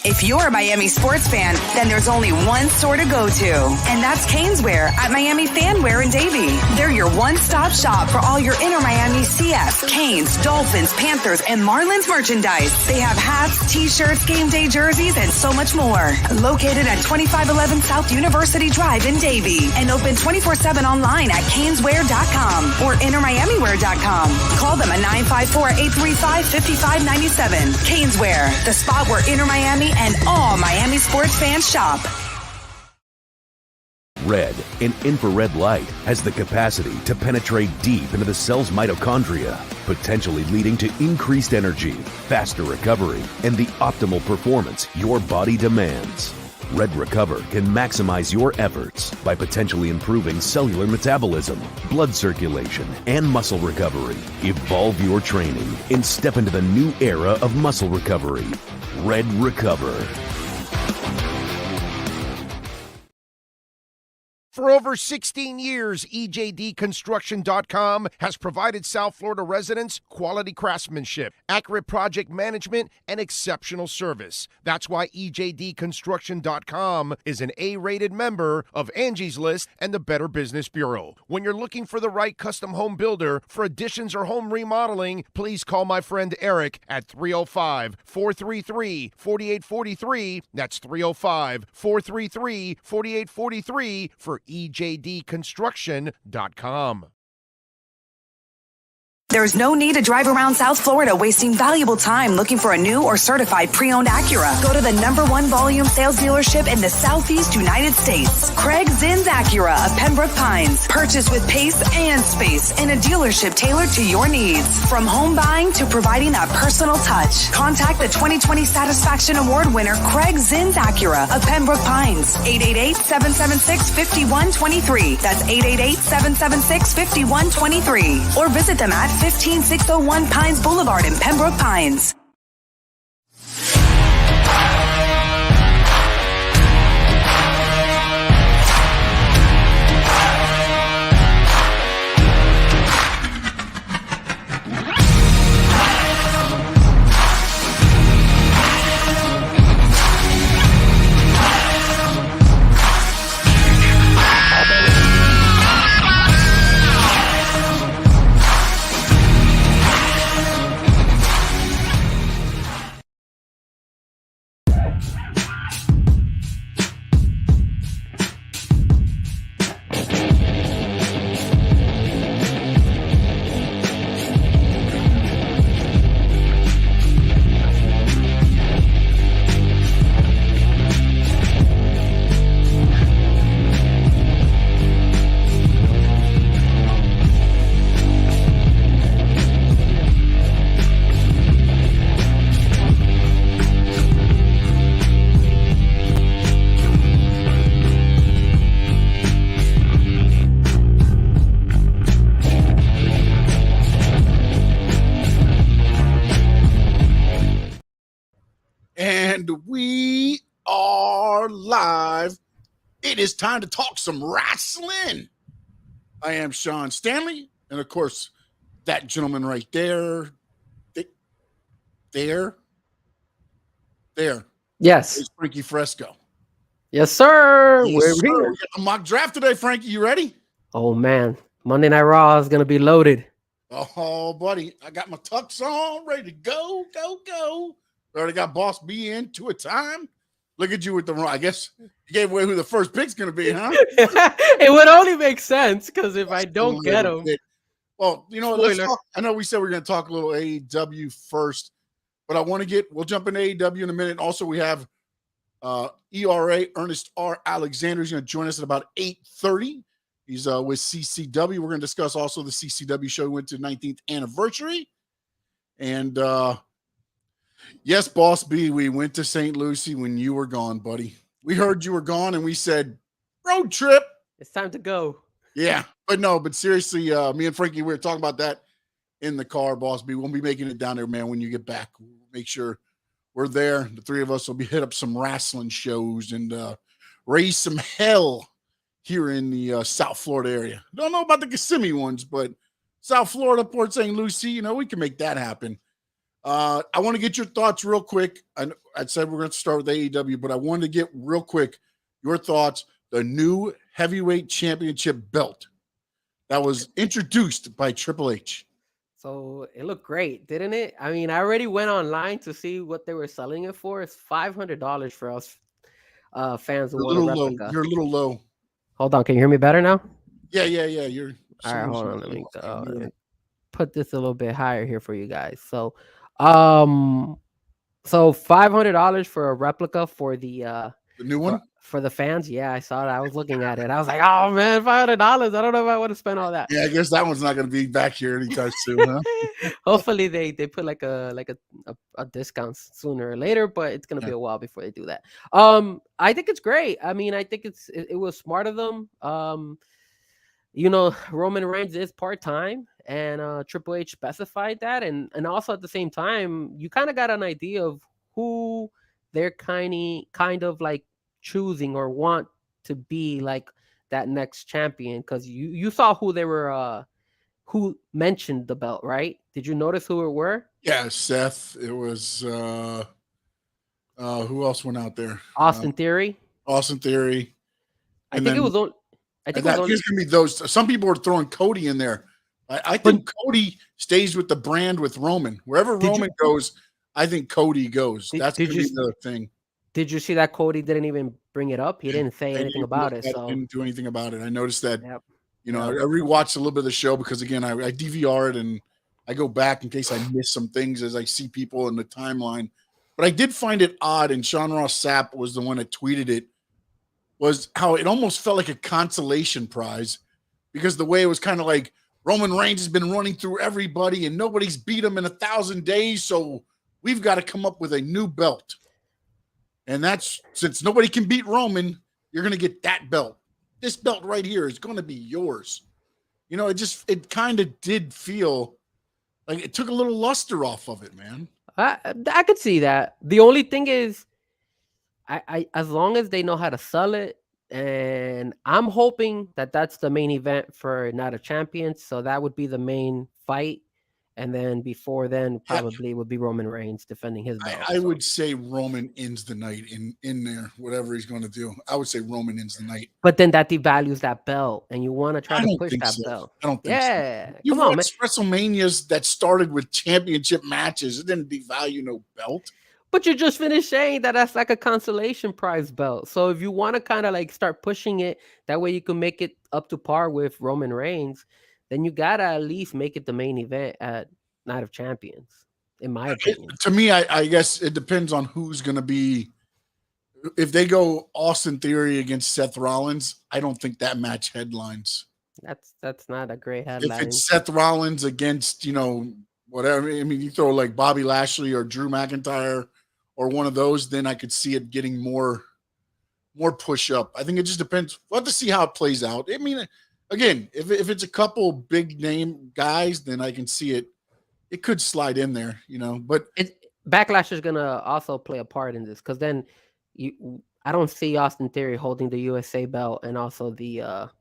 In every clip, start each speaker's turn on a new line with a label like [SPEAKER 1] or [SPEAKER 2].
[SPEAKER 1] If you're a Miami sports fan, then there's only one store to go to, and that's Caneswear at Miami Fanwear in Davie. They're your one-stop shop for all your Inter Miami CF, Canes, Dolphins, Panthers, and Marlins merchandise. They have hats, t-shirts, game day jerseys, and so much more. Located at 2511 South University Drive in Davie, and open 24/7 online at caneswear.com or intermiamiwear.com. Call them at 954-835-5597. Caneswear, the spot where Inter Miami and all Miami sports fans shop.
[SPEAKER 2] Red, an infrared light, has the capacity to penetrate deep into the cell's mitochondria, potentially leading to increased energy, faster recovery, and the optimal performance your body demands. Red Recover can maximize your efforts by potentially improving cellular metabolism, blood circulation, and muscle recovery. Evolve your training and step into the new era of muscle recovery. Red Recover.
[SPEAKER 3] For over 16 years, EJDConstruction.com has provided South Florida residents quality craftsmanship, accurate project management, and exceptional service. That's why EJDConstruction.com is an A-rated member of Angie's List and the Better Business Bureau. When you're looking for the right custom home builder for additions or home remodeling, please call my friend Eric at 305-433-4843. That's 305-433-4843 for EJDConstruction.com.
[SPEAKER 1] There's no need to drive around South Florida wasting valuable time looking for a new or certified pre-owned Acura. Go to the #1 volume sales dealership in the Southeast United States. Craig Zinn's Acura of Pembroke Pines. Purchase with pace and space in a dealership tailored to your needs. From home buying to providing that personal touch. Contact the 2020 Satisfaction Award winner Craig Zinn's Acura of Pembroke Pines. 888-776-5123. That's 888-776-5123. Or visit them at 15601 Pines Boulevard in Pembroke Pines.
[SPEAKER 4] And we are live. It is time to talk some wrestling. I am Sean Stanley, and of course, that gentleman right there. There.
[SPEAKER 5] Yes.
[SPEAKER 4] Is Frankie Frezko.
[SPEAKER 5] Yes, sir.
[SPEAKER 4] Yes,
[SPEAKER 5] We're
[SPEAKER 4] sir.
[SPEAKER 5] here.
[SPEAKER 4] We got a mock draft today, Frankie. You ready?
[SPEAKER 5] Oh, man. Monday Night Raw is going to be loaded.
[SPEAKER 4] Oh, buddy. I got my tux on, ready to go. Already got Boss B in 2 at a time. Look at you with the wrong. I guess you gave away who the first pick's going to be, huh?
[SPEAKER 5] It would only make sense because if I don't get him.
[SPEAKER 4] Well, you know, let's talk. I know we said we're going to talk a little AEW first, but we'll jump into AEW in a minute. Also, we have ERA, Ernest R. Alexander. He's going to join us at about 8:30. He's with CCW. We're going to discuss also the CCW show went to 19th anniversary. And yes, Boss B, we went to St. Lucie when you were gone, buddy. We heard you were gone, and we said, road trip.
[SPEAKER 5] It's time to go.
[SPEAKER 4] Yeah, but seriously, me and Frankie, we were talking about that in the car, Boss B. We'll be making it down there, man, when you get back. We'll make sure we're there. The three of us will be hit up some wrestling shows and raise some hell here in the South Florida area. Don't know about the Kissimmee ones, but South Florida, Port St. Lucie, we can make that happen. I want to get your thoughts real quick. I said we're going to start with AEW, but I wanted to get real quick your thoughts. The new heavyweight championship belt that was introduced by Triple H.
[SPEAKER 5] So it looked great, didn't it? I mean, I already went online to see what they were selling it for. It's $500 for us fans who want a replica.
[SPEAKER 4] You're a little low.
[SPEAKER 5] Hold on, can you hear me better now?
[SPEAKER 4] Yeah. You're
[SPEAKER 5] All right, hold on. Let me
[SPEAKER 4] okay,
[SPEAKER 5] put this a little bit higher here for you guys. So, so $500 for a replica for the
[SPEAKER 4] new one
[SPEAKER 5] for the fans. Yeah, I saw it. I was looking at it. I was like, oh man, $500. I don't know if I want to spend all that.
[SPEAKER 4] Yeah, I guess that one's not going to be back here anytime soon, huh?
[SPEAKER 5] Hopefully they put like a discount sooner or later, but it's gonna be a while before they do that. I think it's great. I mean, I think it was smart of them. Roman Reigns is part-time, and Triple H specified that, and also at the same time, you kind of got an idea of who they're kind of like choosing or want to be like that next champion, because you saw who they were who mentioned the belt, right? Did you notice who it were?
[SPEAKER 4] Yeah, Seth. It was who else went out there?
[SPEAKER 5] Austin Theory.
[SPEAKER 4] Austin Theory.
[SPEAKER 5] I think it was only.
[SPEAKER 4] Here's gonna be those. Some people are throwing Cody in there. I think Cody stays with the brand with Roman. Wherever Roman goes, I think Cody goes. That's gonna be the thing.
[SPEAKER 5] Did you see that Cody didn't even bring it up? He didn't say anything about it. So
[SPEAKER 4] didn't do anything about it. I noticed that.
[SPEAKER 5] Yep.
[SPEAKER 4] I rewatched a little bit of the show because again, I DVR it and I go back in case I miss some things as I see people in the timeline. But I did find it odd, and Sean Ross Sapp was the one that tweeted it, was how it almost felt like a consolation prize, because the way it was kind of like Roman Reigns has been running through everybody and nobody's beat him in 1,000 days, so we've got to come up with a new belt. And that's, since nobody can beat Roman, you're going to get that belt. This belt right here is going to be yours. It kind of did feel like it took a little luster off of it, man.
[SPEAKER 5] I could see that. The only thing is, I as long as they know how to sell it, and I'm hoping that that's the main event for Night of Champions, so that would be the main fight, and then before then probably would be Roman Reigns defending his belt.
[SPEAKER 4] I would say Roman ends the night in there, whatever he's going to do. I would say Roman ends the night.
[SPEAKER 5] But then that devalues that belt, and you want to try to push that belt.
[SPEAKER 4] I don't think so.
[SPEAKER 5] Come on, man.
[SPEAKER 4] WrestleManias that started with championship matches, it didn't devalue no belt.
[SPEAKER 5] But you just finished saying that that's like a consolation prize belt. So if you want to kind of like start pushing it, that way you can make it up to par with Roman Reigns, then you got to at least make it the main event at Night of Champions, in my opinion.
[SPEAKER 4] To me, I guess it depends on who's going to be. If they go Austin Theory against Seth Rollins, I don't think that match headlines.
[SPEAKER 5] That's not a great headline.
[SPEAKER 4] If it's Seth Rollins against, whatever, I mean, you throw like Bobby Lashley or Drew McIntyre or one of those, then I could see it getting more push up. I think it just depends. We'll have to see how it plays out. I mean, again, if it's a couple big name guys, then I can see it. It could slide in there, but
[SPEAKER 5] Backlash is going to also play a part in this, because then I don't see Austin Theory holding the USA belt and also the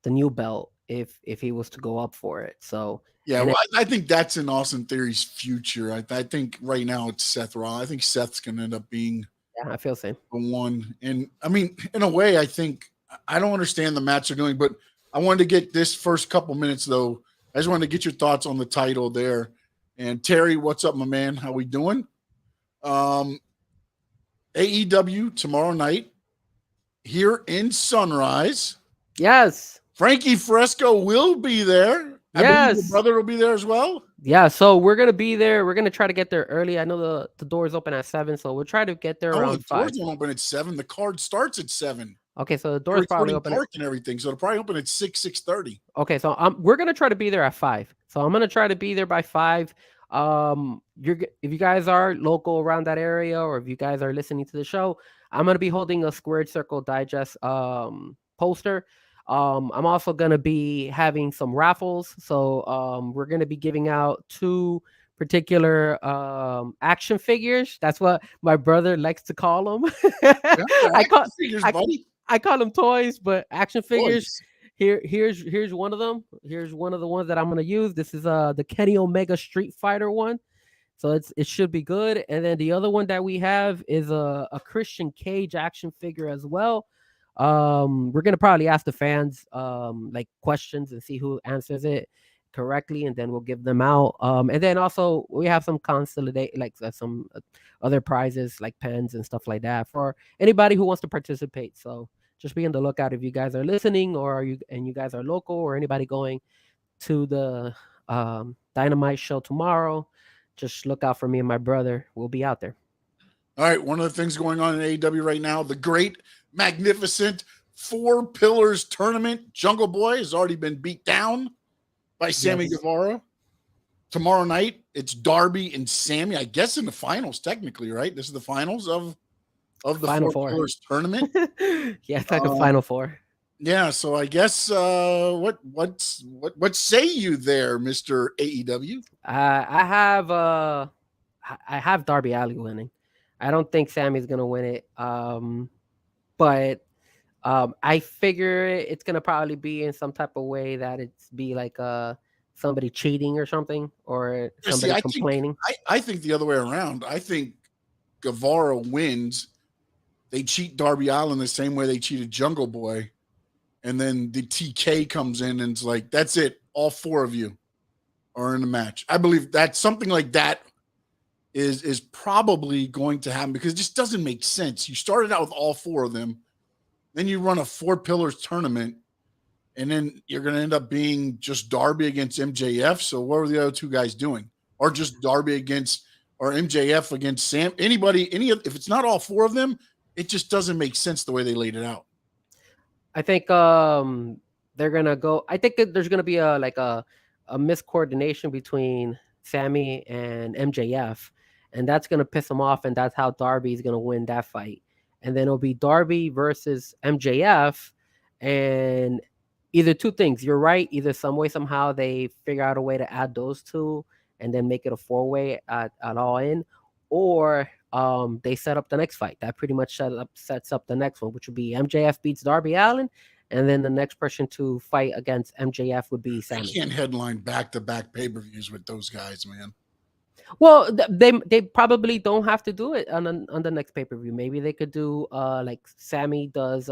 [SPEAKER 5] new belt if he was to go up for it. So
[SPEAKER 4] yeah, I think that's in Austin Theory's future. I think right now it's Seth Rollins. I think Seth's going to end up being
[SPEAKER 5] I feel same.
[SPEAKER 4] The one. And I mean, in a way, I think I don't understand the match they're doing, but I wanted to get this first couple minutes though. I just wanted to get your thoughts on the title there. And Terry, what's up, my man? How we doing? AEW tomorrow night here in Sunrise.
[SPEAKER 5] Yes.
[SPEAKER 4] Frankie Frezko will be there.
[SPEAKER 5] Yes.
[SPEAKER 4] Your brother will be there as well.
[SPEAKER 5] Yeah, so we're gonna be there. We're gonna try to get there early. I know the doors open at 7, so we'll try to get there around 5.
[SPEAKER 4] The doors don't open at 7. The card starts at 7.
[SPEAKER 5] Okay, so the doors probably open
[SPEAKER 4] and everything, so it'll probably open at 6:30.
[SPEAKER 5] Okay, so we're gonna try to be there at 5. So I'm gonna try to be there by 5. If you guys are local around that area, or if you guys are listening to the show, I'm gonna be holding a Squared Circle Digest poster. I'm also gonna be having some raffles. So we're gonna be giving out 2 particular action figures. That's what my brother likes to call them. I call them toys, but action figures. Toys. Here's one of them. Here's one of the ones that I'm gonna use. This is the Kenny Omega Street Fighter one. So it should be good. And then the other one that we have is a Christian Cage action figure as well. We're gonna probably ask the fans like questions and see who answers it correctly, and then we'll give them out. And then also we have some consolidate like some other prizes like pens and stuff like that for anybody who wants to participate. So just be on the lookout if you guys are listening, or you guys are local, or anybody going to the Dynamite show tomorrow. Just look out for me and my brother. We'll be out there.
[SPEAKER 4] All right. One of the things going on in AEW right now, the great, magnificent 4 Pillars tournament. Jungle Boy has already been beat down by Sammy Guevara. Tomorrow night, it's Darby and Sammy, I guess in the finals, technically, right? This is the finals of the
[SPEAKER 5] Final
[SPEAKER 4] 4 Pillars tournament.
[SPEAKER 5] Yeah, it's like a Final Four.
[SPEAKER 4] Yeah, so I guess what say you there, Mr. AEW?
[SPEAKER 5] I have Darby Allin winning. I don't think Sammy's gonna win it. But I figure it's gonna probably be in some type of way that it's be like somebody cheating or something, or somebody complaining.
[SPEAKER 4] I think the other way around. I think Guevara wins. They cheat Darby Allin the same way they cheated Jungle Boy. And then the TK comes in and it's like, that's it. All 4 of you are in the match. I believe that something like that is probably going to happen because it just doesn't make sense. You started out with all 4 of them. Then you run a 4 Pillars tournament. And then you're going to end up being just Darby against MJF. So what were the other 2 guys doing? Or just Darby against, or MJF against Sam? If it's not all 4 of them, it just doesn't make sense the way they laid it out.
[SPEAKER 5] I think they're gonna go. I think there's gonna be a miscoordination between Sammy and MJF, and that's gonna piss him off, and that's how Darby's gonna win that fight. And then it'll be Darby versus MJF, and either 2 things. You're right. Either some way, somehow they figure out a way to add those 2 and then make it a 4-way at All In, or they set up the next fight. That pretty much sets up the next one, which would be MJF beats Darby Allin, and then the next person to fight against MJF would be Sammy.
[SPEAKER 4] You can't headline back-to-back pay-per-views with those guys, man.
[SPEAKER 5] Well, they probably don't have to do it on the next pay-per-view. Maybe they could do like Sammy does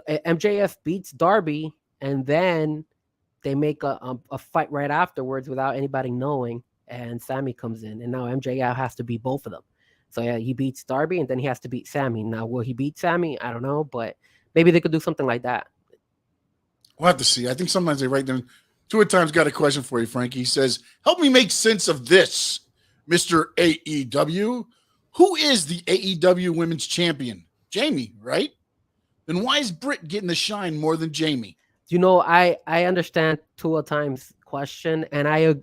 [SPEAKER 5] MJF beats Darby, and then they make a fight right afterwards without anybody knowing. And Sammy comes in, and now MJF has to beat both of them. So yeah, he beats Darby, and then he has to beat Sammy. Now, will he beat Sammy? I don't know, but maybe they could do something like that.
[SPEAKER 4] We'll have to see. I think sometimes they write them. Tua Time's got a question for you, Frankie. He says, help me make sense of this, Mr. AEW. Who is the AEW Women's Champion? Jamie, right? Then why is Britt getting the shine more than Jamie?
[SPEAKER 5] You know, I understand Tua Time's question, and I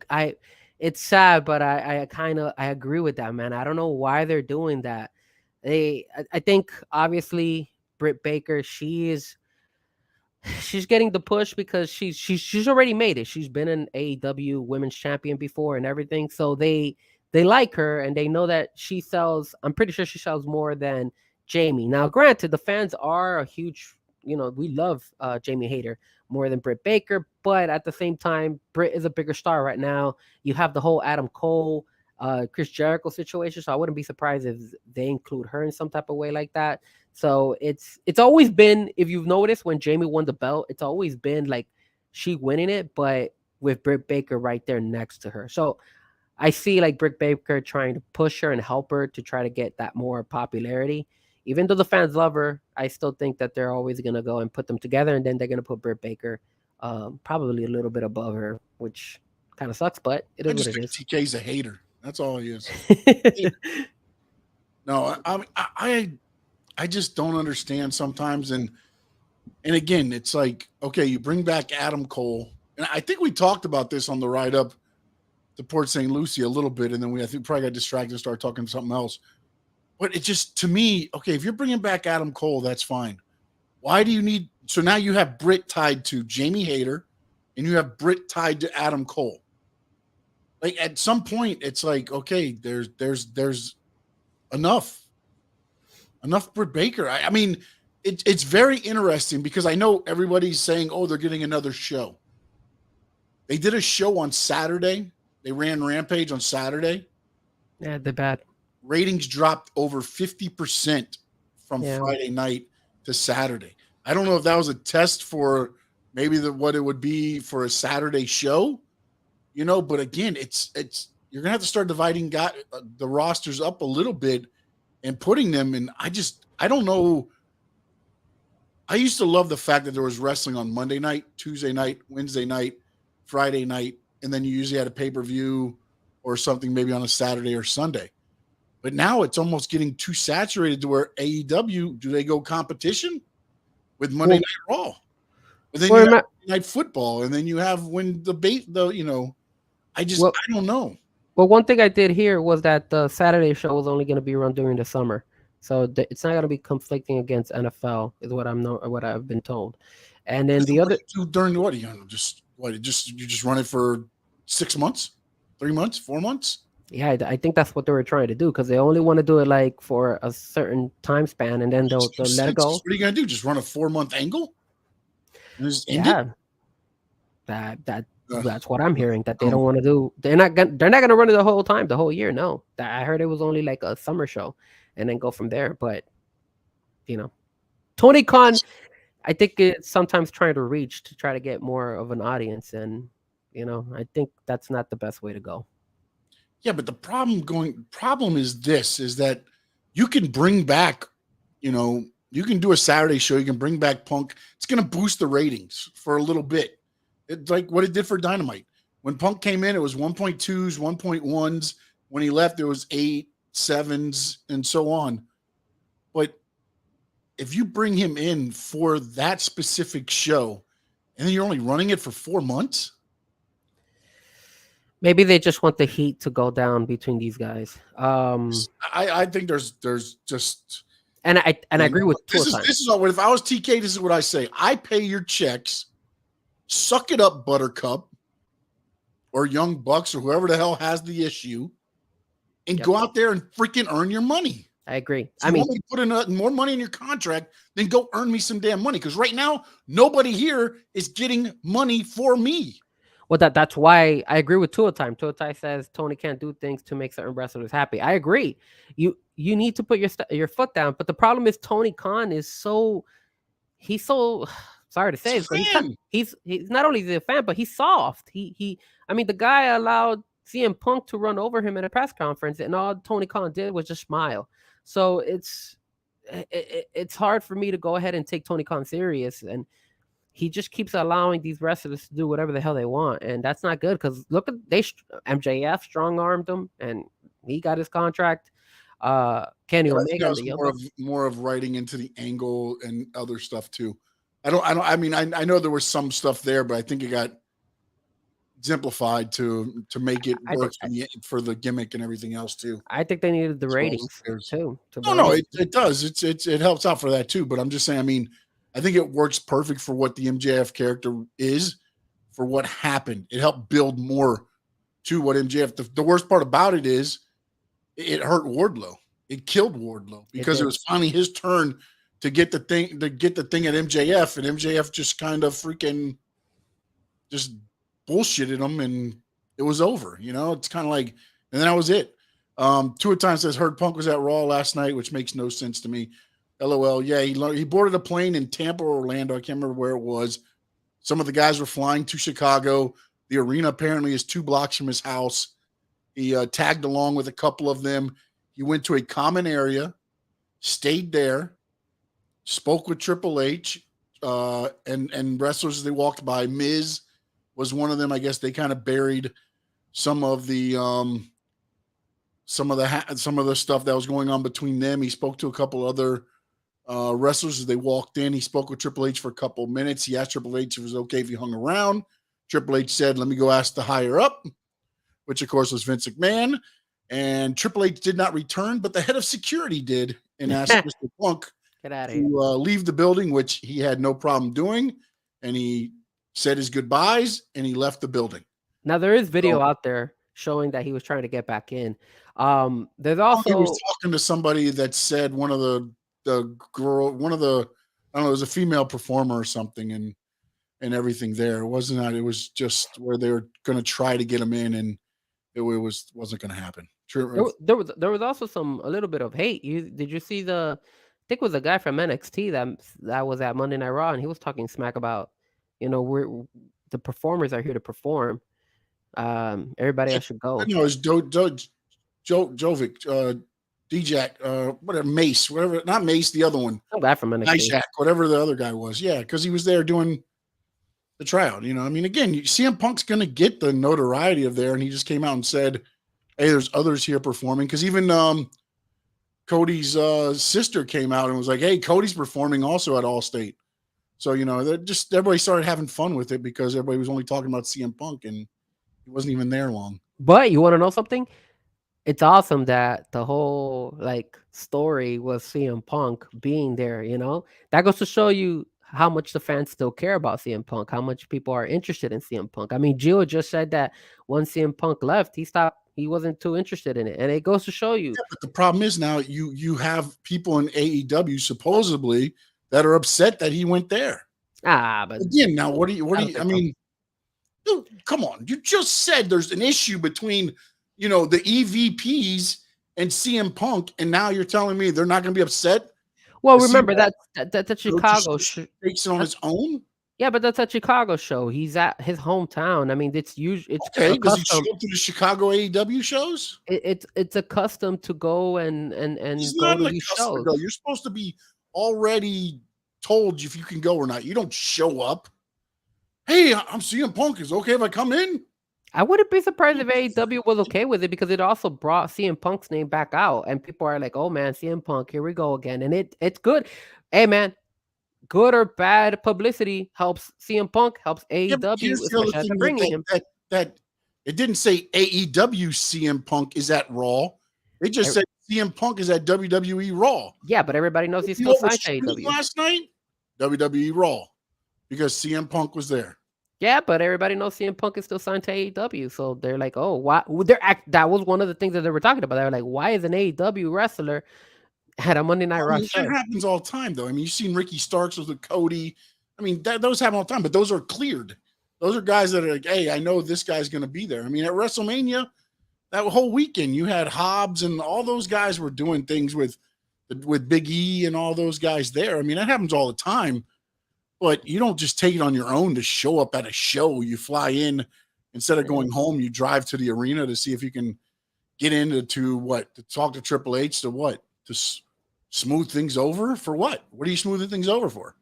[SPEAKER 5] it's sad, but I agree with that, man. I don't know why they're doing that. I think obviously Britt Baker, she's getting the push because she's already made it. She's been an AEW Women's Champion before and everything, so they like her and they know that she sells. I'm pretty sure she sells more than Jamie. Now, granted, the fans are a huge, we love Jamie Hayter more than Britt Baker, but at the same time, Britt is a bigger star right now. You have the whole Adam Cole, Chris Jericho situation, so I wouldn't be surprised if they include her in some type of way like that. So it's always been, if you've noticed, when Jamie won the belt, it's always been like she winning it, but with Britt Baker right there next to her. So I see like Britt Baker trying to push her and help her to try to get that more popularity. Even though the fans love her, I still think that they're always going to go and put them together, and then they're going to put Britt Baker probably a little bit above her, which kind of sucks, but it is what it is.
[SPEAKER 4] TK's a hater. That's all he is. No, I just don't understand sometimes. And again, it's like, okay, you bring back Adam Cole. And I think we talked about this on the ride up to Port St. Lucie a little bit, and then I think probably got distracted and started talking something else. But it just, to me, okay, if you're bringing back Adam Cole, that's fine. Why do you need – so now you have Britt tied to Jamie Hayter and you have Britt tied to Adam Cole. Like, at some point, it's like, okay, there's enough. Enough Britt Baker. I mean, it's very interesting because I know everybody's saying, oh, they're getting another show. They did a show on Saturday They ran Rampage on Saturday.
[SPEAKER 5] Yeah, they're bad.
[SPEAKER 4] Ratings dropped over 50% from
[SPEAKER 5] Yeah.
[SPEAKER 4] Friday night to Saturday. I don't know if that was a test for maybe what it would be for a Saturday show, but again, it's you're gonna have to start dividing the rosters up a little bit and putting them in. I don't know. I used to love the fact that there was wrestling on Monday night, Tuesday night, Wednesday night, Friday night, and then you usually had a pay-per-view or something maybe on a Saturday or Sunday. But now it's almost getting too saturated to where AEW, do they go competition with Monday Night Raw? And then you have Monday Night Football, and then you have I don't know.
[SPEAKER 5] Well, one thing I did hear was that the Saturday show was only going to be run during the summer. So it's not going to be conflicting against NFL, is what I've been told. And then the other
[SPEAKER 4] during what you just run it for 6 months, 3 months, 4 months.
[SPEAKER 5] Yeah, I think that's what they were trying to do because they only want to do it like for a certain time span, and then they'll let it go.
[SPEAKER 4] What are you going to do? Just run a 4-month angle?
[SPEAKER 5] Yeah, that's what I'm hearing. That they don't want to do. They're not gonna run it the whole time, the whole year. No, I heard it was only like a summer show, and then go from there. But Tony Khan, I think it's sometimes trying to reach to try to get more of an audience, and I think that's not the best way to go.
[SPEAKER 4] Yeah, but the problem is that you can bring back, you can do a Saturday show, you can bring back Punk. It's going to boost the ratings for a little bit. It's like what it did for Dynamite. When Punk came in, it was 1.2s, 1.1s. When he left, it was 8, 7s, and so on. But if you bring him in for that specific show, and then you're only running it for 4 months,
[SPEAKER 5] maybe they just want the heat to go down between these guys.
[SPEAKER 4] I think there's just,
[SPEAKER 5] and I agree with
[SPEAKER 4] this is all. If I was TK, this is what I say: I pay your checks, suck it up, Buttercup, or Young Bucks, or whoever the hell has the issue, and go out there and freaking earn your money.
[SPEAKER 5] I agree.
[SPEAKER 4] So you want me to put in more money in your contract, then go earn me some damn money. Because right now, nobody here is getting money for me.
[SPEAKER 5] Well, that's why I agree with Tuatai. Tuatai says Tony can't do things to make certain wrestlers happy. I agree. You need to put your foot down. But the problem is Tony Khan is he's so sorry to say it, but he's not only the fan, but he's soft. I mean, the guy allowed CM Punk to run over him at a press conference, and all Tony Khan did was just smile. So it's hard for me to go ahead and take Tony Khan serious, and he just keeps allowing these wrestlers to do whatever the hell they want, and that's not good. Because look at MJF strong-armed him, and he got his contract. Kenny Omega,
[SPEAKER 4] more of writing into the angle and other stuff too. I mean, I know there was some stuff there, but I think it got exemplified to make it work for the gimmick and everything else too.
[SPEAKER 5] I think they needed the ratings too.
[SPEAKER 4] No, it does. It helps out for that too. But I'm just saying, I mean, I think it works perfect for what the MJF character is, for what happened. It helped build more to what MJF. The worst part about it is it hurt Wardlow. It killed Wardlow because it was finally his turn to get the thing at MJF, and MJF just kind of freaking just bullshitted him, and it was over. It's kind of like, and then that was it. Tuatai says heard Punk was at Raw last night, which makes no sense to me. LOL. Yeah, he boarded a plane in Tampa or Orlando. I can't remember where it was. Some of the guys were flying to Chicago. The arena apparently is 2 blocks from his house. He tagged along with a couple of them. He went to a common area, stayed there, spoke with Triple H and wrestlers as they walked by. Miz was one of them. I guess they kind of buried some of the stuff that was going on between them. He spoke to a couple other wrestlers as they walked in. He spoke with Triple H for a couple of minutes. He asked Triple H if it was okay if he hung around. Triple H said, "Let me go ask the higher up," which of course was Vince McMahon. And Triple H did not return, but the head of security did and asked Mr. Punk to leave the building, which he had no problem doing. And he said his goodbyes and he left the building.
[SPEAKER 5] Now there is video out there showing that he was trying to get back in. There's also
[SPEAKER 4] he was talking to somebody that said one of the girl, I don't know, it was a female performer or something, and everything there. It wasn't that. It was just where they were going to try to get him in, and it wasn't going to happen.
[SPEAKER 5] There was also a little bit of hate. Did you see I think it was a guy from NXT that was at Monday Night Raw, and he was talking smack about, the performers are here to perform. Everybody else should go.
[SPEAKER 4] No, it's Jovic, D-Jack, whatever, Mace, whatever, not Mace, the other one.
[SPEAKER 5] Some guy from NXT.
[SPEAKER 4] Jack, whatever the other guy was. Yeah, because he was there doing the tryout. I mean, again, CM Punk's going to get the notoriety of there, and he just came out and said, hey, there's others here performing. Because even Cody's sister came out and was like, hey, Cody's performing also at Allstate. So, everybody started having fun with it because everybody was only talking about CM Punk, and he wasn't even there long.
[SPEAKER 5] But you want to know something? It's awesome that the whole story was CM Punk being there. That goes to show you how much the fans still care about CM Punk, how much people are interested in CM Punk. I mean, Gio just said that when CM Punk left, he wasn't too interested in it. And it goes to show you.
[SPEAKER 4] Yeah, but the problem is now you have people in AEW supposedly that are upset that he went there.
[SPEAKER 5] But
[SPEAKER 4] again, now what do you I mean, dude, come on. You just said there's an issue between, the EVPs and CM Punk, and now you're telling me they're not going to be upset?
[SPEAKER 5] Well, remember that's Chicago
[SPEAKER 4] takes it on his own.
[SPEAKER 5] Yeah, but that's a Chicago show. He's at his hometown. I mean, it's usually
[SPEAKER 4] okay. Does he show up to the Chicago AEW shows?
[SPEAKER 5] It's a custom to go and go to these shows.
[SPEAKER 4] You're supposed to be already told if you can go or not. You don't show up. Hey, I'm CM Punk. Is it okay if I come in?
[SPEAKER 5] I wouldn't be surprised if AEW was okay with it because it also brought CM Punk's name back out, and people are like, "Oh man, CM Punk, here we go again," and it's good. Hey man, good or bad publicity helps CM Punk, helps AEW, especially bringing him.
[SPEAKER 4] That it didn't say AEW CM Punk is at Raw. It just said CM Punk is at WWE Raw.
[SPEAKER 5] Yeah, but everybody knows he's still signed to AEW.
[SPEAKER 4] Last night, WWE Raw, because CM Punk was there.
[SPEAKER 5] Yeah, but everybody knows CM Punk is still signed to AEW, so they're like, "Oh, why?" That was one of the things that they were talking about. They were like, "Why is an AEW wrestler at a Monday Night Raw show?"
[SPEAKER 4] That happens all the time, though. I mean, you've seen Ricky Starks with Cody. I mean, those happen all the time, but those are cleared. Those are guys that are like, "Hey, I know this guy's going to be there." I mean, at WrestleMania, that whole weekend, you had Hobbs and all those guys were doing things with Big E and all those guys there. I mean, that happens all the time. But you don't just take it on your own to show up at a show. You fly in, instead of going home, you drive to the arena to see if you can get into to talk to Triple H to what? To smooth things over? For what? What are you smoothing things over for?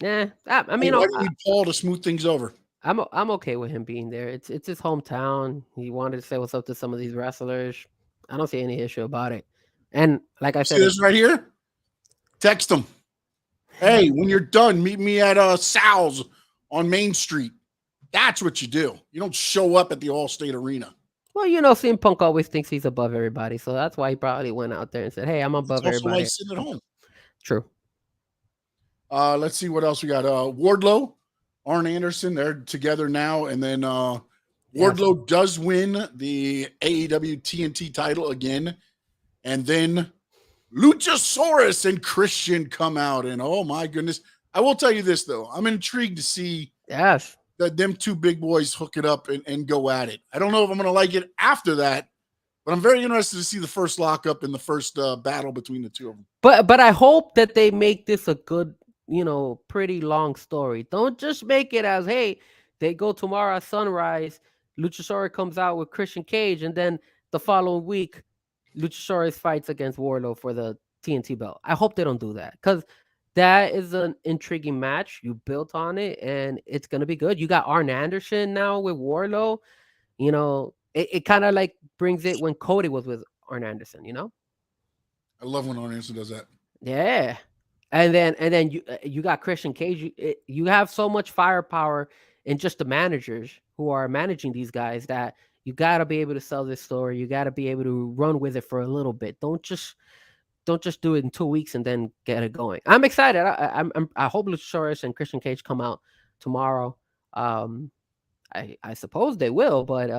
[SPEAKER 5] Yeah, I mean,
[SPEAKER 4] why do you need Paul to smooth things over?
[SPEAKER 5] I'm okay with him being there. It's his hometown. He wanted to say what's up to some of these wrestlers. I don't see any issue about it. And like I said,
[SPEAKER 4] see this right here? Text him. Hey, when you're done, meet me at Sal's on Main Street. That's what you do. You don't show up at the Allstate Arena.
[SPEAKER 5] Well, CM Punk always thinks he's above everybody, so that's why he probably went out there and said, "Hey, I'm above everybody."
[SPEAKER 4] Why sitting at home.
[SPEAKER 5] True.
[SPEAKER 4] Let's see what else we got. Wardlow, Arn Anderson, they're together now, and then Wardlow does win the AEW TNT title again, and then Luchasaurus and Christian come out, and oh my goodness. I will tell you this, though. I'm intrigued to see that them two big boys hook it up and go at it. I don't know if I'm going to like it after that, but I'm very interested to see the first lockup in the first battle between the two of them.
[SPEAKER 5] But I hope that they make this a good, pretty long story. Don't just make it as, hey, they go tomorrow at sunrise, Luchasaurus comes out with Christian Cage, and then the following week, Luchasaurus fights against Wardlow for the TNT belt. I hope they don't do that because that is an intriguing match. You built on it, and it's going to be good. You got Arn Anderson now with Wardlow. It kind of like brings it when Cody was with Arn Anderson,
[SPEAKER 4] I love when Arn Anderson does that.
[SPEAKER 5] Yeah. And then you got Christian Cage. You have so much firepower in just the managers who are managing these guys that you got to be able to sell this story. You got to be able to run with it for a little bit. Don't just do it in 2 weeks and then get it going. I'm excited. I hope Luchasaurus and Christian Cage come out tomorrow. I suppose they will, but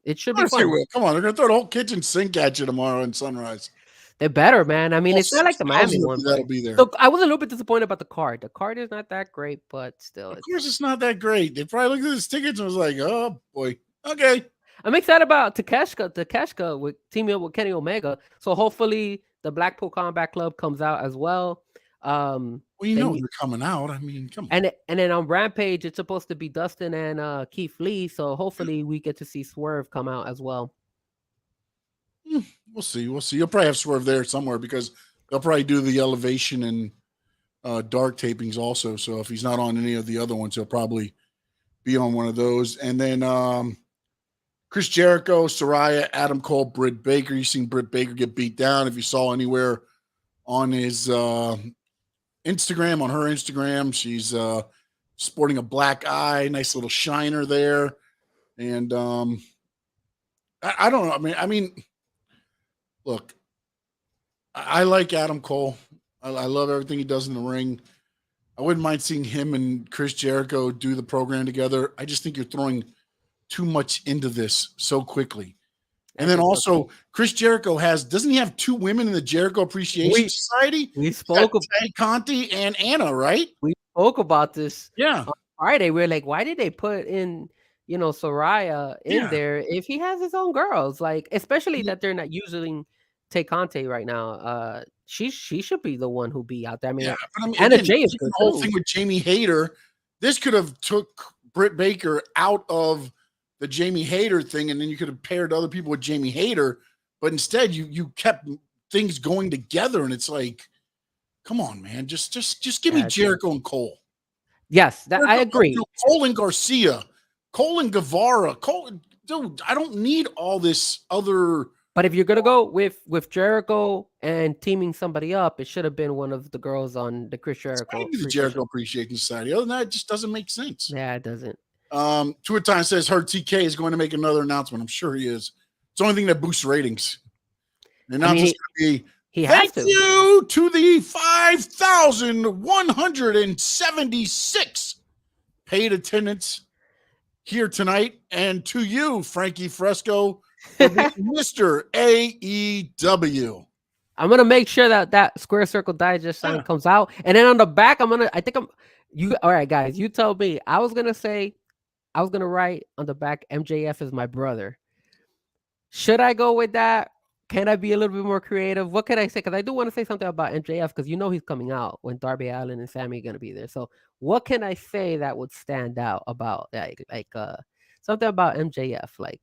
[SPEAKER 5] it should be fun.
[SPEAKER 4] Come on, they're gonna throw the whole kitchen sink at you tomorrow in Sunrise.
[SPEAKER 5] They're better, man. I mean, it's not like the Miami one.
[SPEAKER 4] That'll be there.
[SPEAKER 5] So I was a little bit disappointed about the card. The card is not that great, but still.
[SPEAKER 4] Of course, it's not that great. They probably looked at his tickets and was like, "Oh boy, okay."
[SPEAKER 5] I'm excited about Takeshka with teaming up with Kenny Omega. So hopefully the Blackpool Combat Club comes out as well.
[SPEAKER 4] Well, you know they're coming out. I mean, come on.
[SPEAKER 5] And then on Rampage, it's supposed to be Dustin and Keith Lee. So hopefully we get to see Swerve come out as well.
[SPEAKER 4] We'll see. We'll see. You'll probably have Swerve there somewhere because they'll probably do the Elevation and Dark tapings also. So if he's not on any of the other ones, he'll probably be on one of those. And then Chris Jericho, Saraya, Adam Cole, Britt Baker. You've seen Britt Baker get beat down. If you saw anywhere on his Instagram, on her Instagram, she's sporting a black eye, nice little shiner there. And I don't know. I mean, look, I like Adam Cole. I love everything he does in the ring. I wouldn't mind seeing him and Chris Jericho do the program together. I just think you're throwing too much into this so quickly. And then also, Chris Jericho doesn't he have 2 women in the Jericho Appreciation Society?
[SPEAKER 5] We spoke about
[SPEAKER 4] Conti and Anna, right?
[SPEAKER 5] We spoke about this
[SPEAKER 4] on
[SPEAKER 5] Friday. We were like, why did they put in, Soraya in there if he has his own girls? Like, especially that they're not using Tay Conti right now. She should be the one who be out there. I mean, Anna Jay is good.
[SPEAKER 4] The whole thing with Jamie Hayter, this could have took Britt Baker out of the Jamie Hayter thing, and then you could have paired other people with Jamie Hayter, but instead you kept things going together, and it's like, come on, man, just give me Jericho and Cole.
[SPEAKER 5] Yes, I agree.
[SPEAKER 4] Cole and Garcia, Cole and Guevara, dude, I don't need all this other.
[SPEAKER 5] But if you're gonna go with Jericho and teaming somebody up, it should have been one of the girls on the Chris Jericho.
[SPEAKER 4] The Jericho Appreciation Society. Other than that, it just doesn't make sense.
[SPEAKER 5] Yeah, it doesn't.
[SPEAKER 4] Tour Time says her TK is going to make another announcement. I'm sure he is. It's the only thing that boosts ratings. The announcement's going to be thank you to the 5,176 paid attendance here tonight, and to you, Frankie Frezko, Mr. AEW.
[SPEAKER 5] I'm gonna make sure that Square Circle Digest sign comes out, and then on the back, all right, guys. You tell me. I was gonna write on the back, MJF is my brother. Should I go with that? Can I be a little bit more creative? What can I say? Because I do want to say something about MJF because he's coming out when Darby Allin and Sammy are gonna be there. So what can I say that would stand out about like something about MJF? Like,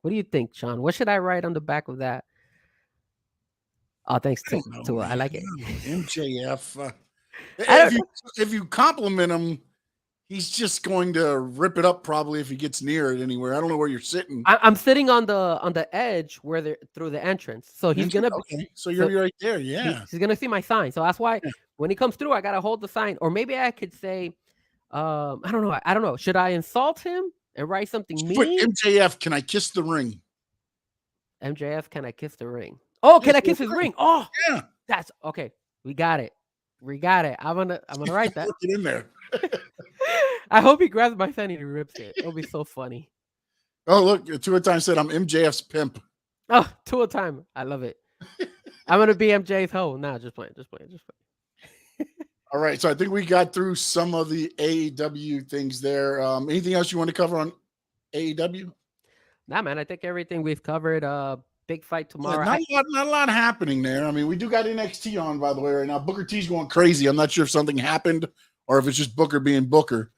[SPEAKER 5] what do you think, Sean? What should I write on the back of that? Oh, thanks to I like it.
[SPEAKER 4] MJF. If you compliment him, he's just going to rip it up probably if he gets near it anywhere. I don't know where you're sitting.
[SPEAKER 5] I'm sitting on the edge where they're through the entrance. So he's gonna
[SPEAKER 4] So you're right there, yeah.
[SPEAKER 5] He's gonna see my sign. So that's why when he comes through, I gotta hold the sign. Or maybe I could say, I don't know. Should I insult him and write something mean?
[SPEAKER 4] Put MJF, can I kiss the ring?
[SPEAKER 5] MJF, can I kiss the ring? Oh, can I kiss his ring? Oh,
[SPEAKER 4] yeah.
[SPEAKER 5] That's okay. We got it. I'm gonna write that.
[SPEAKER 4] Get in there.
[SPEAKER 5] I hope he grabs my sign and he rips it. It'll be so funny.
[SPEAKER 4] Oh, look, Two Time said I'm MJF's pimp.
[SPEAKER 5] Oh, Two Time. I love it. I'm gonna be MJ's hoe. Nah, just playing.
[SPEAKER 4] All right. So I think we got through some of the AEW things there. Anything else you want to cover on AEW?
[SPEAKER 5] Nah, man. I think everything we've covered. Big fight tomorrow.
[SPEAKER 4] Not a lot happening there. I mean, we do got NXT on, by the way, right now. Booker T's going crazy. I'm not sure if something happened or if it's just Booker being Booker.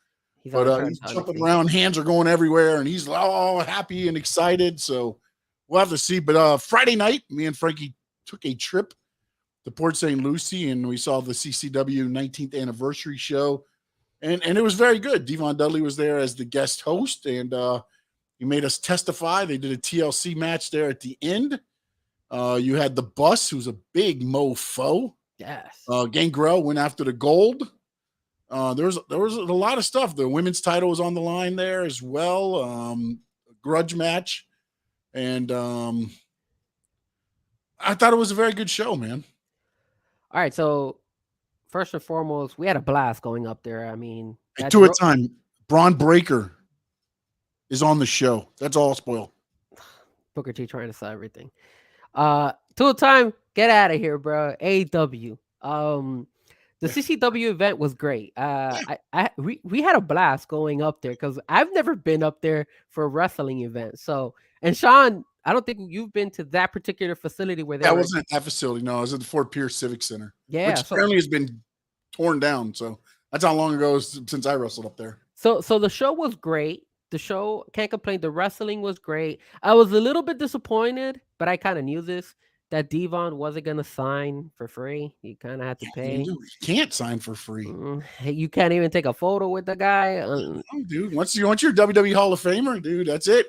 [SPEAKER 4] He's jumping around, hands are going everywhere, and he's all happy and excited. So we'll have to see. But Friday night, me and Frankie took a trip to Port St. Lucie, and we saw the CCW 19th anniversary show, and it was very good. Devon Dudley was there as the guest host, and he made us testify. They did a TLC match there at the end. You had the Bus, who's a big mofo.
[SPEAKER 5] Yes.
[SPEAKER 4] Gangrel went after the gold. There was a lot of stuff. The women's title was on the line there as well. A grudge match. And I thought it was a very good show, man.
[SPEAKER 5] All right. So first and foremost, we had a blast going up there. I mean,
[SPEAKER 4] to a time, Braun Breaker is on the show. That's all spoiled.
[SPEAKER 5] Booker T trying to sell everything. To a time, get out of here, bro. AEW. The CCW event was great. We had a blast going up there because I've never been up there for a wrestling event. So, and Sean, I don't think you've been to that particular facility where they
[SPEAKER 4] I
[SPEAKER 5] were.
[SPEAKER 4] wasn't at that facility. No, I was at the Fort Pierce Civic Center,
[SPEAKER 5] Yeah,
[SPEAKER 4] which apparently has been torn down. So that's how long ago since I wrestled up there.
[SPEAKER 5] So the show was great. The show, can't complain. The wrestling was great. I was a little bit disappointed, but I kind of knew this, that Devon wasn't gonna sign for free. You kind of had to pay.
[SPEAKER 4] You can't sign for free.
[SPEAKER 5] You can't even take a photo with the guy.
[SPEAKER 4] No, dude, once you're WWE Hall of Famer, dude, that's it.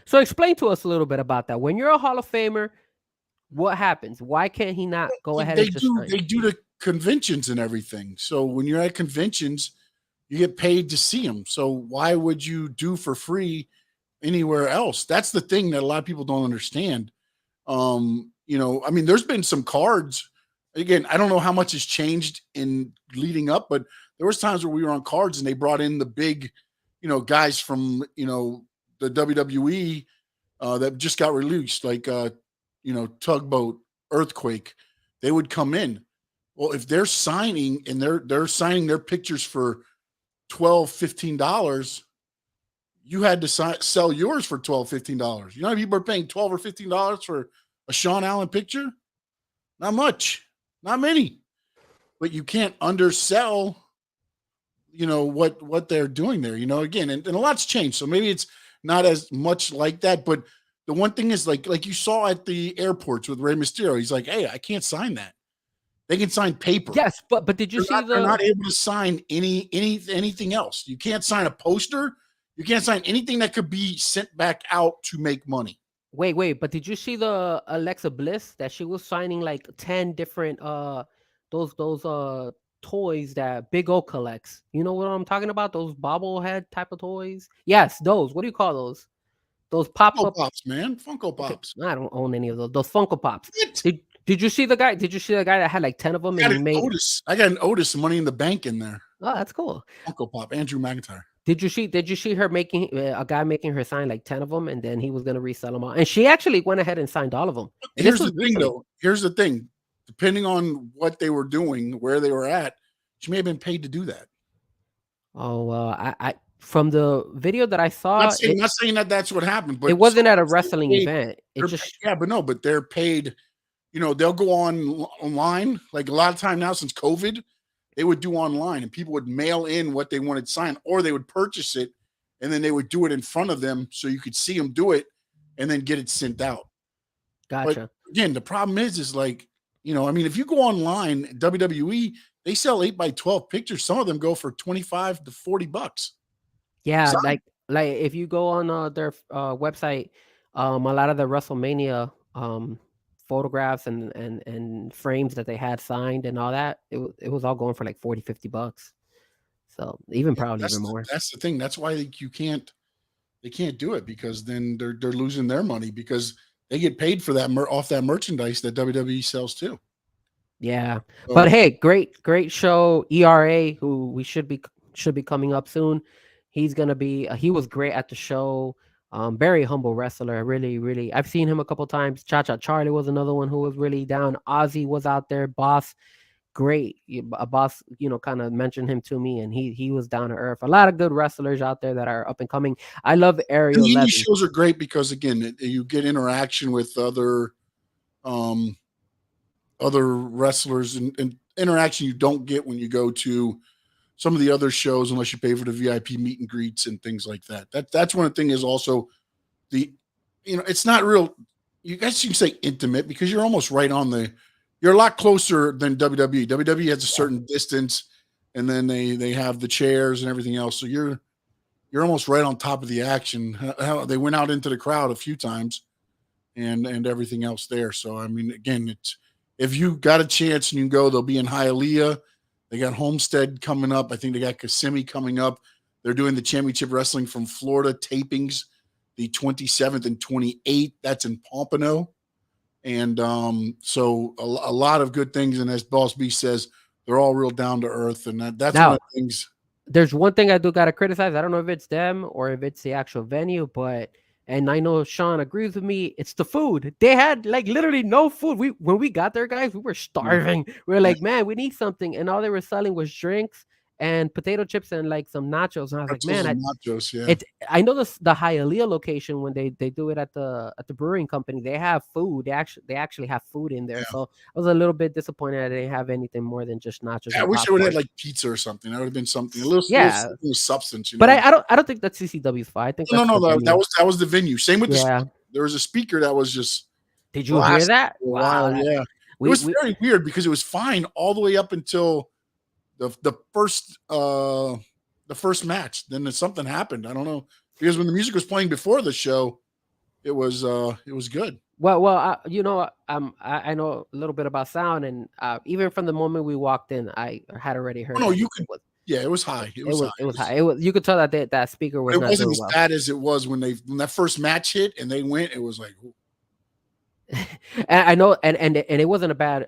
[SPEAKER 5] So explain to us a little bit about that. When you're a Hall of Famer, what happens? Why can't he not go ahead and just sign?
[SPEAKER 4] They do the conventions and everything. So when you're at conventions, you get paid to see them. So why would you do for free anywhere else? That's the thing that a lot of people don't understand. I mean, there's been some cards. Again, I don't know how much has changed in leading up, but there was times where we were on cards and they brought in the big, guys from, the WWE that just got released, like, Tugboat, Earthquake. They would come in. Well, if they're signing and they're signing their pictures for $12, $15, you had to sell yours for $12, $15. You know how many people are paying $12 or $15 for a Sean Allen picture? Not much, not many. But you can't undersell, what they're doing there. Again, and a lot's changed, so maybe it's not as much like that. But the one thing is, like you saw at the airports with Rey Mysterio, he's like, "Hey, I can't sign that." They can sign paper.
[SPEAKER 5] Yes, but did you see
[SPEAKER 4] they're not able to sign anything else. You can't sign a poster. You can't sign anything that could be sent back out to make money.
[SPEAKER 5] Wait, but did you see the Alexa Bliss that she was signing like 10 different those toys that Big O collects? You know what I'm talking about? Those bobblehead type of toys? Yes, those. What do you call those? Those
[SPEAKER 4] Funko Pops, man. Funko Pops.
[SPEAKER 5] Okay, I don't own any of those. Those Funko Pops. Did you see the guy? Did you see the guy that had like 10 of them?
[SPEAKER 4] I got an Otis Money in the Bank in there.
[SPEAKER 5] Oh, that's cool.
[SPEAKER 4] Funko Pop, Andrew McIntyre.
[SPEAKER 5] Did you see her making a guy making her sign like 10 of them, and then he was gonna resell them all, and she actually went ahead and signed all of them. And
[SPEAKER 4] here's the thing, though. Here's the thing. Depending on what they were doing, where they were at, she may have been paid to do that.
[SPEAKER 5] Oh well, I from the video that I saw,
[SPEAKER 4] not saying that that's what happened, but
[SPEAKER 5] it wasn't at a wrestling event.
[SPEAKER 4] But they're paid. They'll go online. Like a lot of time now since COVID, they would do online and people would mail in what they wanted signed, or they would purchase it and then they would do it in front of them so you could see them do it and then get it sent out.
[SPEAKER 5] Gotcha.
[SPEAKER 4] But again, the problem is like, if you go online, WWE, they sell 8x12 pictures. Some of them go for $25 to $40.
[SPEAKER 5] Yeah, like if you go on their website, a lot of the WrestleMania photographs and frames that they had signed and all that, it was all going for like $40-$50. So probably even more.
[SPEAKER 4] That's the thing. That's why they can't do it, because then they're losing their money because they get paid for that off that merchandise that WWE sells too.
[SPEAKER 5] Yeah, but hey, great show. ERA, who we should be coming up soon. He's gonna be. He was great at the show. Very humble wrestler. Really. I've seen him a couple times. Cha-Cha Charlie was another one who was really down. Ozzy was out there. Boss, great. A Boss, kind of mentioned him to me, and he was down to earth. A lot of good wrestlers out there that are up and coming. I love Ariel.
[SPEAKER 4] These shows are great because again, you get interaction with other wrestlers and interaction you don't get when you go to some of the other shows unless you pay for the VIP meet and greets and things like that. That's one thing is also it's not real. You guys can say intimate because you're almost right on you're a lot closer than WWE. WWE has a certain distance, and then they have the chairs and everything else. So you're almost right on top of the action. How they went out into the crowd a few times and everything else there. So, I mean, again, if you got a chance and you can go, they'll be in Hialeah. They got Homestead coming up. I think they got Kissimmee coming up. They're doing the Championship Wrestling from Florida tapings, the 27th and 28th. That's in Pompano. And so a lot of good things. And as Boss B says, they're all real down to earth. And that's one of the things.
[SPEAKER 5] There's one thing I do got to criticize. I don't know if it's them or if it's the actual venue, but And I know Sean agrees with me. It's the food. They had like literally no food. When we got there, guys, we were starving. We were like, man, we need something. And all they were selling was drinks and potato chips and like some nachos. And I was like,
[SPEAKER 4] Pretzels
[SPEAKER 5] man,
[SPEAKER 4] and nachos, yeah.
[SPEAKER 5] I know the Hialeah location when they do it at the brewing company, they have food. They actually have food in there.
[SPEAKER 4] Yeah.
[SPEAKER 5] So I was a little bit disappointed I didn't have anything more than just nachos.
[SPEAKER 4] I
[SPEAKER 5] and
[SPEAKER 4] wish they would have
[SPEAKER 5] popcorn.
[SPEAKER 4] had like pizza or something. That would have been something. A little substance,
[SPEAKER 5] But I don't think that's CCW's fault. I think
[SPEAKER 4] no,
[SPEAKER 5] that's
[SPEAKER 4] that was the venue. Same with the
[SPEAKER 5] Yeah.
[SPEAKER 4] speaker. There was a speaker that was just
[SPEAKER 5] Did you hear that?
[SPEAKER 4] for a while,
[SPEAKER 5] Wow.
[SPEAKER 4] yeah. It was very weird because it was fine all the way up until the first match. Then something happened. I don't know, because when the music was playing before the show, it was good.
[SPEAKER 5] Well, I know a little bit about sound, and even from the moment we walked in, I had already heard.
[SPEAKER 4] Oh, no, you could. Yeah, it was high. It was
[SPEAKER 5] high. You could tell that speaker was.
[SPEAKER 4] It
[SPEAKER 5] not
[SPEAKER 4] wasn't
[SPEAKER 5] doing
[SPEAKER 4] as
[SPEAKER 5] well.
[SPEAKER 4] bad as it was when that first match hit and they went. It was like. Ooh.
[SPEAKER 5] And I know, and it wasn't a bad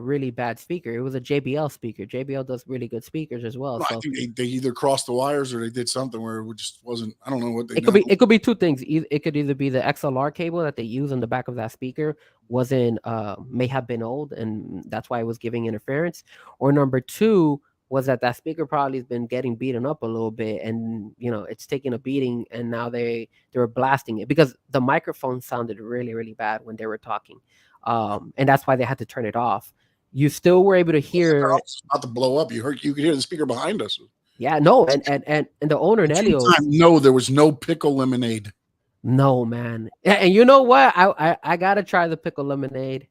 [SPEAKER 5] really bad speaker. It was a JBL speaker. JBL does really good speakers as well.
[SPEAKER 4] No,
[SPEAKER 5] so.
[SPEAKER 4] I think they either crossed the wires or they did something where it just wasn't. I don't know what they.
[SPEAKER 5] It could be two things. It could either be the XLR cable that they use on the back of that speaker may have been old, and that's why it was giving interference. Or number two was that speaker probably has been getting beaten up a little bit, and it's taking a beating, and now they were blasting it because the microphone sounded really, really bad when they were talking, and that's why they had to turn it off. You still were able to hear
[SPEAKER 4] about to blow up. You could hear the speaker behind us.
[SPEAKER 5] Yeah, no, and the owner Nelio.
[SPEAKER 4] No, there was no pickle lemonade.
[SPEAKER 5] No, man, and you know what? I gotta try the pickle lemonade,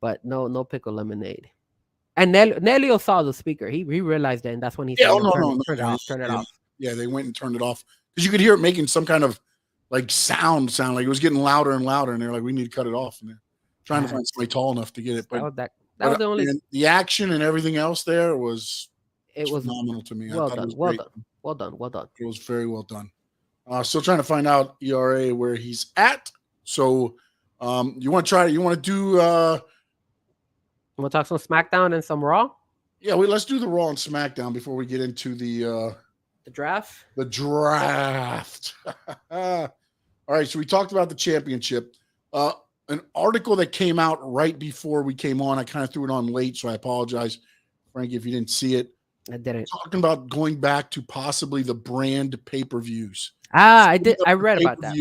[SPEAKER 5] but no pickle lemonade. And Nelio saw the speaker. He realized it, and that's when he said, turn it off.
[SPEAKER 4] Yeah, they went and turned it off because you could hear it making some kind of like sound like it was getting louder and louder, and they're like, we need to cut it off, and they're trying to find somebody tall enough to get it. But
[SPEAKER 5] that was the only.
[SPEAKER 4] The action and everything else there was phenomenal to me.
[SPEAKER 5] Well done.
[SPEAKER 4] It was very well done. Still trying to find out ERA where he's at. So you want to do
[SPEAKER 5] we'll talk some SmackDown and some Raw.
[SPEAKER 4] Yeah, let's do the Raw and SmackDown before we get into the
[SPEAKER 5] draft.
[SPEAKER 4] The draft. All right, so we talked about the championship. An article that came out right before we came on. I kind of threw it on late, so I apologize, Frankie, if you didn't see it.
[SPEAKER 5] I didn't.
[SPEAKER 4] Talking about going back to possibly the brand pay-per-views.
[SPEAKER 5] I did. I read about that.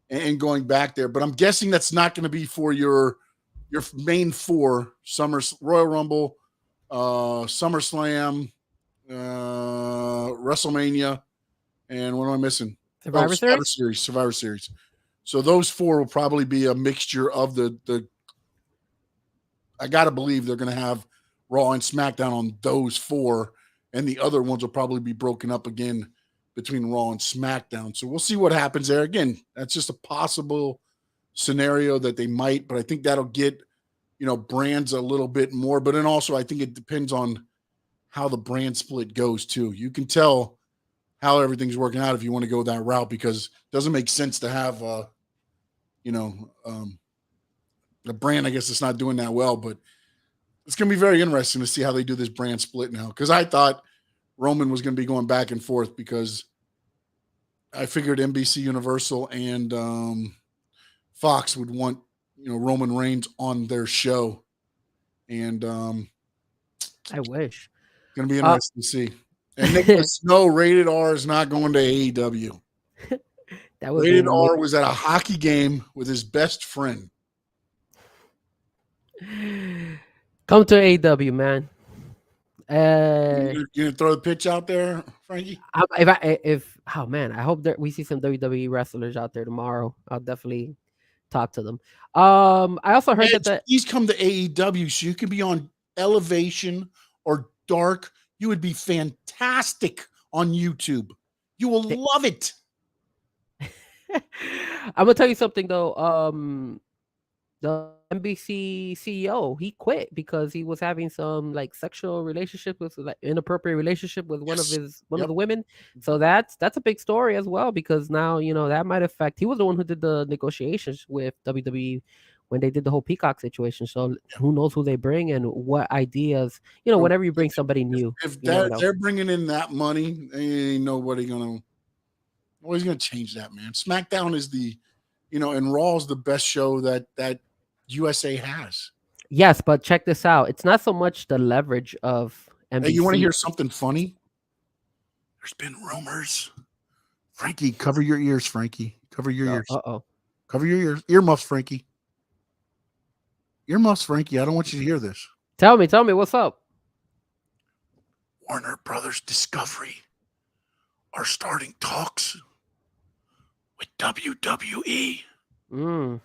[SPEAKER 4] And going back there, but I'm guessing that's not going to be for your main four: Royal Rumble, SummerSlam, WrestleMania, and what am I missing?
[SPEAKER 5] Survivor
[SPEAKER 4] Series. Survivor Series. So those four will probably be a mixture of the. I gotta believe they're going to have Raw and SmackDown on those four, and the other ones will probably be broken up again between Raw and SmackDown. So we'll see what happens there. Again, that's just a possible scenario that they might, but I think that'll get, brands a little bit more. But then also I think it depends on how the brand split goes too. You can tell how everything's working out if you want to go that route, because it doesn't make sense to have, the brand, I guess it's not doing that well, but it's going to be very interesting to see how they do this brand split now. Cause I thought Roman was going to be going back and forth because I figured NBC Universal and, Fox would want, Roman Reigns on their show. And
[SPEAKER 5] I wish.
[SPEAKER 4] It's going to be interesting to see. And Nicholas Snow, Rated R, is not going to AEW. Rated R was at a hockey game with his best friend.
[SPEAKER 5] Come to AEW, man.
[SPEAKER 4] You gonna throw the pitch out there, Frankie?
[SPEAKER 5] I hope that we see some WWE wrestlers out there tomorrow. I'll definitely talk to them. I also heard that
[SPEAKER 4] he's come to AEW, so you can be on Elevation or Dark. You would be fantastic on YouTube. You will love it.
[SPEAKER 5] I'm gonna tell you something though. The NBC CEO, he quit because he was having some sexual relationship with inappropriate relationship with one of the women. So that's a big story as well, because now that might affect. He was the one who did the negotiations with WWE when they did the whole Peacock situation. So who knows who they bring and what ideas. Whenever you bring somebody new,
[SPEAKER 4] if they're bringing in that money, ain't nobody gonna. Well, he's going to change that, man. SmackDown is and Raw's the best show that USA has.
[SPEAKER 5] Yes, but check this out. It's not so much the leverage of NBC.
[SPEAKER 4] Hey, you want to hear something funny? There's been rumors. Frankie, cover your ears, Frankie. Cover your ears.
[SPEAKER 5] Uh-oh.
[SPEAKER 4] Cover your ears. Earmuffs, Frankie. Earmuffs, Frankie. I don't want you to hear this.
[SPEAKER 5] Tell me what's up.
[SPEAKER 4] Warner Brothers Discovery are starting talks with WWE.
[SPEAKER 5] Damn.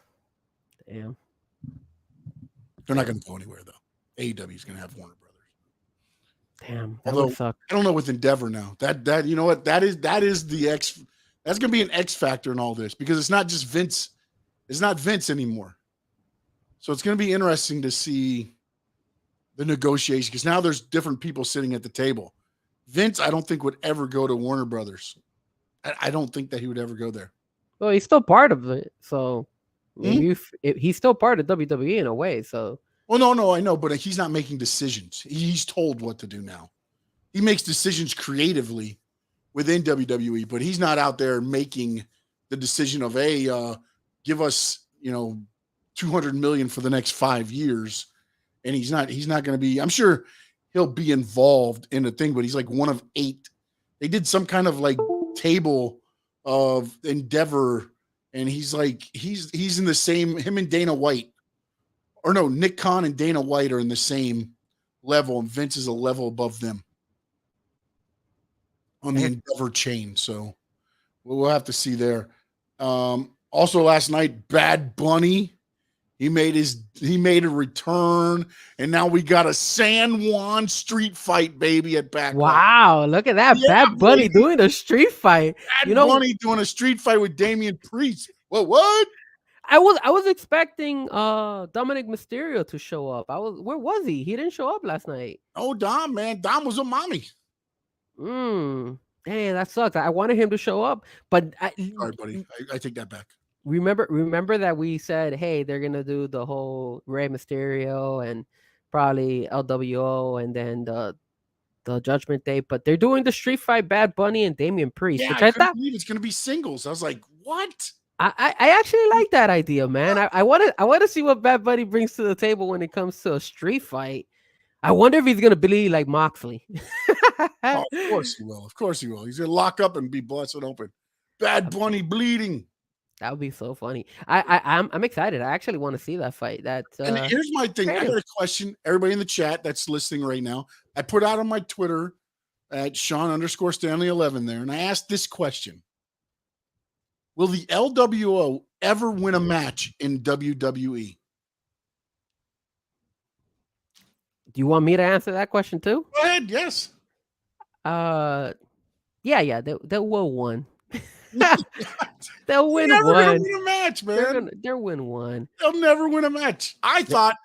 [SPEAKER 4] They're not going to go anywhere, though. AEW is going to have Warner Brothers.
[SPEAKER 5] Damn, that would suck.
[SPEAKER 4] I don't know with Endeavor now. That you know what? That is the X. That's going to be an X factor in all this because it's not just Vince. It's not Vince anymore. So it's going to be interesting to see the negotiation because now there's different people sitting at the table. Vince, I don't think would ever go to Warner Brothers. I don't think that he would ever go there.
[SPEAKER 5] Well, he's still part of it, so he's still part of WWE in a way. So,
[SPEAKER 4] well, no, I know, but he's not making decisions. He's told what to do now. He makes decisions creatively within WWE, but he's not out there making the decision of, hey, give us, $200 million for the next 5 years. And he's not going to be, I'm sure he'll be involved in the thing, but he's like one of 8. They did some kind of like table of Endeavor, and he's in the same, him and Dana White, or no, Nick Khan and Dana White are in the same level, and Vince is a level above them on the Endeavor chain. So we'll have to see there. Also last night, Bad Bunny, he made a return, and now we got a San Juan street fight, baby, at Backlash.
[SPEAKER 5] Wow, look at that. Yeah, Bad Bunny doing a street fight.
[SPEAKER 4] Bad Bunny doing a street fight with Damian Priest. What?
[SPEAKER 5] I was expecting Dominic Mysterio to show up. Where was he? He didn't show up last night.
[SPEAKER 4] Oh, Dom, man. Dom was a mommy.
[SPEAKER 5] Dang, that sucks. I wanted him to show up, but
[SPEAKER 4] sorry, buddy. I take that back.
[SPEAKER 5] Remember that we said, hey, they're gonna do the whole Rey Mysterio and probably LWO and then the Judgment Day, but they're doing the street fight Bad Bunny and Damian Priest,
[SPEAKER 4] yeah,
[SPEAKER 5] which I thought
[SPEAKER 4] it's gonna be singles. I was like, what?
[SPEAKER 5] I actually like that idea, man. I want to see what Bad Bunny brings to the table when it comes to a street fight. I wonder if he's gonna bleed like Moxley.
[SPEAKER 4] Oh, of course he will. Of course he will. He's gonna lock up and be busted open. Bad Bunny bleeding.
[SPEAKER 5] That would be so funny. I'm excited. I actually want to see that fight.
[SPEAKER 4] And here's my thing. I got a question. Everybody in the chat that's listening right now, I put out on my Twitter at Sean_Stanley11 there, and I asked this question: will the LWO ever win a match in WWE?
[SPEAKER 5] Do you want me to answer that question too?
[SPEAKER 4] Go ahead. Yes.
[SPEAKER 5] Yeah. They'll win. They'll win
[SPEAKER 4] never
[SPEAKER 5] one.
[SPEAKER 4] Gonna win a match, man.
[SPEAKER 5] They'll win one.
[SPEAKER 4] They'll never win a match. I thought,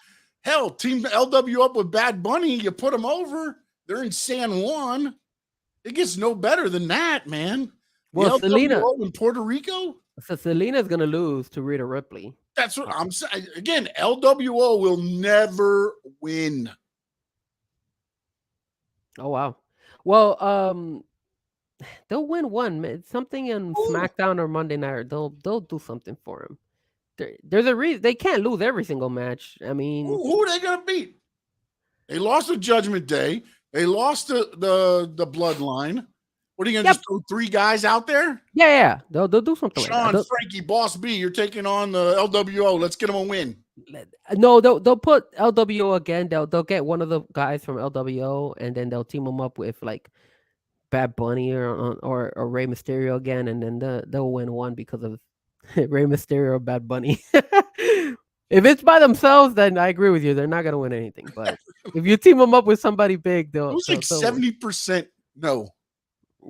[SPEAKER 4] hell, team LW up with Bad Bunny, you put them over. They're in San Juan. It gets no better than that, man.
[SPEAKER 5] Well, Selena
[SPEAKER 4] in Puerto Rico.
[SPEAKER 5] So Selena's gonna lose to Rhea Ripley.
[SPEAKER 4] That's what I'm saying. Again, LWO will never win.
[SPEAKER 5] Oh wow. Well, they'll win one. Something in SmackDown or Monday Night. They'll do something for him. There's a reason they can't lose every single match. I mean,
[SPEAKER 4] who are they gonna beat? They lost the Judgment Day. They lost the Bloodline. What are you gonna just throw 3 guys out there?
[SPEAKER 5] Yeah. They'll do something.
[SPEAKER 4] Sean,
[SPEAKER 5] like that.
[SPEAKER 4] Frankie, Boss B, you're taking on the LWO. Let's get them a win.
[SPEAKER 5] No, they'll put LWO again. They'll get one of the guys from LWO, and then they'll team them up with like Bad Bunny or Rey Mysterio again, and then they'll win one because of Rey Mysterio or Bad Bunny. If it's by themselves, then I agree with you. They're not gonna win anything. But if you team them up with somebody big, they'll.
[SPEAKER 4] It was like 70% no.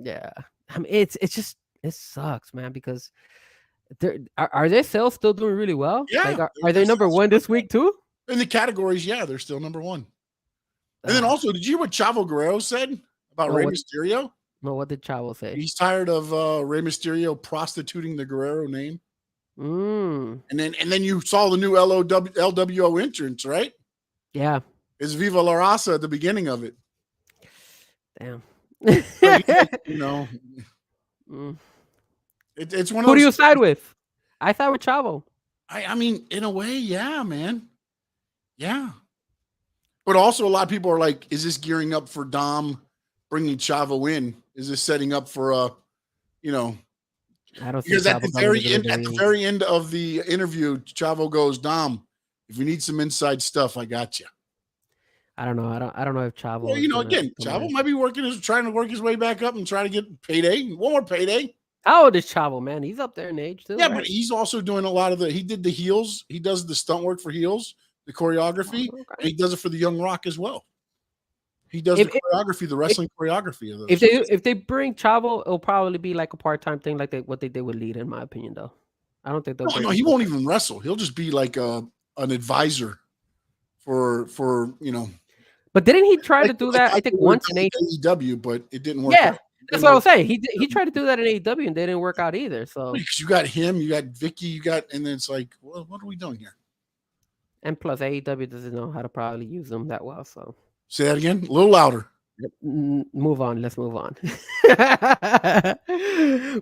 [SPEAKER 5] Yeah, I mean it sucks, man, because are their sales still doing really well?
[SPEAKER 4] Yeah,
[SPEAKER 5] like, are they number one this week too?
[SPEAKER 4] In the categories, yeah, they're still number one. And then also, did you hear what Chavo Guerrero said about Rey Mysterio?
[SPEAKER 5] No, what did Chavo say?
[SPEAKER 4] He's tired of Rey Mysterio prostituting the Guerrero name. And then you saw the new LWO entrance, right?
[SPEAKER 5] Yeah,
[SPEAKER 4] it's Viva La Raza at the beginning of it.
[SPEAKER 5] Damn.
[SPEAKER 4] It's one of
[SPEAKER 5] Who
[SPEAKER 4] those.
[SPEAKER 5] do you side with? I side with Chavo.
[SPEAKER 4] I mean, in a way, yeah, man. Yeah. But also a lot of people are like, is this gearing up for Dom bringing Chavo in? Is this setting up for
[SPEAKER 5] I don't see
[SPEAKER 4] because
[SPEAKER 5] Chavo coming to
[SPEAKER 4] at the
[SPEAKER 5] WWE.
[SPEAKER 4] very end of the interview, Chavo goes, Dom, if you need some inside stuff, I got you.
[SPEAKER 5] I don't know. I don't know if Chavo.
[SPEAKER 4] Well, again, Chavo might be trying to work his way back up and try to get payday. One more payday.
[SPEAKER 5] How old is Chavo, man? He's up there in age too.
[SPEAKER 4] Yeah,
[SPEAKER 5] right?
[SPEAKER 4] but he's also doing a lot of he did the heels. He does the stunt work for heels, the choreography, and he does it for the Young Rock as well. He does the choreography, the wrestling choreography of those.
[SPEAKER 5] If they bring Chavo, it'll probably be like a part-time thing, like what they did with Lita, in my opinion, though. I don't think they'll.
[SPEAKER 4] No, he won't even wrestle. He'll just be like an advisor for.
[SPEAKER 5] But didn't he try to do that? I think once in
[SPEAKER 4] AEW, but it didn't work.
[SPEAKER 5] Yeah, that's what I was saying. He tried to do that in AEW and they didn't work out either. So
[SPEAKER 4] because you got him, you got Vicky, and then it's like, well, what are we doing here?
[SPEAKER 5] And plus, AEW doesn't know how to probably use them that well. So
[SPEAKER 4] say that again, a little louder.
[SPEAKER 5] Move on. Let's move on.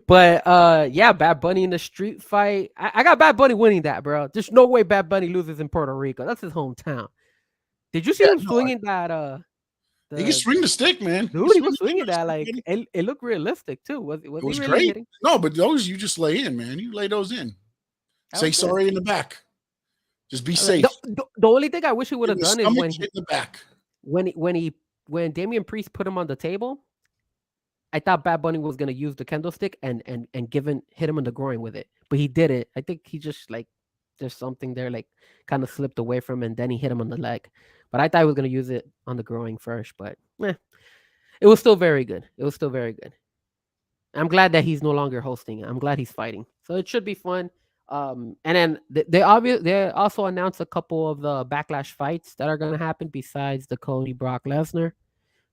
[SPEAKER 5] But yeah, Bad Bunny in the street fight. I got Bad Bunny winning that, bro. There's no way Bad Bunny loses in Puerto Rico. That's his hometown. Did you see him swinging that?
[SPEAKER 4] He can swing the stick, man.
[SPEAKER 5] Dude, he was swinging that like it looked realistic too. Was he really
[SPEAKER 4] great.
[SPEAKER 5] Hitting?
[SPEAKER 4] No, but those you just lay in, man. You lay those in. Say sorry in the back. Just be safe.
[SPEAKER 5] The only thing I wish he would have done is when
[SPEAKER 4] in the back.
[SPEAKER 5] When Damian Priest put him on the table, I thought Bad Bunny was gonna use the kendo stick and hit him in the groin with it, but he didn't. I think he just like there's something there like kind of slipped away from him and then he hit him on the leg. But I thought he was gonna use it on the groin first, but it was still very good. It was still very good. I'm glad that he's no longer hosting. I'm glad he's fighting, so it should be fun. And then they also announced a couple of the Backlash fights that are gonna happen besides the Cody Brock Lesnar.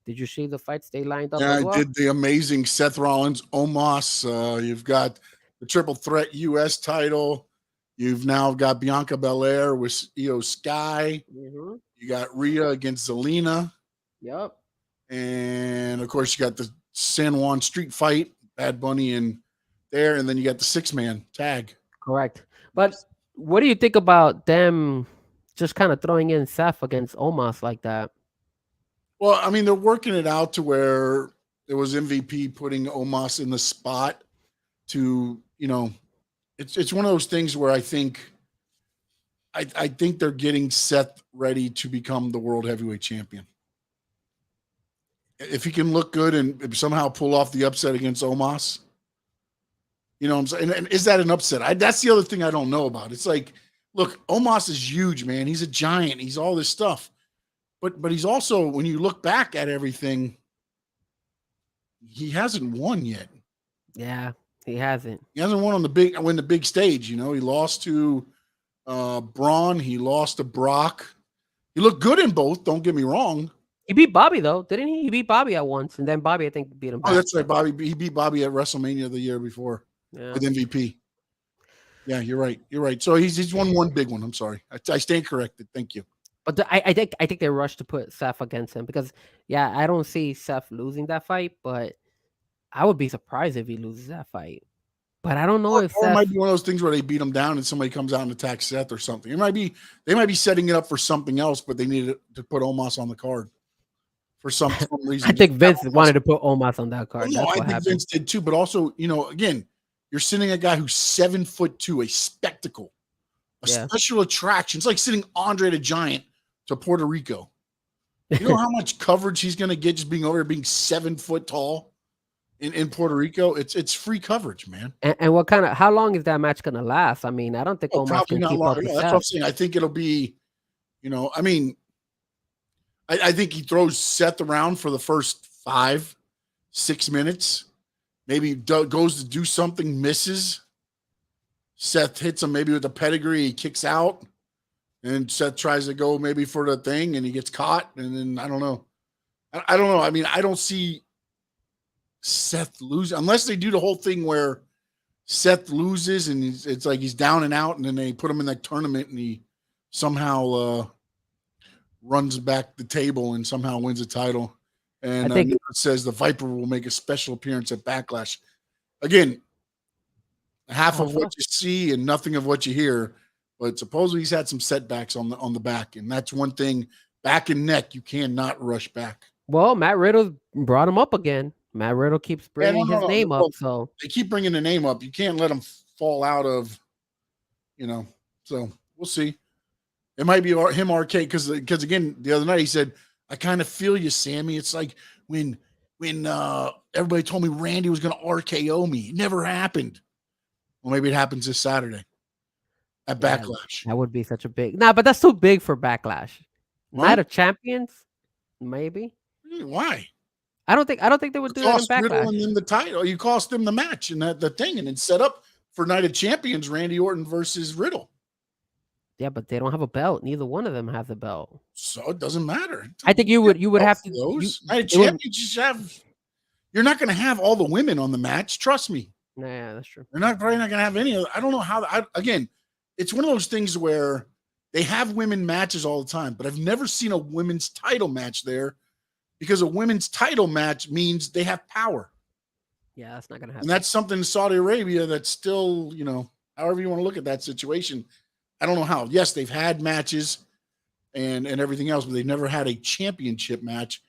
[SPEAKER 5] Did you see the fights they lined up?
[SPEAKER 4] Yeah,
[SPEAKER 5] as well?
[SPEAKER 4] I did the amazing Seth Rollins, Omos. You've got the Triple Threat U.S. title. You've now got Bianca Belair with Io Sky.
[SPEAKER 5] Mm-hmm.
[SPEAKER 4] You got Rhea against Zelina.
[SPEAKER 5] Yep.
[SPEAKER 4] And of course, you got the San Juan Street Fight, Bad Bunny and there, and then you got the 6-man tag.
[SPEAKER 5] Correct. But what do you think about them just kind of throwing in Seth against Omos like that?
[SPEAKER 4] Well, I mean, they're working it out to where it was MVP putting Omos in the spot to, it's one of those things where I think they're getting Seth ready to become the world heavyweight champion. If he can look good and somehow pull off the upset against Omos, you know what I'm saying? And is that an upset? That's the other thing I don't know about. It's like, look, Omos is huge, man. He's a giant. He's all this stuff. But he's also, when you look back at everything, he hasn't won yet.
[SPEAKER 5] Yeah, he hasn't.
[SPEAKER 4] He hasn't won on the big stage. He lost to Braun. He lost to Brock. He looked good in both. Don't get me wrong.
[SPEAKER 5] He beat Bobby though, didn't he? He beat Bobby at once, and then Bobby, I think, beat him back.
[SPEAKER 4] Oh, that's right, Bobby. He beat Bobby at WrestleMania the year before with MVP. Yeah, you're right. You're right. So he's won one big one. I'm sorry. I stand corrected. Thank you.
[SPEAKER 5] But I think they rushed to put Seth against him because I don't see Seth losing that fight, but I would be surprised if he loses that fight. But I don't know if
[SPEAKER 4] Seth, it might be one of those things where they beat him down and somebody comes out and attacks Seth or something. They might be setting it up for something else, but they needed to put Omos on the card for some reason.
[SPEAKER 5] I think Vince wanted to put Omos on that card.
[SPEAKER 4] No, I think Vince did too. But also, again, you're sitting a guy who's 7'2", a spectacle, a special attraction. It's like sitting Andre the Giant to Puerto Rico. You know how much coverage he's going to get just being over there, being 7 foot tall in Puerto Rico? It's free coverage, man.
[SPEAKER 5] And how long is that match going to last? I mean, I don't think Omos can keep up with
[SPEAKER 4] That's what I'm saying. I think it'll be, I think he throws Seth around for the first 5-6 minutes. Maybe goes to do something, misses. Seth hits him maybe with a pedigree. He kicks out. And Seth tries to go maybe for the thing, and he gets caught. And then I don't know. I don't know. I mean, I don't see Seth lose unless they do the whole thing where Seth loses and it's like he's down and out, and then they put him in that tournament and he somehow runs back the table and somehow wins a title. And it says the Viper will make a special appearance at Backlash. Again, half of what you see and nothing of what you hear. But supposedly he's had some setbacks on the back, and that's one thing. Back and neck, you cannot rush back.
[SPEAKER 5] Well, Matt Riddle brought him up again. Matt Riddle keeps bringing his name up, so
[SPEAKER 4] they keep bringing the name up. You can't let him fall out of, So we'll see. It might be him RK because again, the other night he said, "I kind of feel you, Sammy. It's like when everybody told me Randy was going to RKO me. It never happened. Well, maybe it happens this Saturday at Backlash.
[SPEAKER 5] That would be such a big. Nah, but that's too big for Backlash.
[SPEAKER 4] What?
[SPEAKER 5] Night of Champions, maybe.
[SPEAKER 4] Why?
[SPEAKER 5] I don't think they would do that in Backlash.
[SPEAKER 4] Riddle and then the title. You cost them the match and the thing, and then set up for Night of Champions, Randy Orton versus Riddle.
[SPEAKER 5] Yeah, but they don't have a belt. Neither one of them has a belt.
[SPEAKER 4] So it doesn't matter.
[SPEAKER 5] I think you would have to.
[SPEAKER 4] Night of Champions, you're not going to have all the women on the match. Trust me.
[SPEAKER 5] Nah, that's true.
[SPEAKER 4] They're probably not going to have any of. I don't know how. Again, it's one of those things where they have women matches all the time, but I've never seen a women's title match there, because a women's title match means they have power.
[SPEAKER 5] Yeah, that's not going to happen.
[SPEAKER 4] And that's something in Saudi Arabia that's still, however you want to look at that situation. I don't know how. Yes, they've had matches and everything else, but they've never had a championship match.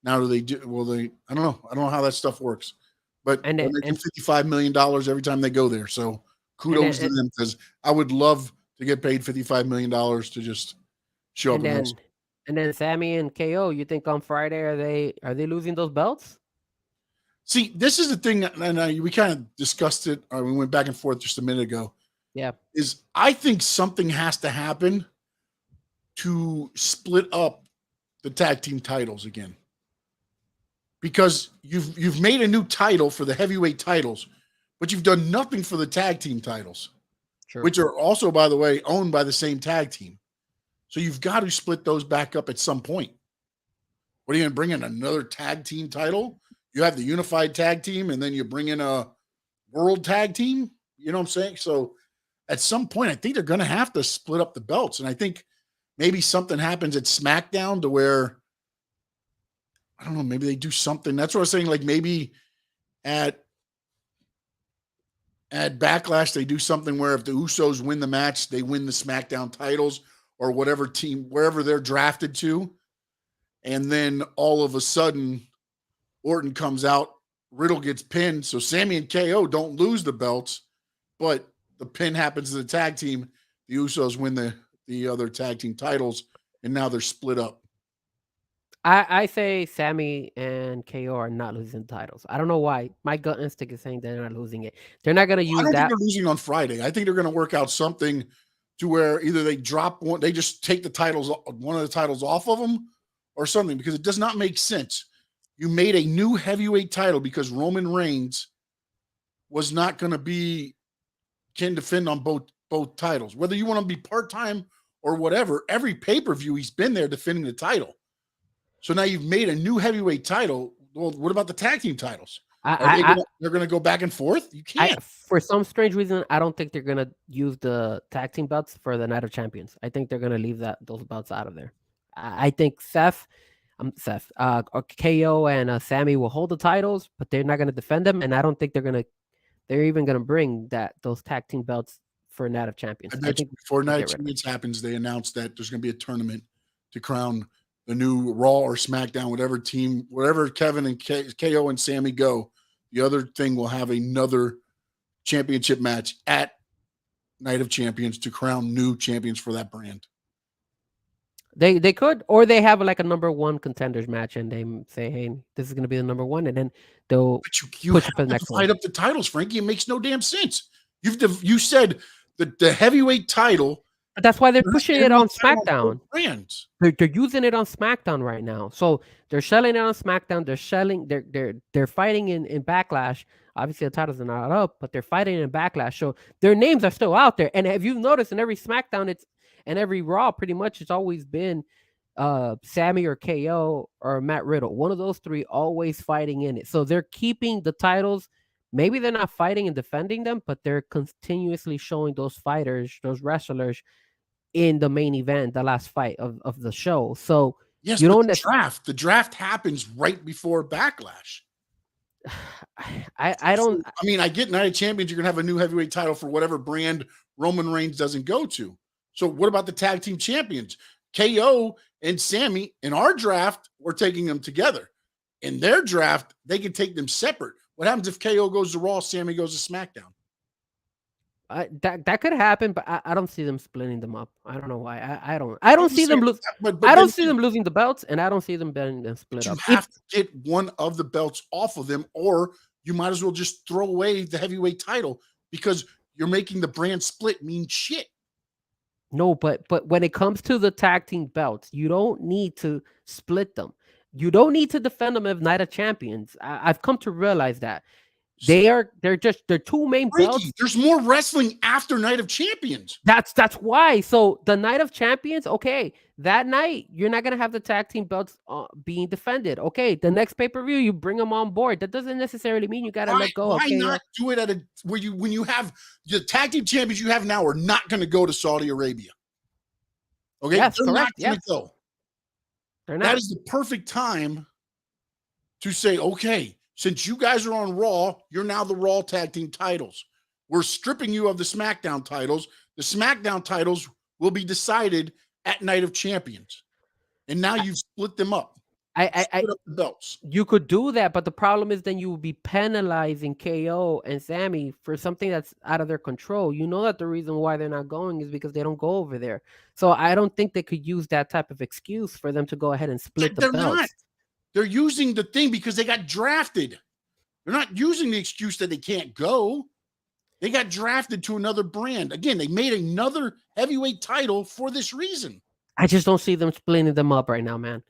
[SPEAKER 4] Now do they do? Well, I don't know. I don't know how that stuff works. But they're making $55 million every time they go there. So kudos to them, because I would love to get paid $55 million to just show up.
[SPEAKER 5] And then Sammy and KO, you think on Friday are they losing those belts?
[SPEAKER 4] See, this is the thing, and we kind of discussed it. We went back and forth just a minute ago.
[SPEAKER 5] Yeah,
[SPEAKER 4] is I think something has to happen to split up the tag team titles again, because you've made a new title for the heavyweight titles, but you've done nothing for the tag team titles, which are also, by the way, owned by the same tag team. So you've got to split those back up at some point. What are you going to bring in, another tag team title? You have the unified tag team, and then you bring in a world tag team. You know what I'm saying? So at some point, I think they're going to have to split up the belts. And I think maybe something happens at SmackDown to where, I don't know, maybe they do something. That's what I was saying. Like maybe at Backlash, they do something where if the Usos win the match, they win the SmackDown titles, or whatever team, wherever they're drafted to. And then all of a sudden, Orton comes out, Riddle gets pinned. So Sammy and KO don't lose the belts, but the pin happens to the tag team. The Usos win the other tag team titles, and now they're split up.
[SPEAKER 5] I say Sammy and KO are not losing the titles. I don't know why. My gut instinct is saying they're not losing it. They're not going to use that.
[SPEAKER 4] I don't think they're losing on Friday. I think they're going to work out something to where either they drop one, they just take one of the titles off of them, or something, because it does not make sense. You made a new heavyweight title because Roman Reigns was not going to can defend on both titles. Whether you want to be part-time or whatever, every pay-per-view he's been there defending the title. So now you've made a new heavyweight title. Well, what about the tag team titles? They're going to go back and forth? You can't.
[SPEAKER 5] For some strange reason, I don't think they're going to use the tag team belts for the Night of Champions. I think they're going to leave those belts out of there. I think KO and Sammy will hold the titles, but they're not going to defend them. And I don't think they're even going to bring those tag team belts for Night of Champions.
[SPEAKER 4] I think before Night of Champions happens, they announced that there's going to be a tournament to crown the new Raw or SmackDown, whatever team, wherever Kevin and KO and Sammy go, the other thing will have another championship match at Night of Champions to crown new champions for that brand.
[SPEAKER 5] They could, or they have like a number one contenders match, and they say, "Hey, this is going to be the number one," and then they'll
[SPEAKER 4] push for the next one. Fight up the titles, Frankie. It makes no damn sense. You said the heavyweight title.
[SPEAKER 5] But that's why they're pushing it on SmackDown. They're using it on SmackDown right now, so they're selling it on SmackDown. They're fighting in Backlash. Obviously, the titles are not up, but they're fighting in Backlash, so their names are still out there. And if you've noticed, in every SmackDown, and every Raw, pretty much, it's always been Sammy or KO or Matt Riddle. One of those three always fighting in it. So they're keeping the titles. Maybe they're not fighting and defending them, but they're continuously showing those fighters, those wrestlers, in the main event, the last fight of the show. So
[SPEAKER 4] yes, you don't. The draft happens right before Backlash.
[SPEAKER 5] I don't.
[SPEAKER 4] I mean, I get Night of Champions. You're gonna have a new heavyweight title for whatever brand Roman Reigns doesn't go to. So what about the tag team champions? KO and Sammy in our draft, we're taking them together. In their draft, they can take them separate. What happens if KO goes to Raw, Sammy goes to SmackDown?
[SPEAKER 5] That could happen, but I don't see them splitting them up. I don't know why. I don't see them lose.
[SPEAKER 4] But
[SPEAKER 5] I don't see them losing the belts, and I don't see them being split
[SPEAKER 4] you
[SPEAKER 5] up.
[SPEAKER 4] have to get one of the belts off of them, or you might as well just throw away the heavyweight title because you're making the brand split mean shit.
[SPEAKER 5] No, but when it comes to the tag team belts, you don't need to split them. You don't need to defend them as Night of Champions. I've come to realize that. They're two main belts.
[SPEAKER 4] There's more wrestling after Night of Champions.
[SPEAKER 5] That's why. So the Night of Champions, okay, that night you're not gonna have the tag team belts being defended. Okay, the next pay-per-view you bring them on board. That doesn't necessarily mean you gotta let go.
[SPEAKER 4] Why not do it at when you have the tag team champions you have now are not going to go to Saudi Arabia? Okay,
[SPEAKER 5] yes,
[SPEAKER 4] they're
[SPEAKER 5] correct.
[SPEAKER 4] not going to go.
[SPEAKER 5] They're not.
[SPEAKER 4] That is the perfect time to say, okay, since you guys are on Raw, you're now the Raw tag team titles. We're stripping you of the SmackDown titles. The SmackDown titles will be decided at Night of Champions. And now you've split them up. Split up the belts.
[SPEAKER 5] You could do that, but the problem is then you would be penalizing KO and Sammy for something that's out of their control. You know that the reason why they're not going is because they don't go over there. So I don't think they could use that type of excuse for them to go ahead and split the belts.
[SPEAKER 4] Not. They're using the thing because they got drafted. They're not using the excuse that they can't go. They got drafted to another brand. Again, they made another heavyweight title for this reason.
[SPEAKER 5] I just don't see them splitting them up right now, man.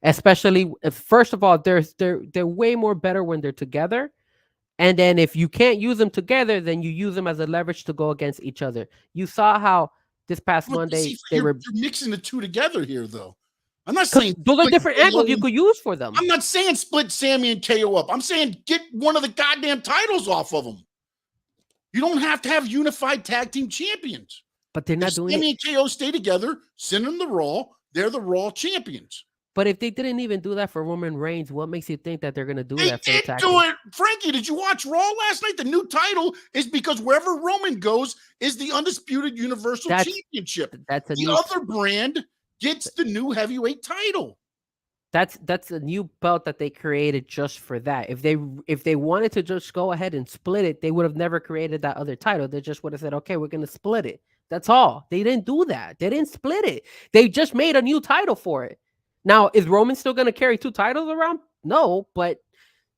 [SPEAKER 5] Especially, first of all, they're way more better when they're together. And then if you can't use them together, then you use them as a leverage to go against each other. You saw how this past Monday
[SPEAKER 4] you're mixing the two together here, though. I'm not saying
[SPEAKER 5] those are different angles you could use for them.
[SPEAKER 4] I'm not saying split Sammy and KO up. I'm saying get one of the goddamn titles off of them. You don't have to have unified tag team champions.
[SPEAKER 5] But they're not doing
[SPEAKER 4] Sammy and KO stay together, send them the Raw. They're the Raw champions.
[SPEAKER 5] But if they didn't even do that for Roman Reigns, what makes you think that they're going to do that for the tag
[SPEAKER 4] team? They did do it. Frankie, did you watch Raw last night? The new title is because wherever Roman goes is the Undisputed Universal Championship.
[SPEAKER 5] That's
[SPEAKER 4] the other brand gets the new heavyweight title.
[SPEAKER 5] That's a new belt that they created just for that. If they wanted to just go ahead and split it, they would have never created that other title. They just would have said, okay, we're going to split it. That's all. They didn't do that. They didn't split it. They just made a new title for it. Now, is Roman still going to carry two titles around? No, but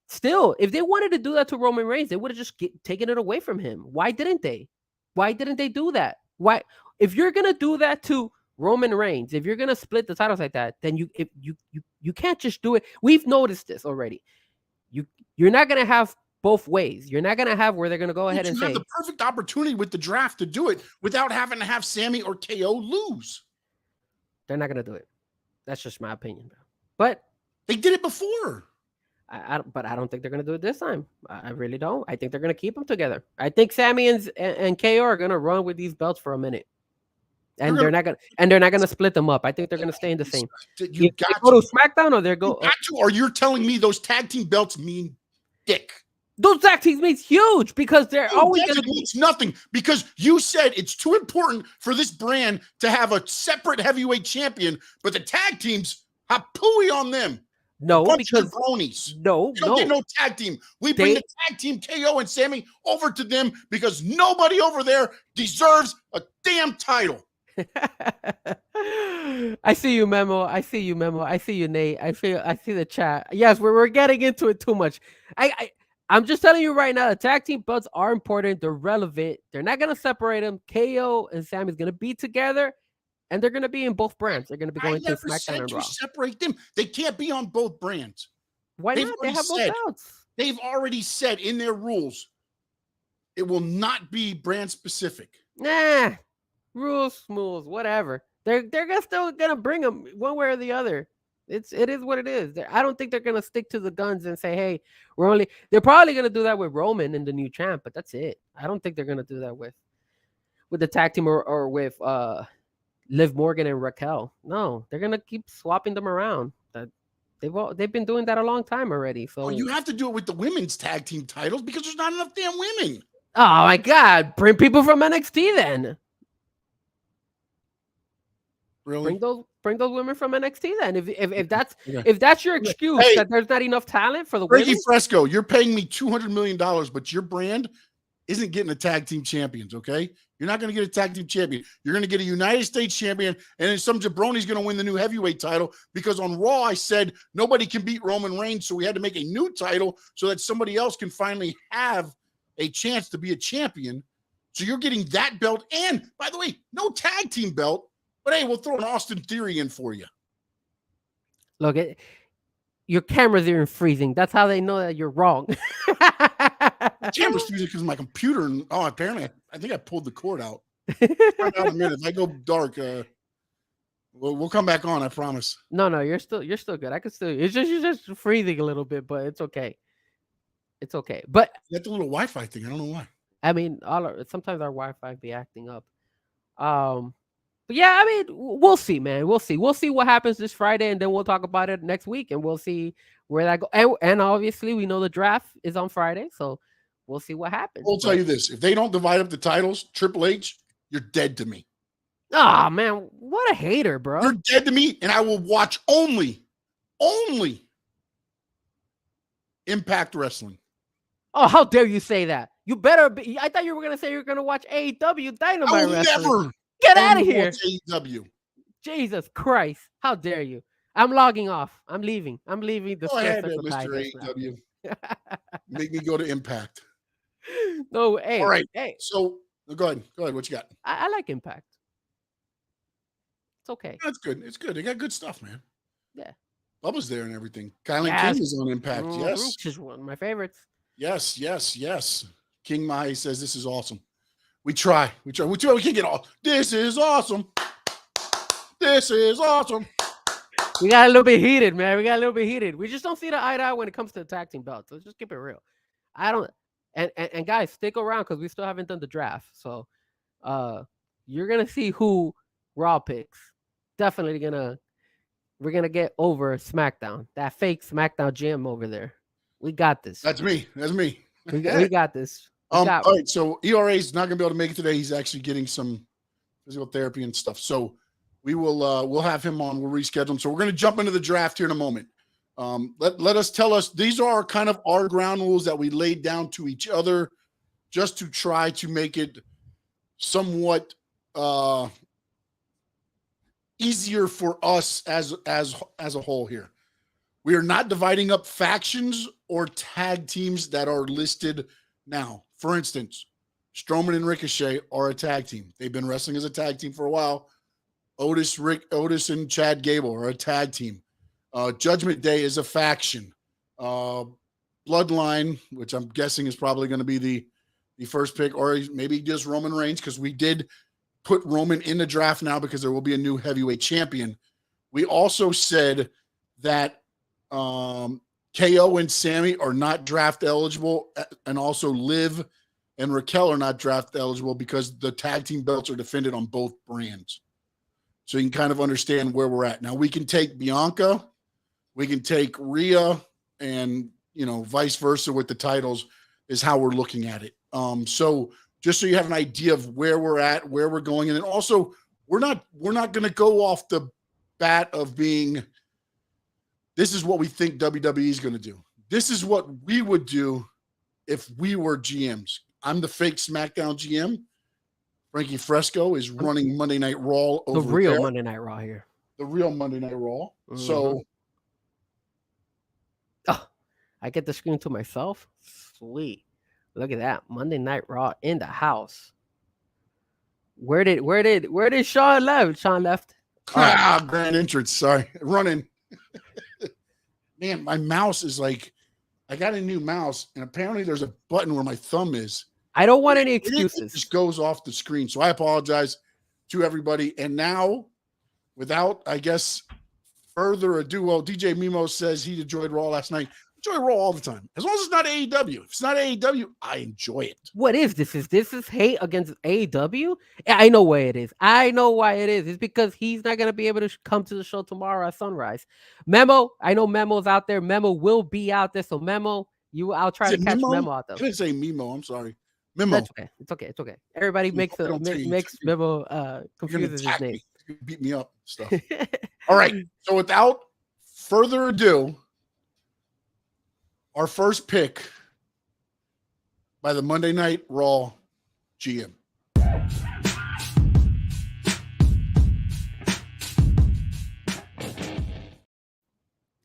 [SPEAKER 5] still, if they wanted to do that to Roman Reigns, they would have just taken it away from him. Why didn't they? Why didn't they do that? Why? If you're going to do that to Roman Reigns, if you're going to split the titles like that, then you can't just do it. We've noticed this already. You're not going to have both ways. You're not going to have where they're going to go ahead and say.
[SPEAKER 4] You have the perfect opportunity with the draft to do it without having to have Sammy or KO lose.
[SPEAKER 5] They're not going to do it. That's just my opinion, bro. But
[SPEAKER 4] they did it before.
[SPEAKER 5] But I don't think they're going to do it this time. I really don't. I think they're going to keep them together. I think Sammy and KO are going to run with these belts for a minute. And they're not going to split them up. I think they're going to stay in the same.
[SPEAKER 4] You got
[SPEAKER 5] to go to SmackDown or they're go.
[SPEAKER 4] Or you're telling me those tag team belts mean dick?
[SPEAKER 5] Those tag teams means huge because they're always going to
[SPEAKER 4] means nothing because you said it's too important for this brand to have a separate heavyweight champion, but the tag teams have pooey on them.
[SPEAKER 5] No, because
[SPEAKER 4] you don't get no tag team. We bring the tag team KO and Sammy over to them because nobody over there deserves a damn title.
[SPEAKER 5] I see you, Memo. I see you, Nate. I see the chat. Yes, we're getting into it too much. I'm just telling you right now, the tag team belts are important. They're relevant. They're not going to separate them. KO and Sammy's going to be together, and they're going to be in both brands. They're going to be going to SmackDown and Raw.
[SPEAKER 4] Separate them. They can't be on both brands.
[SPEAKER 5] Why not? They have both belts.
[SPEAKER 4] They've already said in their rules, it will not be brand specific.
[SPEAKER 5] Nah, rules, smooths, whatever. They're still going to bring them one way or the other. It is what it is. I don't think they're gonna stick to the guns and say, "Hey, they're probably gonna do that with Roman and the new champ," but that's it. I don't think they're gonna do that with the tag team or with Liv Morgan and Raquel. No, they're gonna keep swapping them around. They've been doing that a long time already. So
[SPEAKER 4] you have to do it with the women's tag team titles because there's not enough damn women.
[SPEAKER 5] Oh my God! Bring people from NXT then.
[SPEAKER 4] Really?
[SPEAKER 5] Bring those women from NXT then. If that's your excuse that there's not enough talent for the
[SPEAKER 4] Frankie
[SPEAKER 5] women.
[SPEAKER 4] Frezko, you're paying me $200 million, but your brand isn't getting a tag team champions. Okay, you're not going to get a tag team champion. You're going to get a United States champion, and then some jabroni's going to win the new heavyweight title because on Raw I said nobody can beat Roman Reigns, so we had to make a new title so that somebody else can finally have a chance to be a champion. So you're getting that belt, and by the way, no tag team belt. But hey, we'll throw an Austin Theory in for you.
[SPEAKER 5] Look, your cameras are freezing. That's how they know that you're wrong.
[SPEAKER 4] Camera's freezing because of my computer. And apparently, I think I pulled the cord out. Find out in a minute. If I go dark, we'll come back on. I promise.
[SPEAKER 5] No, you're still good. I can still. It's just you're just freezing a little bit, but it's okay. It's okay. But
[SPEAKER 4] that's the little Wi-Fi thing. I don't know why.
[SPEAKER 5] I mean, sometimes our Wi-Fi be acting up. But yeah, I mean, we'll see, man. We'll see. We'll see what happens this Friday, and then we'll talk about it next week, and we'll see where that goes. And obviously, we know the draft is on Friday, so we'll see what happens.
[SPEAKER 4] I'll tell you this: if they don't divide up the titles, Triple H, you're dead to me.
[SPEAKER 5] Oh man, what a hater, bro!
[SPEAKER 4] You're dead to me, and I will watch only Impact Wrestling.
[SPEAKER 5] Oh, how dare you say that? You better be. I thought you were gonna say you're gonna watch AEW Dynamite.
[SPEAKER 4] I will never.
[SPEAKER 5] Get out of here.
[SPEAKER 4] AEW.
[SPEAKER 5] Jesus Christ. How dare you? I'm logging off. I'm leaving. I'm leaving the
[SPEAKER 4] Go ahead, Mr. AEW. Make me go to Impact.
[SPEAKER 5] No, hey.
[SPEAKER 4] All right.
[SPEAKER 5] Hey.
[SPEAKER 4] So go ahead. What you got?
[SPEAKER 5] I like Impact. It's okay.
[SPEAKER 4] That's good. It's good. They got good stuff, man.
[SPEAKER 5] Yeah.
[SPEAKER 4] Bubba's there and everything. Kylan King is on Impact. Yes.
[SPEAKER 5] Which is one of my favorites.
[SPEAKER 4] Yes. King Mahi says this is awesome. We try. We can get all. This is awesome. This is awesome.
[SPEAKER 5] We got a little bit heated, man. We just don't see the eye to eye when it comes to the tag team belts. Let's just keep it real. I don't. And guys, stick around because we still haven't done the draft. So, you're gonna see who Raw picks. Definitely we're gonna get over SmackDown. That fake SmackDown gym over there. We got this.
[SPEAKER 4] That's me.
[SPEAKER 5] We got this.
[SPEAKER 4] All right, so ERA is not going to be able to make it today. He's actually getting some physical therapy and stuff. So we will we'll have him on. We'll reschedule him. So we're going to jump into the draft here in a moment. Let us tell us, these are kind of our ground rules that we laid down to each other just to try to make it somewhat easier for us as a whole here. We are not dividing up factions or tag teams that are listed now. For instance, Strowman and Ricochet are a tag team. They've been wrestling as a tag team for a while. Otis and Chad Gable are a tag team. Judgment Day is a faction. Bloodline, which I'm guessing is probably going to be the first pick, or maybe just Roman Reigns, because we did put Roman in the draft now because there will be a new heavyweight champion. We also said that KO and Sammy are not draft eligible, and also Liv and Raquel are not draft eligible because the tag team belts are defended on both brands. So you can kind of understand where we're at. Now we can take Bianca, we can take Rhea, and vice versa with the titles is how we're looking at it. So just so you have an idea of where we're at, where we're going, and then also we're not going to go off the bat of being, this is what we think WWE is going to do. This is what we would do if we were GMs. I'm the fake SmackDown GM. Frankie Frezko is running Monday Night Raw over
[SPEAKER 5] the real
[SPEAKER 4] there.
[SPEAKER 5] Monday Night Raw here.
[SPEAKER 4] The real Monday Night Raw. Mm-hmm. So
[SPEAKER 5] I get the screen to myself. Sweet. Look at that. Monday Night Raw in the house. Where did Sean left? Sean left.
[SPEAKER 4] Grand entrance. Sorry. Running. Man, my mouse is like, I got a new mouse, and apparently there's a button where my thumb is.
[SPEAKER 5] I don't want any excuses.
[SPEAKER 4] It just goes off the screen. So I apologize to everybody. And now, without, I guess, further ado, well, DJ Mimo says he enjoyed Raw last night. enjoy Raw all the time. As long as it's not AEW. If it's not AEW, I enjoy it.
[SPEAKER 5] What is this? Is this hate against AEW? I know why it is. I know why it is. It's because he's not gonna be able to come to the show tomorrow at sunrise. Memo, I know Memo's out there. Memo will be out there. So Memo, I'll try to catch Memo out there.
[SPEAKER 4] I didn't say Memo. I'm sorry. Memo.
[SPEAKER 5] That's okay. It's okay. It's okay. Everybody makes Memo confuses his name.
[SPEAKER 4] Beat me up stuff. All right. So without further ado, our first pick by the Monday Night Raw GM.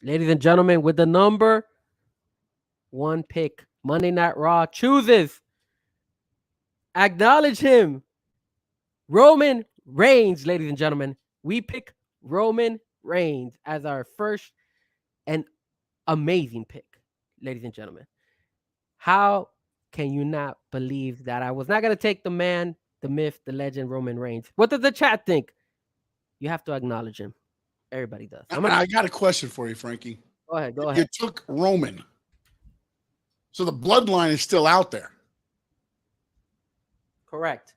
[SPEAKER 5] Ladies and gentlemen, with the number 1 pick, Monday Night Raw chooses. Acknowledge him. Roman Reigns, ladies and gentlemen. We pick Roman Reigns as our first and amazing pick, ladies and gentlemen. How can you not believe that I was not going to take the man, the myth, the legend, Roman Reigns? What does the chat think? You have to acknowledge him. Everybody does.
[SPEAKER 4] I got a question for you, Frankie.
[SPEAKER 5] Go ahead.
[SPEAKER 4] You took Roman. So the bloodline is still out there.
[SPEAKER 5] Correct.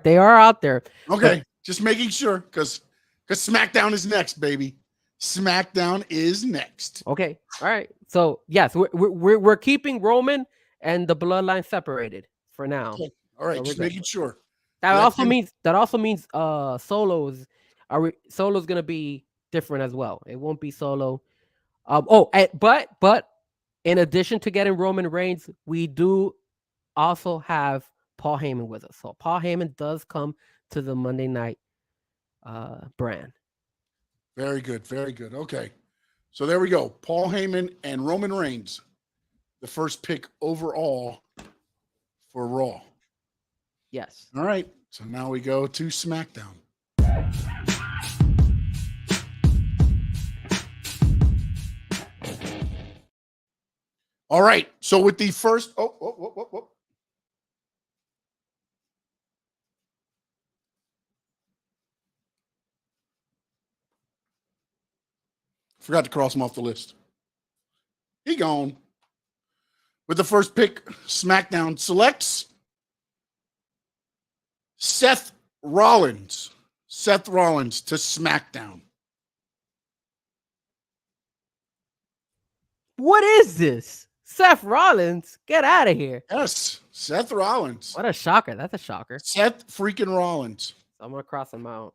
[SPEAKER 5] They are out there.
[SPEAKER 4] Okay. Just making sure because SmackDown is next, baby. SmackDown is next.
[SPEAKER 5] Okay. All right. So yes, we're keeping Roman and the bloodline separated for now.
[SPEAKER 4] Okay. All right. So just making sure.
[SPEAKER 5] That also means Solo's gonna be different as well. It won't be Solo. But in addition to getting Roman Reigns, we do also have Paul Heyman with us. So Paul Heyman does come to the Monday Night brand.
[SPEAKER 4] Very good. Very good. Okay. So there we go. Paul Heyman and Roman Reigns, the first pick overall for Raw.
[SPEAKER 5] Yes.
[SPEAKER 4] All right. So now we go to SmackDown. All right. So with the first, forgot to cross him off the list. He gone. With the first pick, SmackDown selects Seth Rollins. Seth Rollins to SmackDown.
[SPEAKER 5] What is this? Seth Rollins? Get out of here.
[SPEAKER 4] Yes, Seth Rollins.
[SPEAKER 5] What a shocker. That's a shocker.
[SPEAKER 4] Seth freaking Rollins.
[SPEAKER 5] I'm going to cross him out.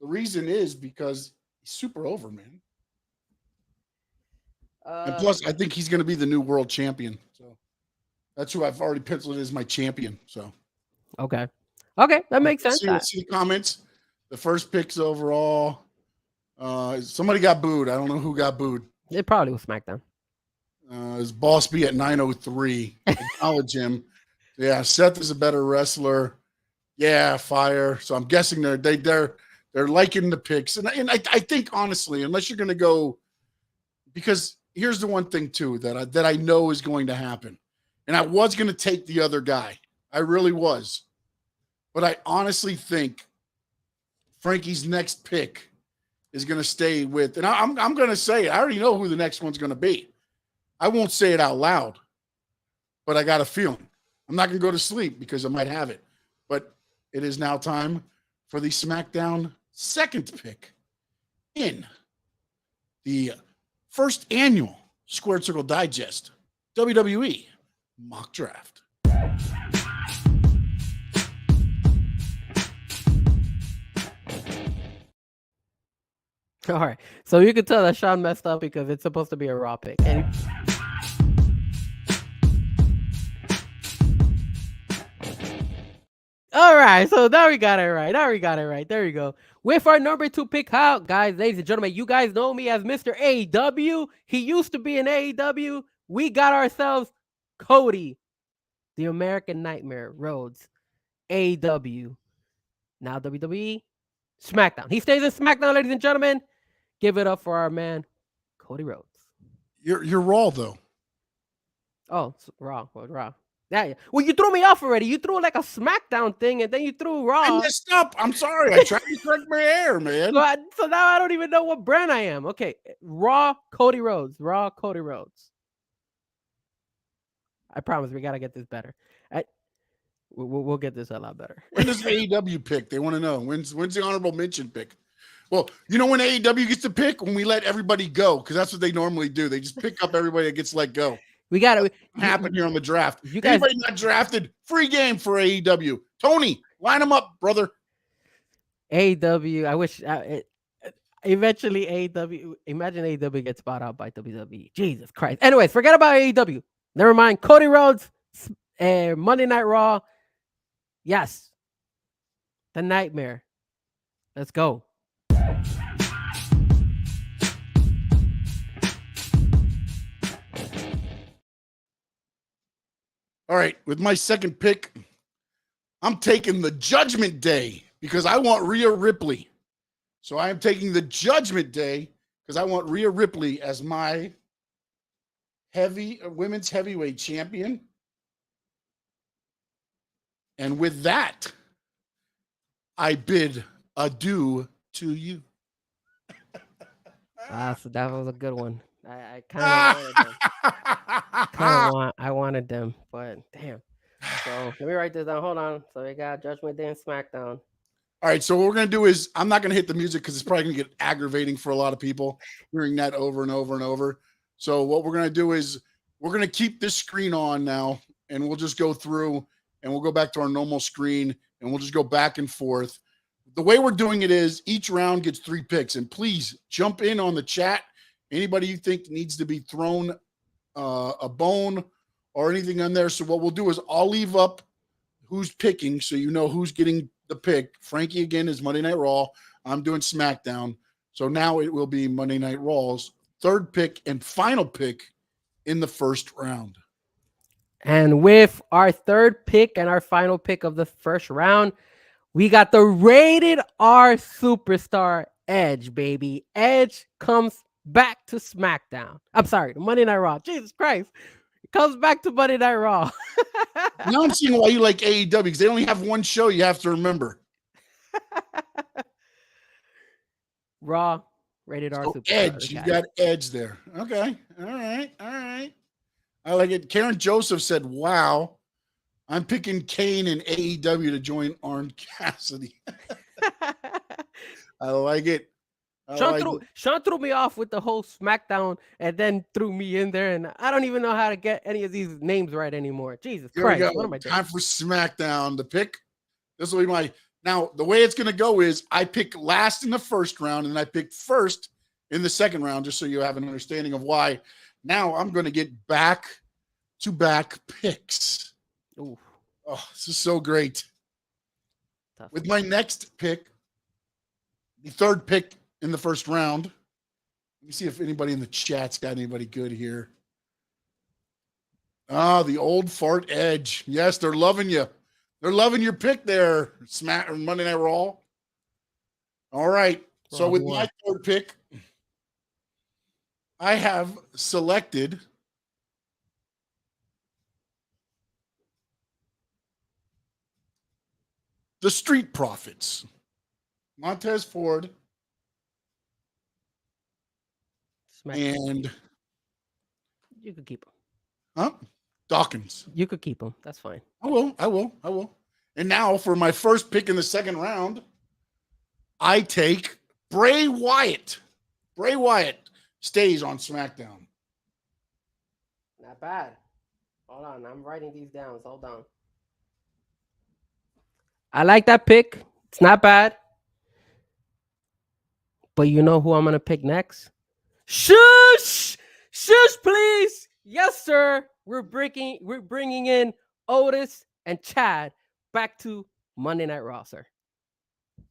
[SPEAKER 4] The reason is because he's super over, man. And plus, I think he's going to be the new world champion. So that's who I've already penciled as my champion. So
[SPEAKER 5] okay, that makes sense.
[SPEAKER 4] See the comments. The first picks overall. Somebody got booed. I don't know who got booed.
[SPEAKER 5] It probably was SmackDown.
[SPEAKER 4] His boss be at 903. Acknowledge him. Yeah, Seth is a better wrestler. Yeah, fire. So I'm guessing they're liking the picks, and I think honestly, unless you're going to go, because here's the one thing too that I know is going to happen, and I was going to take the other guy. I really was, but I honestly think Frankie's next pick is going to stay with, and I'm going to say it. I already know who the next one's going to be. I won't say it out loud, but I got a feeling. I'm not going to go to sleep because I might have it. But it is now time for the SmackDown second pick in the first annual Squared Circle Digest WWE Mock Draft.
[SPEAKER 5] All right. So you can tell that Sean messed up because it's supposed to be a Raw pick. And all right. So now we got it right. There you go. With our number 2 pick out, guys, ladies and gentlemen, you guys know me as Mr. AEW. He used to be in AEW. We got ourselves Cody, the American Nightmare Rhodes, AEW. Now WWE, SmackDown. He stays in SmackDown, ladies and gentlemen. Give it up for our man, Cody Rhodes.
[SPEAKER 4] You're Raw though.
[SPEAKER 5] Oh, Raw. Well, Raw. Yeah. Well, you threw me off already. You threw like a SmackDown thing, and then you threw Raw.
[SPEAKER 4] I messed up. I'm sorry. I tried to correct my hair, man.
[SPEAKER 5] So now I don't even know what brand I am. Okay, Raw, Cody Rhodes. Raw, Cody Rhodes. I promise we gotta get this better. We'll get this a lot better.
[SPEAKER 4] When does AEW pick? They want to know. When's the honorable mention pick? Well, you know when AEW gets to pick? When we let everybody go, because that's what they normally do. They just pick up everybody that gets let go.
[SPEAKER 5] We got to
[SPEAKER 4] happen here on the draft.
[SPEAKER 5] You guys,
[SPEAKER 4] anybody not drafted, free game for AEW. Tony, line them up, brother.
[SPEAKER 5] AEW. I wish eventually AEW. Imagine AEW gets bought out by WWE. Jesus Christ. Anyways, forget about AEW. Never mind. Cody Rhodes, Monday Night Raw. Yes, the nightmare. Let's go.
[SPEAKER 4] All right, with my second pick, I'm taking the Judgment Day because I want Rhea Ripley. So I am taking the Judgment Day because I want Rhea Ripley as my women's heavyweight champion. And with that, I bid adieu to you.
[SPEAKER 5] So that was a good one. I kind of wanted them, but damn. So let me write this down. Hold on. So we got Judgment Day and SmackDown.
[SPEAKER 4] All right. So what we're gonna do is I'm not gonna hit the music because it's probably gonna get aggravating for a lot of people hearing that over and over and over. So what we're gonna do is we're gonna keep this screen on now, and we'll just go through and we'll go back to our normal screen and we'll just go back and forth. The way we're doing it is each round gets 3 picks, and please jump in on the chat. Anybody you think needs to be thrown a bone or anything on there. So what we'll do is I'll leave up who's picking so you know who's getting the pick. Frankie again is Monday Night Raw. I'm doing SmackDown. So now it will be Monday Night Raw's third pick and final pick in the first round.
[SPEAKER 5] And with our third pick and our final pick of the first round, we got the rated R superstar Edge, baby. Edge comes back to SmackDown. I'm sorry, Monday Night Raw. Jesus Christ. It comes back to Monday Night Raw.
[SPEAKER 4] Now I'm seeing why you like AEW, because they only have one show you have to remember.
[SPEAKER 5] Raw, rated R
[SPEAKER 4] So
[SPEAKER 5] superstar.
[SPEAKER 4] Edge. You got Edge there. Okay. All right. I like it. Karen Joseph said, wow, I'm picking Kane and AEW to join Cassidy. I like it.
[SPEAKER 5] Sean threw me off with the whole SmackDown and then threw me in there, and I don't even know how to get any of these names right anymore. Jesus Christ.
[SPEAKER 4] What am I doing? Time for SmackDown to pick. This will be now the way it's going to go is I pick last in the first round and I pick first in the second round, just so you have an understanding of why. Now I'm going to get back-to-back picks.
[SPEAKER 5] Ooh.
[SPEAKER 4] Oh, this is so great.
[SPEAKER 5] Tough.
[SPEAKER 4] With my next pick, the third pick in the first round. Let me see if anybody in the chat's got anybody good here. The old fart Edge. Yes, they're loving you. They're loving your pick there, Monday Night Raw. All right. So with my third pick, I have selected the Street Profits. Montez Ford and
[SPEAKER 5] you could keep
[SPEAKER 4] him. Dawkins.
[SPEAKER 5] You could keep him. That's fine.
[SPEAKER 4] I will. And now for my first pick in the second round, I take Bray Wyatt. Bray Wyatt stays on SmackDown.
[SPEAKER 5] Not bad. Hold on. I'm writing these down. Hold on. I like that pick. It's not bad. But you know who I'm going to pick next? Shush, please. Yes, sir. We're bringing in Otis and Chad back to Monday Night Raw, sir.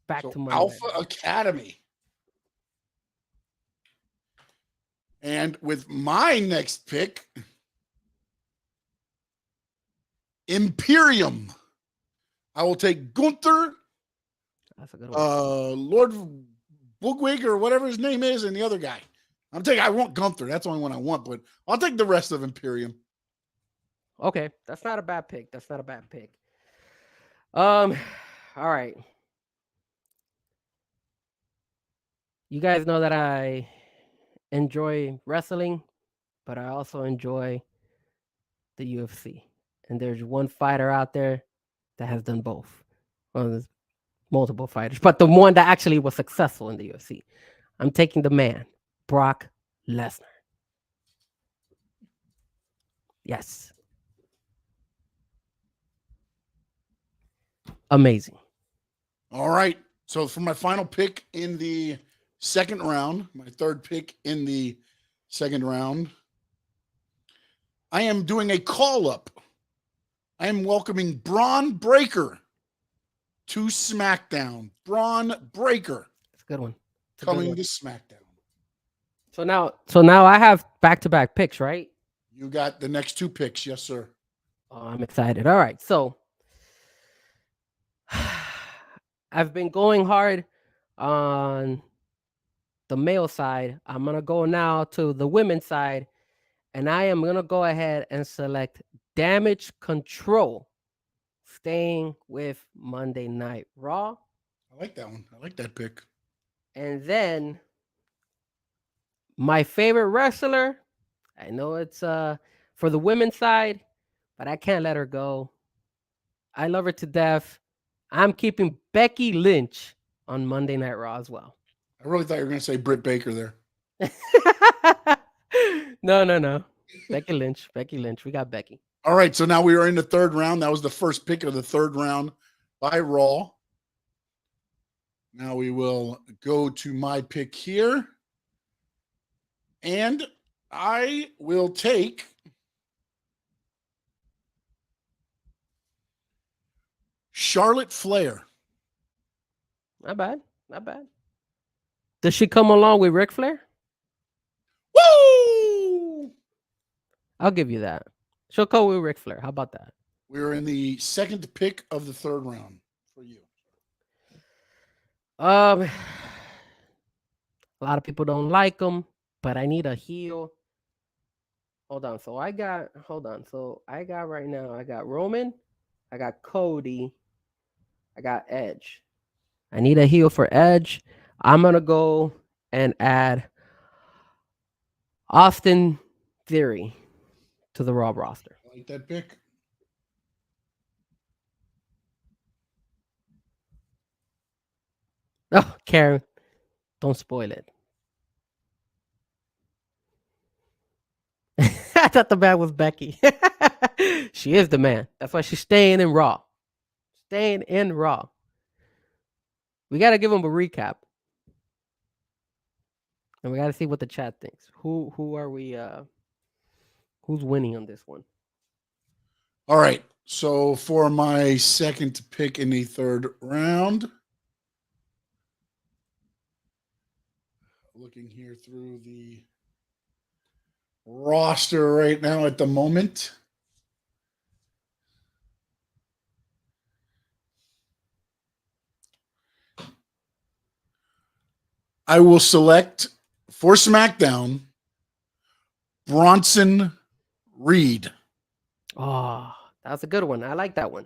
[SPEAKER 5] Back to Monday
[SPEAKER 4] Alpha
[SPEAKER 5] Night Raw.
[SPEAKER 4] Academy. And with my next pick, Imperium. I will take Gunther.
[SPEAKER 5] That's a good one.
[SPEAKER 4] Lord Bugwig or whatever his name is, and the other guy. I want Gunther. That's the only one I want, but I'll take the rest of Imperium.
[SPEAKER 5] Okay, that's not a bad pick. All right. You guys know that I enjoy wrestling, but I also enjoy the UFC. And there's one fighter out there that has done both. Well, there's multiple fighters, but the one that actually was successful in the UFC. I'm taking the man, Brock Lesnar. Yes. Amazing.
[SPEAKER 4] All right. So for my final pick in the second round, my third pick in the second round, I am doing a call-up. I am welcoming Braun Breaker to SmackDown. Braun Breaker.
[SPEAKER 5] It's a good one.
[SPEAKER 4] Coming to SmackDown.
[SPEAKER 5] So now I have back-to-back picks, right?
[SPEAKER 4] You got the next two picks. Yes, sir.
[SPEAKER 5] Oh, I'm excited. All right. So I've been going hard on the male side. I'm going to go now to the women's side, and I am going to go ahead and select Damage Control, staying with Monday Night Raw.
[SPEAKER 4] I like that one. I like that pick.
[SPEAKER 5] And then my favorite wrestler, I know it's for the women's side, but I can't let her go. I love her to death. I'm keeping Becky Lynch on Monday Night Raw as well.
[SPEAKER 4] I really thought you were going to say Britt Baker there.
[SPEAKER 5] No. Becky Lynch. We got Becky.
[SPEAKER 4] All right. So now we are in the third round. That was the first pick of the third round by Raw. Now we will go to my pick here. And I will take Charlotte Flair.
[SPEAKER 5] Not bad. Does she come along with Ric Flair?
[SPEAKER 4] Woo!
[SPEAKER 5] I'll give you that. She'll go with Ric Flair. How about that?
[SPEAKER 4] We're in the second pick of the third round for you.
[SPEAKER 5] A lot of people don't like him, but I need a heel. Hold on. So I got right now, I got Roman, I got Cody, I got Edge. I need a heel for Edge. I'm going to go and add Austin Theory to the Raw roster.
[SPEAKER 4] I like that pick.
[SPEAKER 5] Oh, Karen, don't spoil it. I thought the man was Becky. She is the man. That's why she's staying in Raw. We got to give him a recap. And we got to see what the chat thinks. Who are we who's winning on this one?
[SPEAKER 4] All right. So for my second pick in the third round, looking here through the roster right now at the moment. I will select for SmackDown Bronson Reed.
[SPEAKER 5] Oh, that's a good one. I like that one.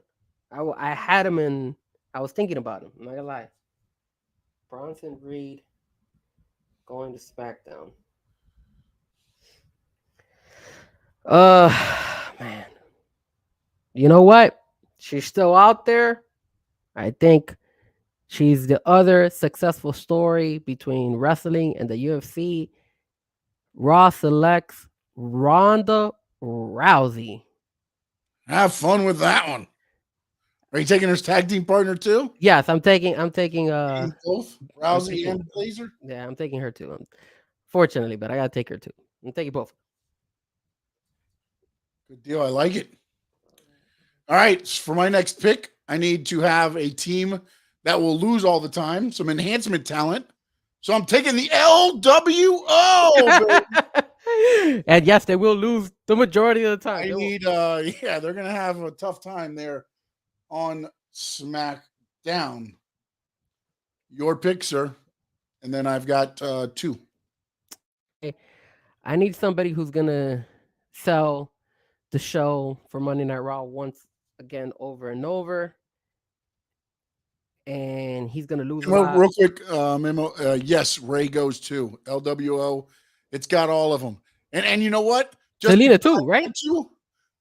[SPEAKER 5] I had him in. I was thinking about him. I'm not gonna lie. Bronson Reed going to SmackDown. Man. You know what? She's still out there. I think she's the other successful story between wrestling and the UFC. Raw selects Ronda Rousey.
[SPEAKER 4] Have fun with that one. Are you taking her tag team partner too?
[SPEAKER 5] Yes, I'm taking
[SPEAKER 4] both Rousey and Blazer.
[SPEAKER 5] Yeah, I'm taking her too. Fortunately, but I gotta take her too. I'm taking both.
[SPEAKER 4] Good deal. I like it. All right. For my next pick, I need to have a team that will lose all the time, some enhancement talent. So I'm taking the LWO.
[SPEAKER 5] And yes, they will lose the majority of the time.
[SPEAKER 4] They're gonna have a tough time there on SmackDown. Your pick, sir. And then I've got two.
[SPEAKER 5] I need somebody who's gonna sell the show for Monday Night Raw once again over and over. And he's gonna lose.
[SPEAKER 4] Real quick, memo. Yes, Ray goes too. LWO. It's got all of them. And you know what?
[SPEAKER 5] Selena too, right?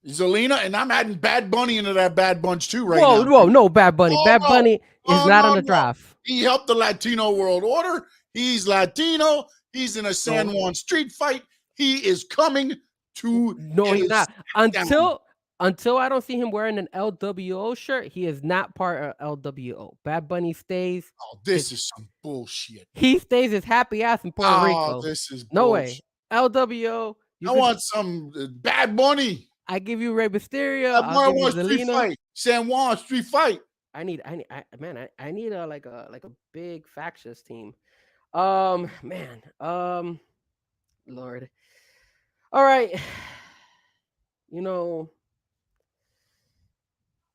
[SPEAKER 4] Zelina, and I'm adding Bad Bunny into that Bad Bunch too now.
[SPEAKER 5] Whoa, no Bad Bunny.
[SPEAKER 4] Oh,
[SPEAKER 5] Bad
[SPEAKER 4] no.
[SPEAKER 5] Bunny is not on the draft.
[SPEAKER 4] He helped the Latino world order. He's Latino. He's in a San Juan street fight. He is coming to.
[SPEAKER 5] No, he's not. Until I don't see him wearing an LWO shirt, he is not part of LWO. Bad Bunny stays.
[SPEAKER 4] Oh, this is some bullshit.
[SPEAKER 5] He stays his happy ass in Puerto Rico.
[SPEAKER 4] This is
[SPEAKER 5] no
[SPEAKER 4] bullshit.
[SPEAKER 5] way. LWO.
[SPEAKER 4] I want some Bad Bunny.
[SPEAKER 5] I give you Rey Mysterio.
[SPEAKER 4] I want street fight. San Juan street fight.
[SPEAKER 5] I need a like a big factious team. Lord. All right.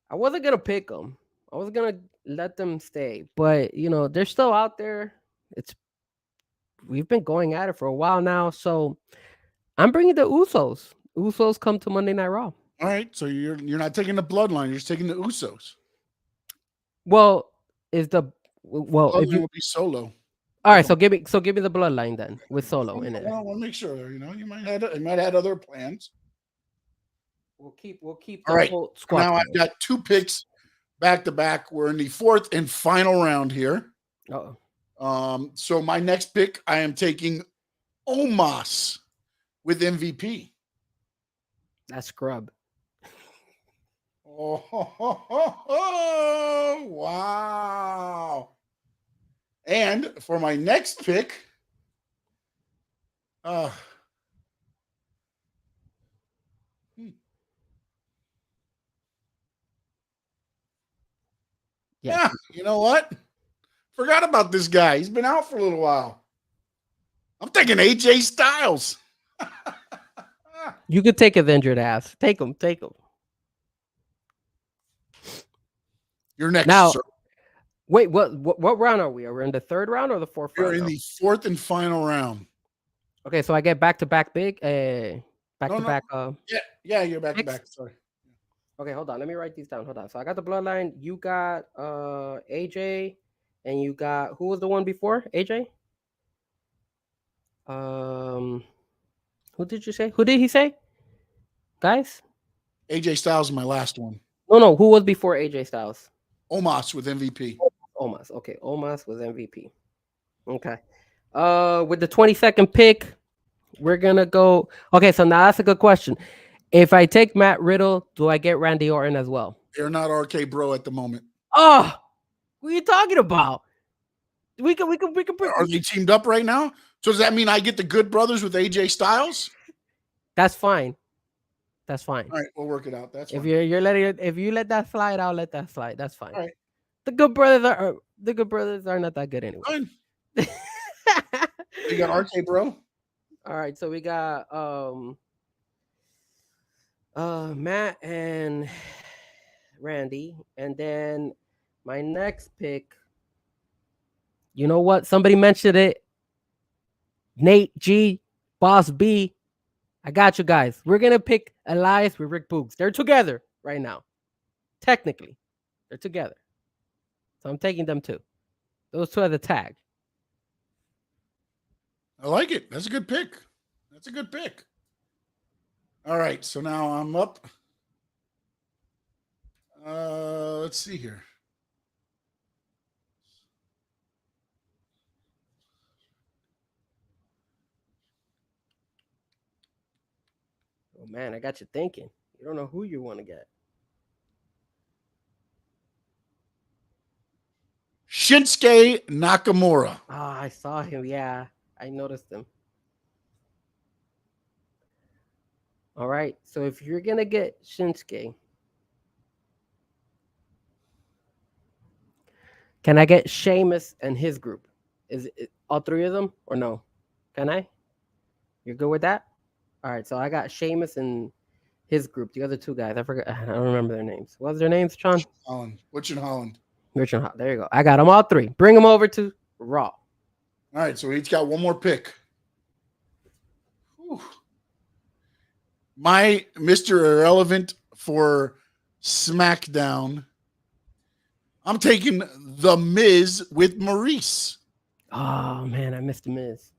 [SPEAKER 5] I wasn't gonna pick them. I was gonna let them stay, but they're still out there. We've been going at it for a while now, so I'm bringing the Usos. Usos come to Monday Night Raw.
[SPEAKER 4] All right, so you're not taking the Bloodline. You're just taking the Usos.
[SPEAKER 5] Well,
[SPEAKER 4] if you will be Solo.
[SPEAKER 5] All right, so give me the Bloodline then with Solo in it.
[SPEAKER 4] Well, I want to make sure. You might have other plans.
[SPEAKER 5] We'll keep
[SPEAKER 4] all right. Squad now I've got 2 picks back to back. We're in the 4th and final round here. So my next pick, I am taking Omos with MVP.
[SPEAKER 5] That's scrub.
[SPEAKER 4] Oh, wow. And for my next pick, yeah, you know what? Forgot about this guy. He's been out for a little while. I'm taking AJ Styles.
[SPEAKER 5] You could take Avenger ass. Take him.
[SPEAKER 4] You're next.
[SPEAKER 5] Now,
[SPEAKER 4] sir.
[SPEAKER 5] Wait, what round are we? Are we in the 3rd round or the 4th round?
[SPEAKER 4] We're in the 4th and final round.
[SPEAKER 5] Okay, so I get back-to-back big. Back-to-back.
[SPEAKER 4] Yeah, you're back-to-back. Sorry.
[SPEAKER 5] Okay, hold on. Let me write these down. Hold on. So I got the Bloodline. You got AJ, and you got who was the one before AJ? Who did you say? Who did he say? Guys?
[SPEAKER 4] AJ Styles is my last one.
[SPEAKER 5] No. Who was before AJ Styles?
[SPEAKER 4] Omos with MVP.
[SPEAKER 5] Omos. Okay, Omos was MVP. Okay. With the 22nd pick, we're gonna go. Okay, so now that's a good question. If I take Matt Riddle, do I get Randy Orton as well?
[SPEAKER 4] They're not RK Bro at the moment.
[SPEAKER 5] Oh, what are you talking about? We can.
[SPEAKER 4] Are they teamed up right now? So does that mean I get the Good Brothers with AJ Styles?
[SPEAKER 5] That's fine. All
[SPEAKER 4] right, we'll work it out. That's fine.
[SPEAKER 5] If you let that slide, I'll let that slide. That's fine.
[SPEAKER 4] All right.
[SPEAKER 5] The Good Brothers are not that good anyway.
[SPEAKER 4] Fine. You got RK Bro.
[SPEAKER 5] All right, so we got Matt and Randy, and then my next pick. You know what? Somebody mentioned it. Nate G, Boss B. I got you guys. We're gonna pick Elias with Rick Boogs. They're together right now. Technically, they're together. So I'm taking them too. Those 2 are the tag.
[SPEAKER 4] I like it. That's a good pick. All right, so now I'm up. Let's see here.
[SPEAKER 5] Oh man, I got you thinking. You don't know who you want to get.
[SPEAKER 4] Shinsuke Nakamura.
[SPEAKER 5] I saw him. Yeah, I noticed him. All right, so if you're gonna get Shinsuke, can I get Sheamus and his group? Is it all 3 of them or no? Can I? You're good with that? All right, so I got Sheamus and his group. The other 2 guys, I forgot. I don't remember their names. What's their names, Sean?
[SPEAKER 4] Butch and Holland.
[SPEAKER 5] There you go. I got them all 3. Bring them over to Raw.
[SPEAKER 4] All right, so we each got one more pick. Whew. My Mr. Irrelevant for SmackDown. I'm taking The Miz with Maurice.
[SPEAKER 5] Oh man, I missed The Miz.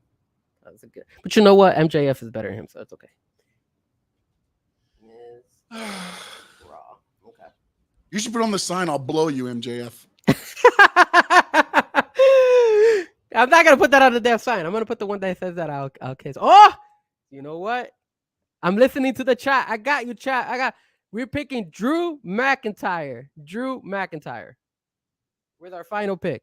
[SPEAKER 5] That was a good. But you know what? MJF is better than him, so it's okay. Miz Raw. Okay.
[SPEAKER 4] You should put on the sign, I'll blow you, MJF.
[SPEAKER 5] I'm not gonna put that on the damn sign. I'm gonna put the one that says that I'll kiss. Oh, you know what? I'm listening to the chat. I got you, chat. We're picking Drew McIntyre. Drew McIntyre with our final pick.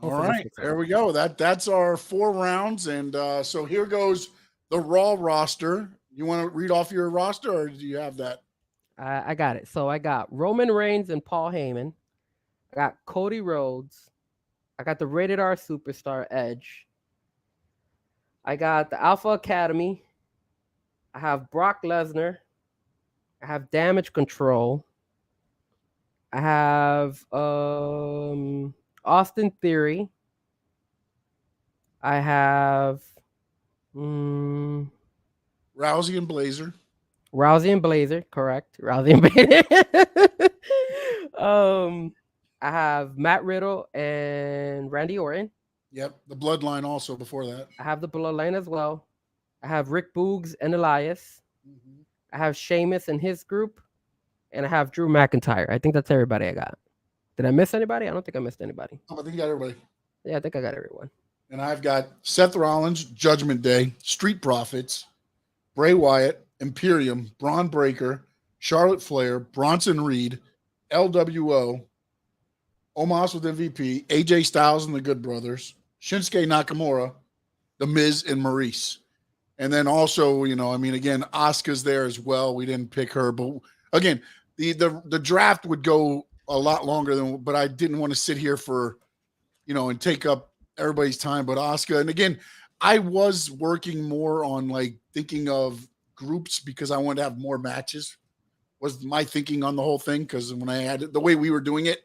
[SPEAKER 4] All right, there we go. That's our 4 rounds, and so here goes the Raw roster. You want to read off your roster, or do you have that?
[SPEAKER 5] I got it. So I got Roman Reigns and Paul Heyman. I got Cody Rhodes. I got the Rated R Superstar Edge. I got the Alpha Academy. I have Brock Lesnar. I have Damage Control. I have Austin Theory. I have
[SPEAKER 4] Rousey and Blazer.
[SPEAKER 5] Rousey and Blazer, correct. Rousey and Blazer. I have Matt Riddle and Randy Orton.
[SPEAKER 4] Yep, the Bloodline also before that.
[SPEAKER 5] I have the Bloodline as well. I have Rick Boogs and Elias. Mm-hmm. I have Sheamus and his group. And I have Drew McIntyre. I think that's everybody I got. Did I miss anybody? I don't think I missed anybody.
[SPEAKER 4] I think you got everybody.
[SPEAKER 5] Yeah, I think I got everyone.
[SPEAKER 4] And I've got Seth Rollins, Judgment Day, Street Profits, Bray Wyatt, Imperium, Braun Breaker, Charlotte Flair, Bronson Reed, LWO, Omos with MVP, AJ Styles and the Good Brothers, Shinsuke Nakamura, The Miz, and Maurice. And then also, again, Asuka's there as well. We didn't pick her, but again, the draft would go a lot longer but I didn't want to sit here for, and take up everybody's time. But Asuka, and again, I was working more on thinking of groups because I wanted to have more matches. Was my thinking on the whole thing, because when I had it, the way we were doing it,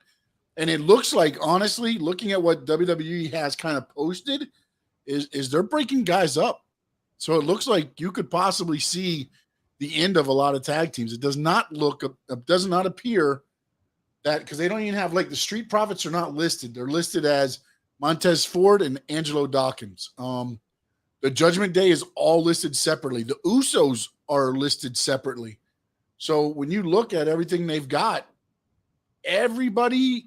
[SPEAKER 4] and it looks like, honestly, looking at what WWE has kind of posted, is they're breaking guys up. So it looks like you could possibly see the end of a lot of tag teams. It does not appear that, because they don't even have the Street Profits are not listed. They're listed as Montez Ford and Angelo Dawkins. The Judgment Day is all listed separately. The Usos are listed separately. So when you look at everything they've got, everybody.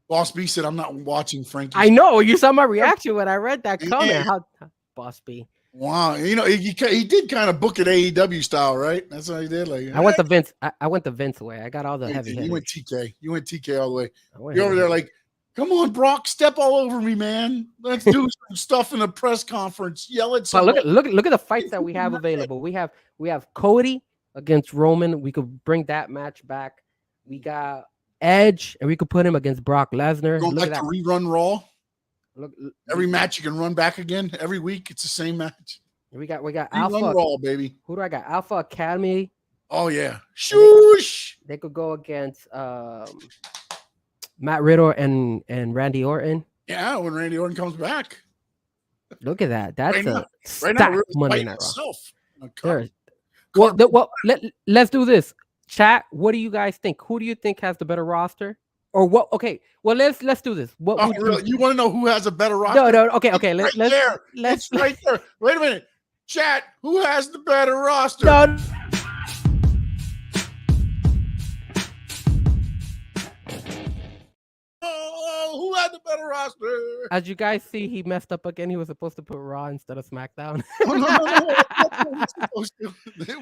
[SPEAKER 4] Boss B said, "I'm not watching Frankie."
[SPEAKER 5] I know, you saw my reaction when I read that comment. How Boss B?
[SPEAKER 4] Wow, he did kind of book it AEW style, right? That's what he did.
[SPEAKER 5] I went the Vince. I went the Vince way. I got all the heavy.
[SPEAKER 4] You went TK. You went TK all the way. You're over there come on, Brock, step all over me, man. Let's do some stuff in the press conference. Yell at somebody.
[SPEAKER 5] Look at the fights that we have available. We have Cody against Roman. We could bring that match back. We got Edge, and we could put him against Brock Lesnar.
[SPEAKER 4] Going back to rerun Raw. Every match you can run back again. Every week it's the same match.
[SPEAKER 5] We got Alpha
[SPEAKER 4] Raw, baby.
[SPEAKER 5] Who do I got? Alpha Academy.
[SPEAKER 4] Oh yeah. Shoosh.
[SPEAKER 5] They could go against Matt Riddle and Randy Orton.
[SPEAKER 4] Yeah, when Randy Orton comes back.
[SPEAKER 5] Look at that. That's
[SPEAKER 4] right now
[SPEAKER 5] Monday Night Raw. Let's do this. Chat, what do you guys think? Who do you think has the better roster? Or what? Okay, well let's do this.
[SPEAKER 4] You want to know who has a better roster?
[SPEAKER 5] No. Okay.
[SPEAKER 4] Let's right there. Wait a minute, chat. Who has the better roster?
[SPEAKER 5] No.
[SPEAKER 4] Who had the better roster?
[SPEAKER 5] As you guys see, he messed up again. He was supposed to put Raw instead of SmackDown.
[SPEAKER 4] It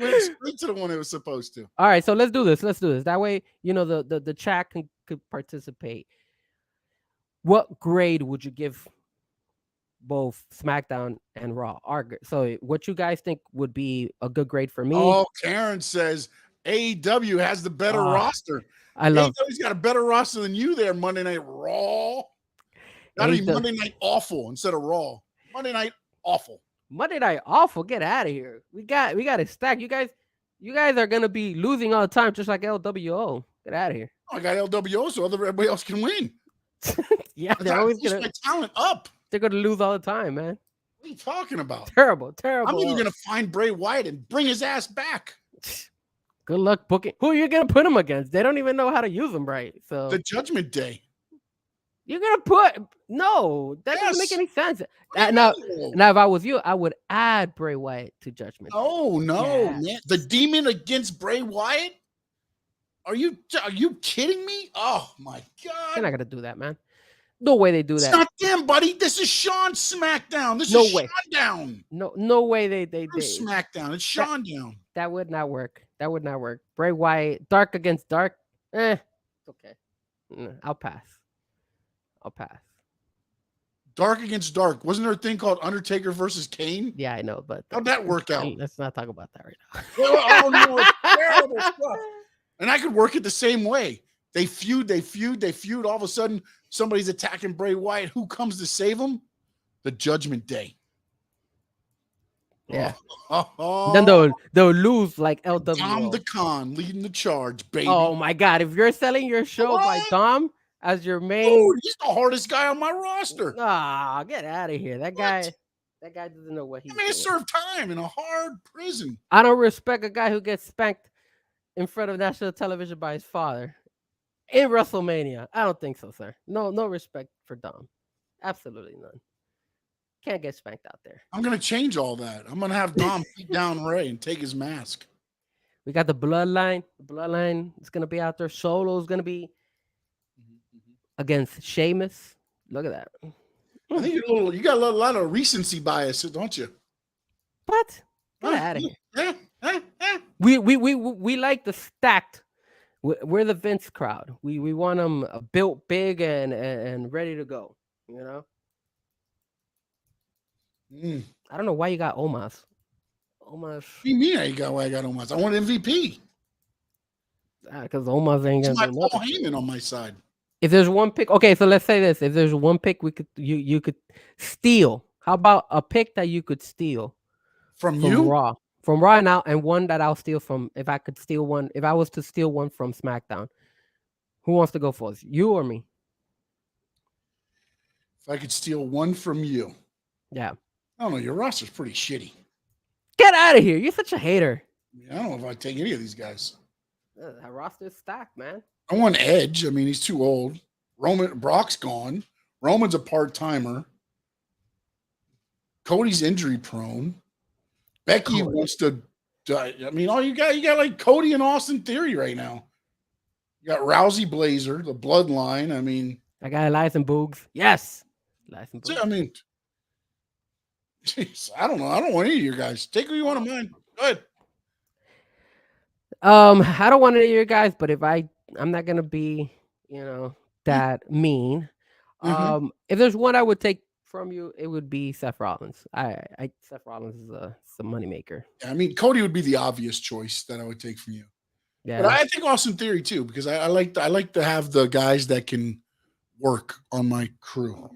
[SPEAKER 4] went straight to the one it was supposed to.
[SPEAKER 5] All right, so let's do this. That way, the chat could participate. What grade would you give both SmackDown and Raw? So what you guys think would be a good grade for me?
[SPEAKER 4] Oh, Karen says AEW has the better roster.
[SPEAKER 5] I love.
[SPEAKER 4] AEW's got a better roster than you there. Monday Night Raw. That'd be Monday Night Awful instead of Raw. Monday Night Awful.
[SPEAKER 5] Monday Night Awful. Get out of here. We got it stacked. You guys are gonna be losing all the time, just like LWO. Get out of here.
[SPEAKER 4] I got LWO, so everybody else can win.
[SPEAKER 5] Yeah, they're always gonna
[SPEAKER 4] my talent up.
[SPEAKER 5] They're gonna lose all the time, man.
[SPEAKER 4] What are you talking about?
[SPEAKER 5] Terrible.
[SPEAKER 4] I'm even gonna find Bray Wyatt and bring his ass back.
[SPEAKER 5] Good luck booking. Who are you gonna put him against? They don't even know how to use them right. So
[SPEAKER 4] the Judgment Day.
[SPEAKER 5] You're gonna put no. That doesn't make any sense. Now, if I was you, I would add Bray Wyatt to Judgment.
[SPEAKER 4] Oh no, man! The Demon against Bray Wyatt? Are you kidding me? Oh my God!
[SPEAKER 5] They're not gonna do that, man. No way they do that.
[SPEAKER 4] It's not them, buddy. This is Sean SmackDown. This is Sean down.
[SPEAKER 5] No way they
[SPEAKER 4] SmackDown. It's Sean down.
[SPEAKER 5] That would not work. That would not work. Bray Wyatt, dark against dark. It's okay. I'll pass.
[SPEAKER 4] Dark against dark. Wasn't there a thing called Undertaker versus Kane?
[SPEAKER 5] Yeah, I know, but
[SPEAKER 4] how'd that work out?
[SPEAKER 5] Let's not talk about that right now.
[SPEAKER 4] Oh no, it's terrible stuff. And I could work it the same way. They feud. All of a sudden, somebody's attacking Bray Wyatt. Who comes to save him? The Judgment Day.
[SPEAKER 5] Yeah. Then they'll lose like LWO.
[SPEAKER 4] Dom the Con leading the charge, baby.
[SPEAKER 5] Oh my God! If you're selling your show by Dom as your main,
[SPEAKER 4] dude, he's the hardest guy on my roster.
[SPEAKER 5] Ah, get out of here! That guy doesn't know what he's doing.
[SPEAKER 4] Served time in a hard prison.
[SPEAKER 5] I don't respect a guy who gets spanked in front of national television by his father in WrestleMania. I don't think so, sir. No respect for Dom. Absolutely none. Can't get spanked out there.
[SPEAKER 4] I'm gonna change all that. I'm gonna have Dom beat down Ray and take his mask.
[SPEAKER 5] We got the Bloodline. The Bloodline is gonna be out there. Solo's gonna be against Sheamus. Look at that.
[SPEAKER 4] I think you got a lot of recency bias, don't you?
[SPEAKER 5] What? Get out of here. We like the stacked. We're the Vince crowd. We want them built big and ready to go. You know. I don't know why you got Omos.
[SPEAKER 4] What do you mean I got Omos? I want MVP.
[SPEAKER 5] Because Omos ain't gonna do
[SPEAKER 4] Paul Heyman on my side.
[SPEAKER 5] If there's one pick, okay, so let's say this: if there's one pick, you could steal. How about a pick that you could steal
[SPEAKER 4] from
[SPEAKER 5] Raw now, and one that I'll steal from? If I could steal one, if I was to steal one from SmackDown, who wants to go first? You or me?
[SPEAKER 4] If I could steal one from you,
[SPEAKER 5] yeah.
[SPEAKER 4] I don't know. Your roster's pretty shitty.
[SPEAKER 5] Get out of here! You're such a hater.
[SPEAKER 4] I don't know if I'd take any of these guys.
[SPEAKER 5] That roster's stacked, man.
[SPEAKER 4] I want Edge. I mean, he's too old. Brock's gone. Roman's a part-timer. Cody's injury prone. Becky wants to die. I mean, you got like Cody and Austin Theory right now. You got Rousey Blazer, the Bloodline. I mean,
[SPEAKER 5] I got Elias and Boogs. Yes. Elias and Boogs.
[SPEAKER 4] I mean, geez, I don't know. I don't want any of your guys. Take who you want of mine. Go ahead.
[SPEAKER 5] I don't want any of your guys, but if I'm not gonna be, that mean. If there's one I would take from you, it would be Seth Rollins. Seth Rollins is a moneymaker.
[SPEAKER 4] Yeah, I mean, Cody would be the obvious choice that I would take from you. Yeah, but I think Austin Theory too, because I like to have the guys that can work on my crew.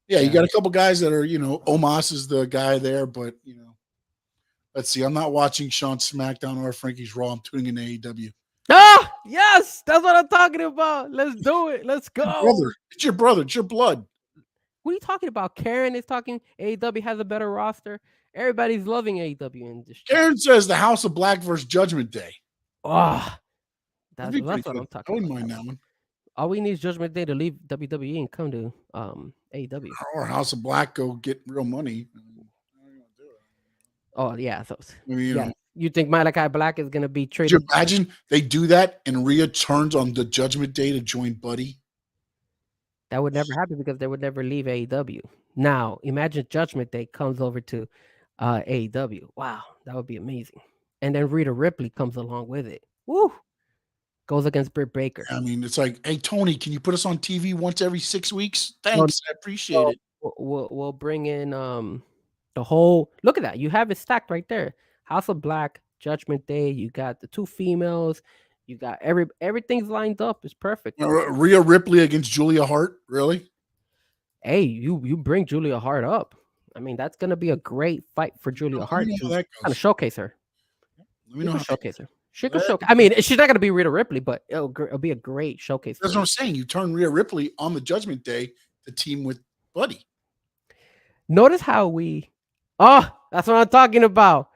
[SPEAKER 4] Yeah, you got a couple guys that are, Omos is the guy there, but let's see. I'm not watching Sean SmackDown or Frankie's Raw. I'm tuning in AEW.
[SPEAKER 5] Ah, yes, that's what I'm talking about. Let's do it. Let's go.
[SPEAKER 4] It's your brother. It's your blood.
[SPEAKER 5] What are you talking about? Karen is talking. AEW has a better roster. Everybody's loving AEW in this.
[SPEAKER 4] Karen says the House of Black versus Judgment Day.
[SPEAKER 5] Oh, that's what I'm talking about.
[SPEAKER 4] I wouldn't mind that one.
[SPEAKER 5] All we need is Judgment Day to leave WWE and come to AEW.
[SPEAKER 4] Or House of Black go get real money.
[SPEAKER 5] Oh yeah, so you think Malachi Black is gonna be traded?
[SPEAKER 4] Could you imagine they do that and Rhea turns on the Judgment Day to join Buddy?
[SPEAKER 5] That would never happen because they would never leave AEW. Now imagine Judgment Day comes over to AEW. Wow, that would be amazing. And then Rhea Ripley comes along with it. Woo! Goes against Britt Baker.
[SPEAKER 4] I mean, it's like, hey Tony, can you put us on TV once every 6 weeks? Thanks, I appreciate it.
[SPEAKER 5] We'll bring in the whole. Look at that. You have it stacked right there. House of Black, Judgment Day. You got the two females. You got everything's lined up. It's perfect.
[SPEAKER 4] Rhea Ripley against Julia Hart. Really?
[SPEAKER 5] Hey, you bring Julia Hart up. I mean, that's gonna be a great fight for Julia Hart to kind of showcase her.
[SPEAKER 4] Let me know how
[SPEAKER 5] showcase her. She could showcase. I mean, she's not gonna be Rhea Ripley, but it'll be a great showcase.
[SPEAKER 4] That's what I'm saying. You turn Rhea Ripley on the Judgment Day to team with Buddy.
[SPEAKER 5] Notice how that's what I'm talking about.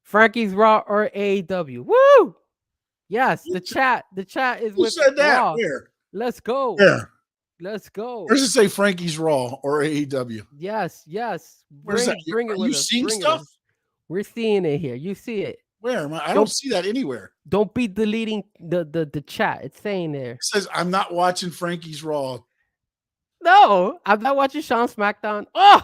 [SPEAKER 5] Frankie's Raw or AEW. Woo! Yes, the chat is
[SPEAKER 4] Who
[SPEAKER 5] with
[SPEAKER 4] said that?
[SPEAKER 5] Raw.
[SPEAKER 4] Where?
[SPEAKER 5] Let's go.
[SPEAKER 4] Where?
[SPEAKER 5] Let's go.
[SPEAKER 4] Where does it say Frankie's Raw or AEW?
[SPEAKER 5] Yes.
[SPEAKER 4] Where's that?
[SPEAKER 5] Bring it
[SPEAKER 4] Are
[SPEAKER 5] with
[SPEAKER 4] you
[SPEAKER 5] us.
[SPEAKER 4] seeing stuff?
[SPEAKER 5] We're seeing it here. You see it.
[SPEAKER 4] Where? I don't see that anywhere.
[SPEAKER 5] Don't be deleting the chat. It's saying there.
[SPEAKER 4] It says, I'm not watching Frankie's Raw.
[SPEAKER 5] No, I'm not watching Sean SmackDown. Oh,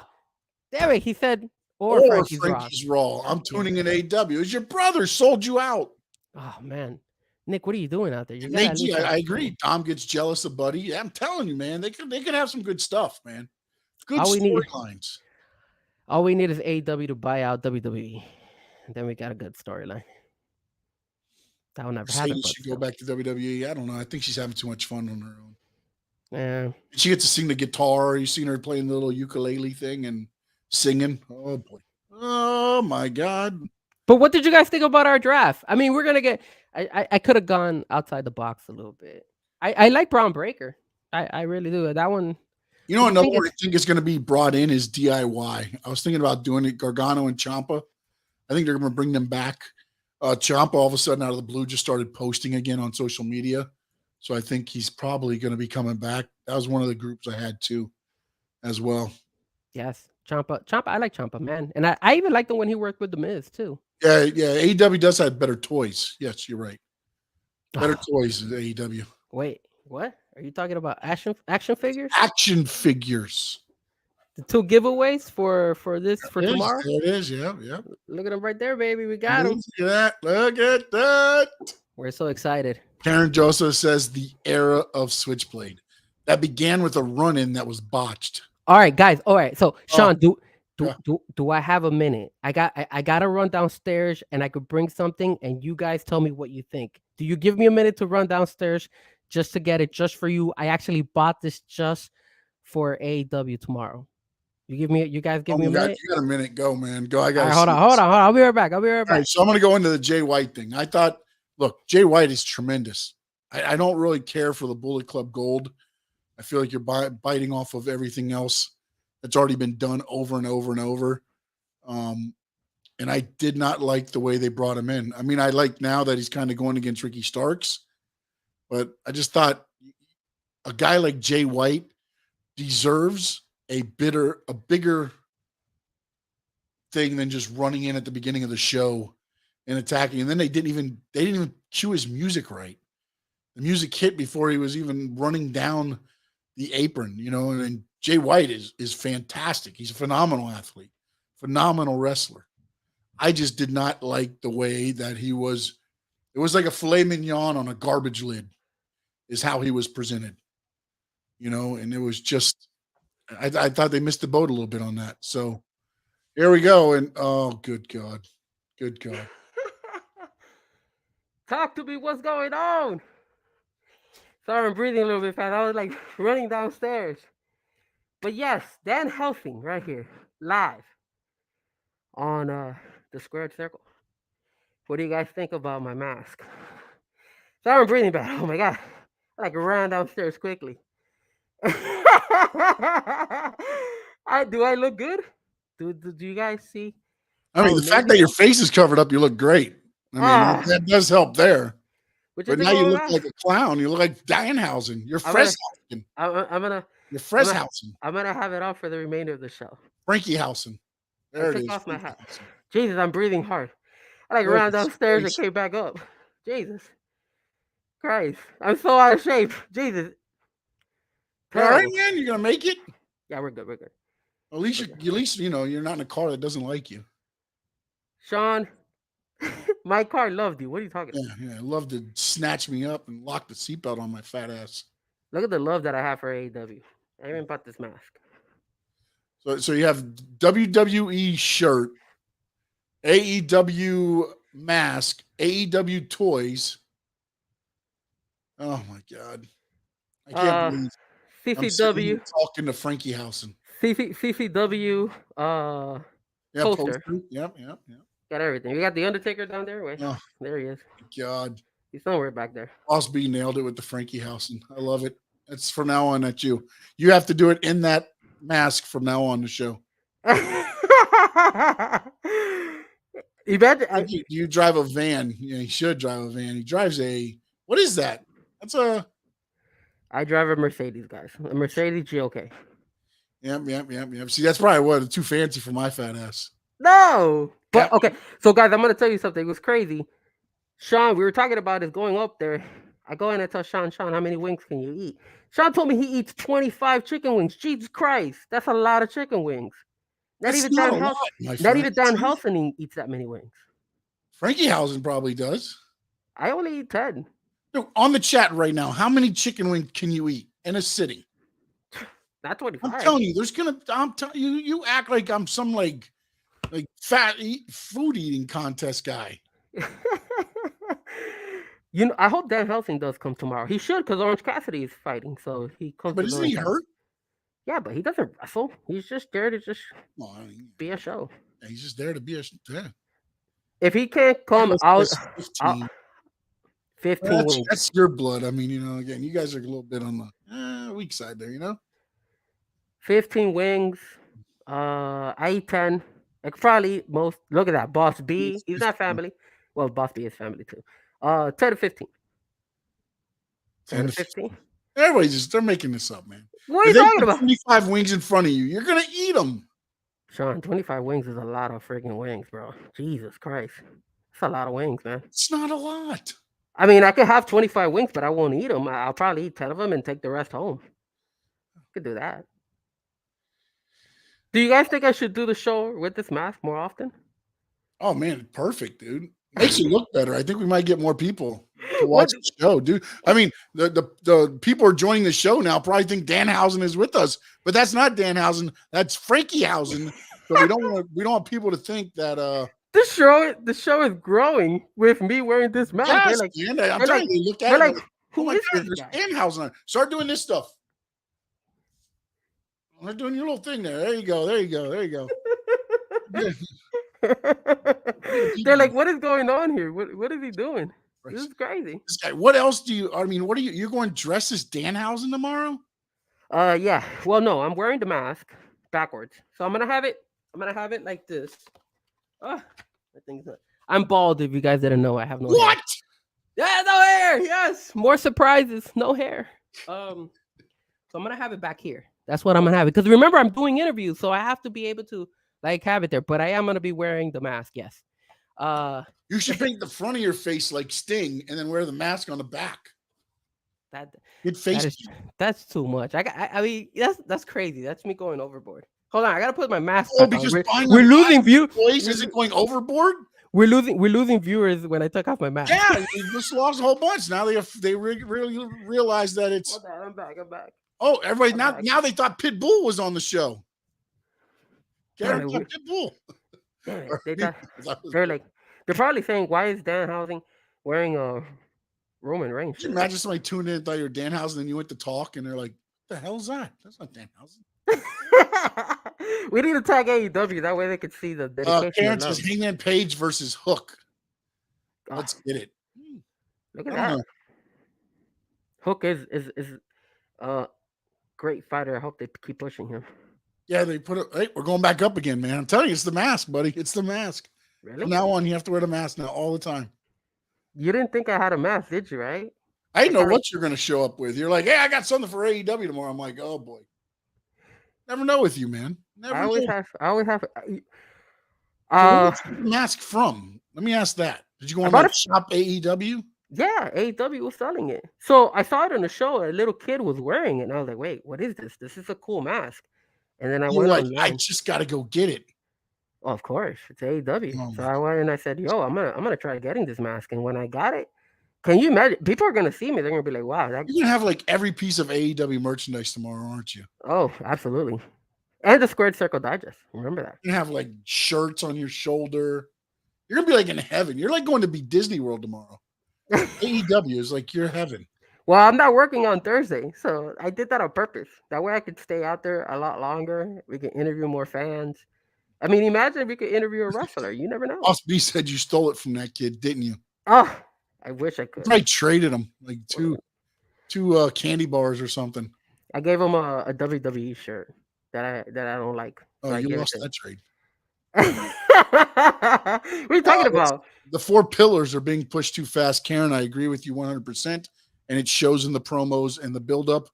[SPEAKER 5] damn it. He said, or Frankie's
[SPEAKER 4] Raw. I'm tuning in AEW. It's your brother sold you out.
[SPEAKER 5] Oh, man. Nick, what are you doing out there?
[SPEAKER 4] I agree. Dom gets jealous of Buddy. Yeah, I'm telling you, man. They could have some good stuff, man. Good storylines.
[SPEAKER 5] All we need is AEW to buy out WWE. And then we got a good storyline. That will never happen.
[SPEAKER 4] She should go back to WWE. I don't know. I think she's having too much fun on her own.
[SPEAKER 5] Yeah.
[SPEAKER 4] She gets to sing the guitar. You seen her playing the little ukulele thing and singing. Oh boy. Oh my God.
[SPEAKER 5] But what did you guys think about our draft? I mean, we're gonna get. I could have gone outside the box a little bit. I like Braun Breaker. I really do. That one.
[SPEAKER 4] You know, another one I think is going to be brought in is DIY. I was thinking about doing it. Gargano and Ciampa. I think they're going to bring them back. Ciampa all of a sudden out of the blue just started posting again on social media. So I think he's probably going to be coming back. That was one of the groups I had too as well.
[SPEAKER 5] Yes. Ciampa. I like Ciampa, man. And I even liked him when he worked with The Miz too.
[SPEAKER 4] Yeah. AEW does have better toys. Yes, you're right. Better toys than AEW.
[SPEAKER 5] Wait, what? Are you talking about action figures?
[SPEAKER 4] Action figures.
[SPEAKER 5] The 2 giveaways for tomorrow?
[SPEAKER 4] There it is. Yeah.
[SPEAKER 5] Look at them right there, baby. We got them.
[SPEAKER 4] Look at that.
[SPEAKER 5] We're so excited.
[SPEAKER 4] Karen Joseph says the era of Switchblade that began with a run-in that was botched.
[SPEAKER 5] All right, guys. All right. So, Sean, do I have a minute? I got to run downstairs and I could bring something and you guys tell me what you think. Do you give me a minute to run downstairs just to get it just for you? I actually bought this just for AEW tomorrow. You guys give me a minute?
[SPEAKER 4] You got a minute. Go, man. Go. I got
[SPEAKER 5] hold on. I'll be right back.
[SPEAKER 4] All right, so I'm going to go into the Jay White thing. I thought, look, Jay White is tremendous. I don't really care for the Bullet Club Gold. I feel like you're biting off of everything else that's already been done over and over and over. And I did not like the way they brought him in. I mean, I like now that he's kind of going against Ricky Starks, but I just thought a guy like Jay White deserves a bigger thing than just running in at the beginning of the show and attacking. And then they didn't even cue his music right. The music hit before he was even running down the apron, and Jay White is fantastic. He's a phenomenal athlete, phenomenal wrestler. I just did not like the way that he was. It was like a filet mignon on a garbage lid is how he was presented, and it was just, I thought they missed the boat a little bit on that. So here we go. And oh, good God.
[SPEAKER 5] Talk to me. What's going on? Sorry, I'm breathing a little bit fast. I was like running downstairs. But yes, Dan Helsing right here, live on the Squared Circle. What do you guys think about my mask? Sorry, I'm breathing bad. Oh my God. I ran downstairs quickly. Do I look good? Do you guys see?
[SPEAKER 4] I mean, the fact that your face is covered up, you look great. I mean, that does help there. But now you look like a clown. You look like Danhausen. You're Freshhausen. You're Freshhausen.
[SPEAKER 5] I'm gonna have it off for the remainder of the show.
[SPEAKER 4] Frankie Hausen. There it is.
[SPEAKER 5] Off my hat. Jesus, I'm breathing hard. I ran downstairs and came back up. Jesus Christ, I'm so out of shape. Jesus.
[SPEAKER 4] All right, man. You're gonna make it.
[SPEAKER 5] Yeah, we're good.
[SPEAKER 4] At least you're not in a car that doesn't like you.
[SPEAKER 5] Sean, my car loved you. What are you talking about?
[SPEAKER 4] Yeah. Loved to snatch me up and lock the seatbelt on my fat ass.
[SPEAKER 5] Look at the love that I have for AEW. I even bought this mask.
[SPEAKER 4] So you have WWE shirt, AEW mask, AEW toys. Oh my God. I can't believe
[SPEAKER 5] CCW
[SPEAKER 4] I'm talking to Frankie Hausen.
[SPEAKER 5] CCW poster.
[SPEAKER 4] Yep.
[SPEAKER 5] Got everything. We got the Undertaker down there. Wait, there he is.
[SPEAKER 4] God.
[SPEAKER 5] He's somewhere back there.
[SPEAKER 4] Boss B nailed it with the Frankie Hausen. I love it. It's from now on at you. You have to do it in that mask from now on the show. You drive a van. Yeah, he should drive a van. He drives what is that? That's a
[SPEAKER 5] I drive a Mercedes, guys. A Mercedes GLK.
[SPEAKER 4] Yep. See, that's probably too fancy for my fat ass.
[SPEAKER 5] No, but
[SPEAKER 4] Yep.
[SPEAKER 5] okay. So, guys, I'm gonna tell you something. It was crazy. Sean, we were talking about is going up there. I go in and tell Sean, how many wings can you eat? Sean told me he eats 25 chicken wings. Jesus Christ, that's a lot of chicken wings.
[SPEAKER 4] That's not a lot, my friend.
[SPEAKER 5] Not even Dan Helson eats that many wings.
[SPEAKER 4] Frankie Housen probably does.
[SPEAKER 5] I only eat 10.
[SPEAKER 4] Dude, on the chat right now, how many chicken wings can you eat in a sitting?
[SPEAKER 5] Not 25.
[SPEAKER 4] I'm telling you, you act like I'm some like food eating contest guy.
[SPEAKER 5] I hope Dan Helsing does come tomorrow. He should, because Orange Cassidy is fighting, so he comes.
[SPEAKER 4] But isn't he hurt?
[SPEAKER 5] Yeah, but he doesn't wrestle. He's just there to be a show.
[SPEAKER 4] Yeah, he's just there to be a show. Yeah.
[SPEAKER 5] If he can't come out, 15 wings.
[SPEAKER 4] That's your blood. I mean, again, you guys are a little bit on the weak side there,
[SPEAKER 5] 15 wings. I eat 10. Like probably most. Look at that, Boss B. He's not family. Well, Boss B is family too. 10 to 15. 10 to 15.
[SPEAKER 4] They're making this up, man.
[SPEAKER 5] What are you talking about?
[SPEAKER 4] 25 wings in front of you. You're gonna eat them.
[SPEAKER 5] Sean, 25 wings is a lot of freaking wings, bro. Jesus Christ. It's a lot of wings, man.
[SPEAKER 4] It's not a lot.
[SPEAKER 5] I mean, I could have 25 wings, but I won't eat them. I'll probably eat 10 of them and take the rest home. I could do that. Do you guys think I should do the show with this mask more often?
[SPEAKER 4] Oh, man, perfect, dude. Makes you look better. I think we might get more people to watch the show, dude. I mean, the people are joining the show now probably think Danhausen is with us, but that's not Danhausen. That's Frankie Housen. So we don't want people to think that
[SPEAKER 5] the show is growing with me wearing this mask.
[SPEAKER 4] Yes, I'm telling you, look at it.
[SPEAKER 5] Like, who is this
[SPEAKER 4] there's
[SPEAKER 5] guy?
[SPEAKER 4] Danhausen. Start doing this stuff. They're doing your little thing there. There you go.
[SPEAKER 5] They're like, what is going on here? What is he doing? This is crazy.
[SPEAKER 4] This guy, what else what are you're going dressed as Danhausen tomorrow?
[SPEAKER 5] Yeah. Well, no, I'm wearing the mask backwards. So I'm gonna have it like this. I think I'm bald, if you guys didn't know. I have no hair. Yeah, no hair. Yes. More surprises. No hair. So I'm gonna have it back here. That's what I'm gonna have it. Because remember, I'm doing interviews, so I have to be able to have it there. But I am gonna be wearing the mask, yes.
[SPEAKER 4] You should paint the front of your face like Sting and then wear the mask on the back.
[SPEAKER 5] That's too much. I mean, that's crazy. That's me going overboard. Hold on, I gotta put my mask.
[SPEAKER 4] Because
[SPEAKER 5] we're losing views.
[SPEAKER 4] Is it going overboard?
[SPEAKER 5] We're losing viewers when I took off my mask.
[SPEAKER 4] Yeah, you just lost a whole bunch. Now they really realize that it's.
[SPEAKER 5] Hold on, I'm back.
[SPEAKER 4] Oh, everybody now they thought Pitbull was on the show. Gary thought Pitbull.
[SPEAKER 5] They're probably saying, why is Danhausen wearing a Roman Reigns?
[SPEAKER 4] Can you imagine somebody tuned in and thought you were Danhausen and you went to talk and they're like, what the hell is that? That's not Danhausen.
[SPEAKER 5] We need to tag AEW. That way they could see the dedication.
[SPEAKER 4] Karen says Hangman Page versus Hook. Let's get it.
[SPEAKER 5] Look at that. Hook is a great fighter. I hope they keep pushing him.
[SPEAKER 4] Yeah, they put it. Hey, we're going back up again, man. I'm telling you, it's the mask, buddy. It's the mask.
[SPEAKER 5] Really?
[SPEAKER 4] From now on, you have to wear the mask now all the time.
[SPEAKER 5] You didn't think I had a mask, did you? Right?
[SPEAKER 4] I didn't know what you're going to show up with. You're like, hey, I got something for AEW tomorrow. I'm like, oh boy. Never know with you, man. Never
[SPEAKER 5] I always have.
[SPEAKER 4] Where's the mask from? Let me ask that. Did you go on that shop AEW?
[SPEAKER 5] Yeah, AEW was selling it. So I saw it on the show. A little kid was wearing it, and I was like, "Wait, what is this? This is a cool mask." And then I went
[SPEAKER 4] like, I just got to go get it.
[SPEAKER 5] Oh, of course, it's AEW. Oh, so I went and I said, "Yo, I'm gonna try getting this mask." And when I got it, can you imagine? People are gonna see me. They're gonna be like, "Wow,
[SPEAKER 4] you're gonna have like every piece of AEW merchandise tomorrow, aren't you?"
[SPEAKER 5] Oh, absolutely. And the Squared Circle Digest. Remember that.
[SPEAKER 4] You're gonna have like shirts on your shoulder. You're gonna be like in heaven. You're like going to be Disney World tomorrow. AEW is like your heaven.
[SPEAKER 5] Well, I'm not working on Thursday, so I did that on purpose. That way I could stay out there a lot longer. We can interview more fans. I mean, imagine if we could interview a wrestler. You never know.
[SPEAKER 4] Boss B said you stole it from that kid, didn't you?
[SPEAKER 5] Oh, I wish I could.
[SPEAKER 4] I traded him like two candy bars or something.
[SPEAKER 5] I gave him a WWE shirt that I don't like.
[SPEAKER 4] So you lost that trade.
[SPEAKER 5] What are you talking about?
[SPEAKER 4] The 4 pillars are being pushed too fast. Karen, I agree with you 100%. and it shows in the promos and the buildup,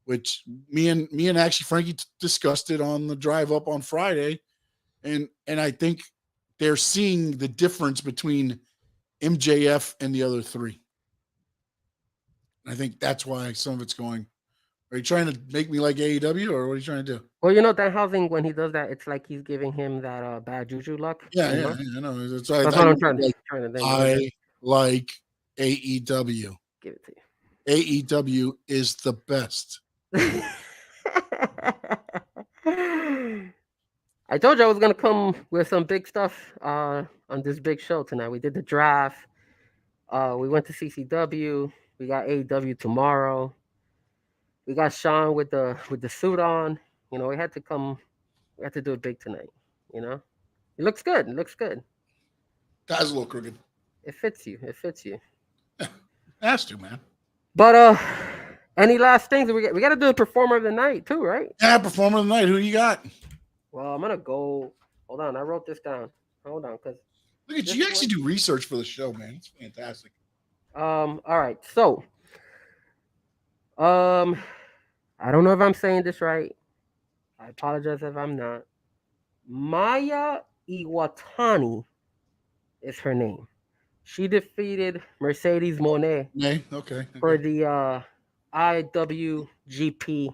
[SPEAKER 4] which me and actually Frankie discussed it on the drive up on Friday, and I think they're seeing the difference between MJF and the other three. And I think that's why some of it's going. Are you trying to make me like AEW, or what are you trying to do?
[SPEAKER 5] Well, you know, Danhausen, when he does that, it's like he's giving him that bad juju luck.
[SPEAKER 4] Yeah,
[SPEAKER 5] you know?
[SPEAKER 4] I know.
[SPEAKER 5] That's what I'm trying to think.
[SPEAKER 4] I like AEW.
[SPEAKER 5] Give it to you.
[SPEAKER 4] AEW is the best.
[SPEAKER 5] I told you I was gonna come with some big stuff on this big show tonight. We did the draft. We went to CCW. We got AEW tomorrow. We got Sean with the suit on. You know, we had to come. We had to do it big tonight. You know, it looks good. It looks good.
[SPEAKER 4] Guy's a little crooked.
[SPEAKER 5] It fits you. It fits you.
[SPEAKER 4] Yeah, has to, man.
[SPEAKER 5] But any last things? We got to do a performer of the night too, right?
[SPEAKER 4] Yeah, performer of the night. Who you got?
[SPEAKER 5] Well, I'm gonna go. Hold on, I wrote this down. Hold on, cause
[SPEAKER 4] look at you. You actually do research for the show, man. It's fantastic.
[SPEAKER 5] All right. So, I don't know if I'm saying this right. I apologize if I'm not. Maya Iwatani is her name. She defeated Mercedes Moné
[SPEAKER 4] okay.
[SPEAKER 5] for the IWGP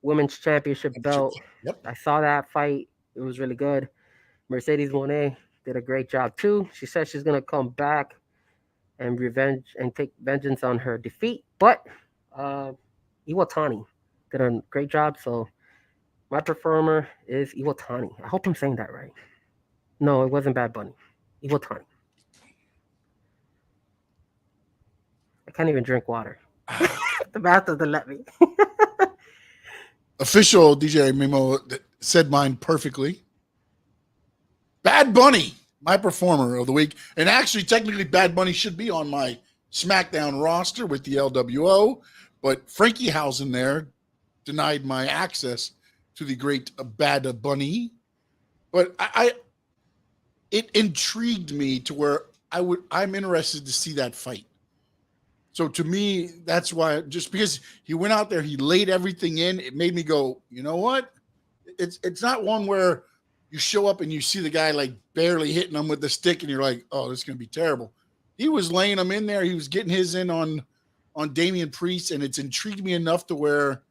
[SPEAKER 5] Women's Championship belt.
[SPEAKER 4] Yep.
[SPEAKER 5] I saw that fight. It was really good. Mercedes Moné did a great job too. She said she's gonna come back and take vengeance on her defeat. But Iwatani did a great job. So my performer is Iwatani. I hope I'm saying that right. No, it wasn't Bad Bunny. Iwatani. I can't even drink water. The bath doesn't let me.
[SPEAKER 4] Official DJ Mimo said mine perfectly. Bad Bunny, my performer of the week. And actually, technically, Bad Bunny should be on my SmackDown roster with the LWO. But Frankie Housen there denied my access to the great Bad Bunny. But it intrigued me to where I'm interested to see that fight. So to me, that's why, just because he went out there, he laid everything in, it made me go, you know what? It's not one where you show up and you see the guy like barely hitting him with the stick and you're like, oh, this is going to be terrible. He was laying him in there. He was getting his in on Damian Priest, and it's intrigued me enough to where,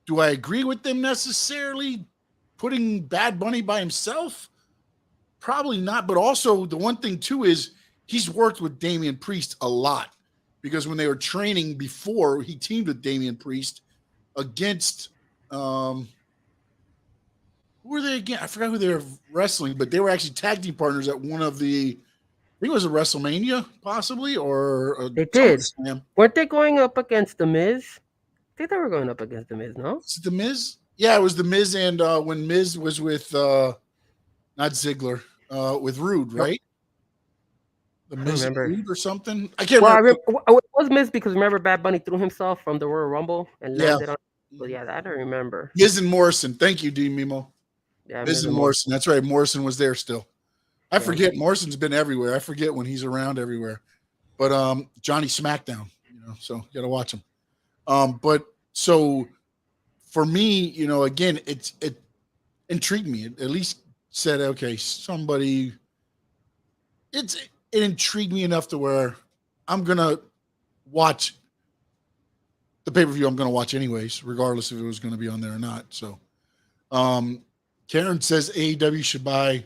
[SPEAKER 4] do I agree with them necessarily putting Bad Bunny by himself? Probably not. But also the one thing too is, he's worked with Damian Priest a lot, because when they were training before, he teamed with Damian Priest against who were they again? I forgot who they were wrestling, but they were actually tag team partners at one of the, I think it was a WrestleMania possibly, or
[SPEAKER 5] they did. Weren't they going up against The Miz? I think they were going up against The Miz, no?
[SPEAKER 4] Is it The Miz? Yeah, it was The Miz, and when Miz was with not Ziggler, with Rude, right? The Miz Rude or something. I can't remember.
[SPEAKER 5] It was Miz, because remember Bad Bunny threw himself from the Royal Rumble and landed on. Well, yeah, I don't remember.
[SPEAKER 4] Miz and Morrison. Thank you, D. Mimo.
[SPEAKER 5] Yeah,
[SPEAKER 4] Miz and Morrison. That's right. Morrison was there still. I forget. Morrison's been everywhere. I forget when he's around everywhere. But Johnny SmackDown, so you got to watch him. But so for me, again, it intrigued me. It at least said, okay, somebody. It intrigued me enough to where I'm gonna watch the pay-per-view. I'm gonna watch anyways, regardless if it was gonna be on there or not. So, Karen says AEW should buy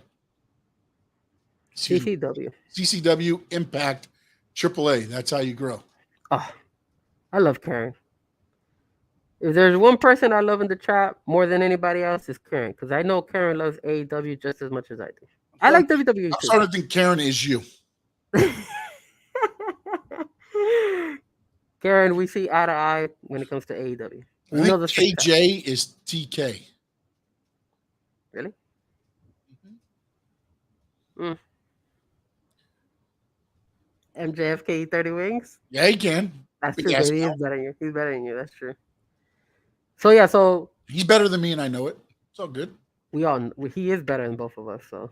[SPEAKER 4] CCW, Impact, AAA. That's how you grow.
[SPEAKER 5] Oh, I love Karen. If there's one person I love in the chat more than anybody else, it's Karen, because I know Karen loves AEW just as much as I do. I like WWE.
[SPEAKER 4] I'm starting to think Karen is you.
[SPEAKER 5] Karen, we see eye to eye when it comes to AEW.
[SPEAKER 4] I think KJ is TK.
[SPEAKER 5] Really? Mm. MJF can eat 30 wings?
[SPEAKER 4] Yeah, he can.
[SPEAKER 5] That's true. Yes, he is better than you. He's better than you. That's true. So yeah,
[SPEAKER 4] he's better than me, and I know it. It's all good.
[SPEAKER 5] He is better than both of us. So,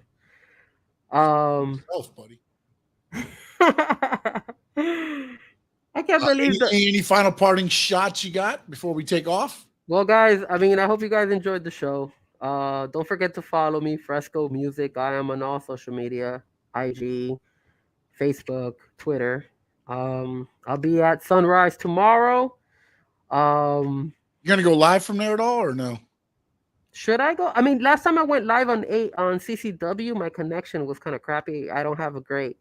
[SPEAKER 4] yourself, buddy.
[SPEAKER 5] I can't believe that.
[SPEAKER 4] Any final parting shots you got before we take off?
[SPEAKER 5] Well, guys, I mean, I hope you guys enjoyed the show. Don't forget to follow me, Frezko Music. I am on all social media, IG, Facebook, Twitter. I'll be at Sunrise tomorrow.
[SPEAKER 4] You're gonna go live from there at all, or no?
[SPEAKER 5] Should I go? I mean, last time I went live on CCW, my connection was kind of crappy. I don't have I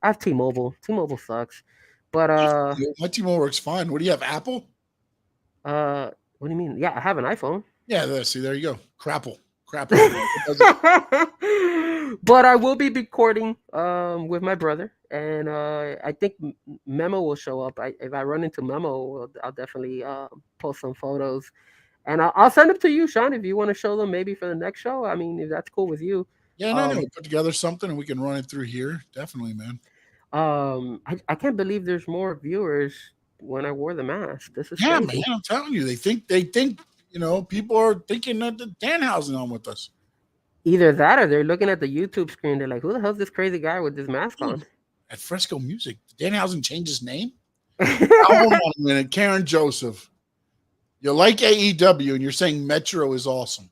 [SPEAKER 5] have T-Mobile. T-Mobile sucks. But
[SPEAKER 4] my T-Mobile works fine. What do you have? Apple?
[SPEAKER 5] What do you mean? Yeah, I have an iPhone.
[SPEAKER 4] Yeah, there you go. Crapple.
[SPEAKER 5] But I will be recording with my brother, and I think Memo will show up. If I run into Memo, I'll definitely post some photos, and I'll send them to you, Sean, if you want to show them maybe for the next show. I mean, if that's cool with you.
[SPEAKER 4] Yeah, no. Put together something and we can run it through here. Definitely, man.
[SPEAKER 5] I can't believe there's more viewers when I wore the mask. This is
[SPEAKER 4] crazy.
[SPEAKER 5] Man.
[SPEAKER 4] I'm telling you, they think. People are thinking that the Danhausen on with us.
[SPEAKER 5] Either that or they're looking at the YouTube screen. They're like, who the hell's this crazy guy with this mask on?
[SPEAKER 4] At Frezko Music. Did Danhausen change his name? Hold on a minute. Karen Joseph. You like AEW and you're saying Metro is awesome.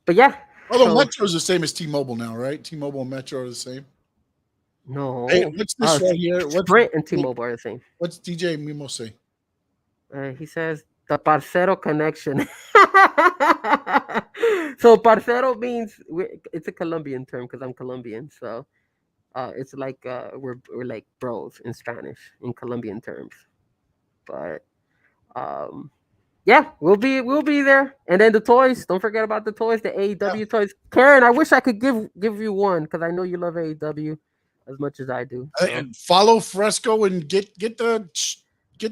[SPEAKER 5] But yeah.
[SPEAKER 4] Although Metro is the same as T-Mobile now, right? T-Mobile and Metro are the same.
[SPEAKER 5] No.
[SPEAKER 4] Hey, what's this right here?
[SPEAKER 5] Sprint and T-Mobile are the same.
[SPEAKER 4] What's DJ Mimo say?
[SPEAKER 5] He says the parcero connection. So parcero means it's a Colombian term because I'm Colombian. So it's like we're like bros in Spanish in Colombian terms. But yeah, we'll be there. And then the toys. Don't forget about the toys, the AEW toys. Karen, I wish I could give you one because I know you love AEW as much as I do. So.
[SPEAKER 4] And follow Frezko and get the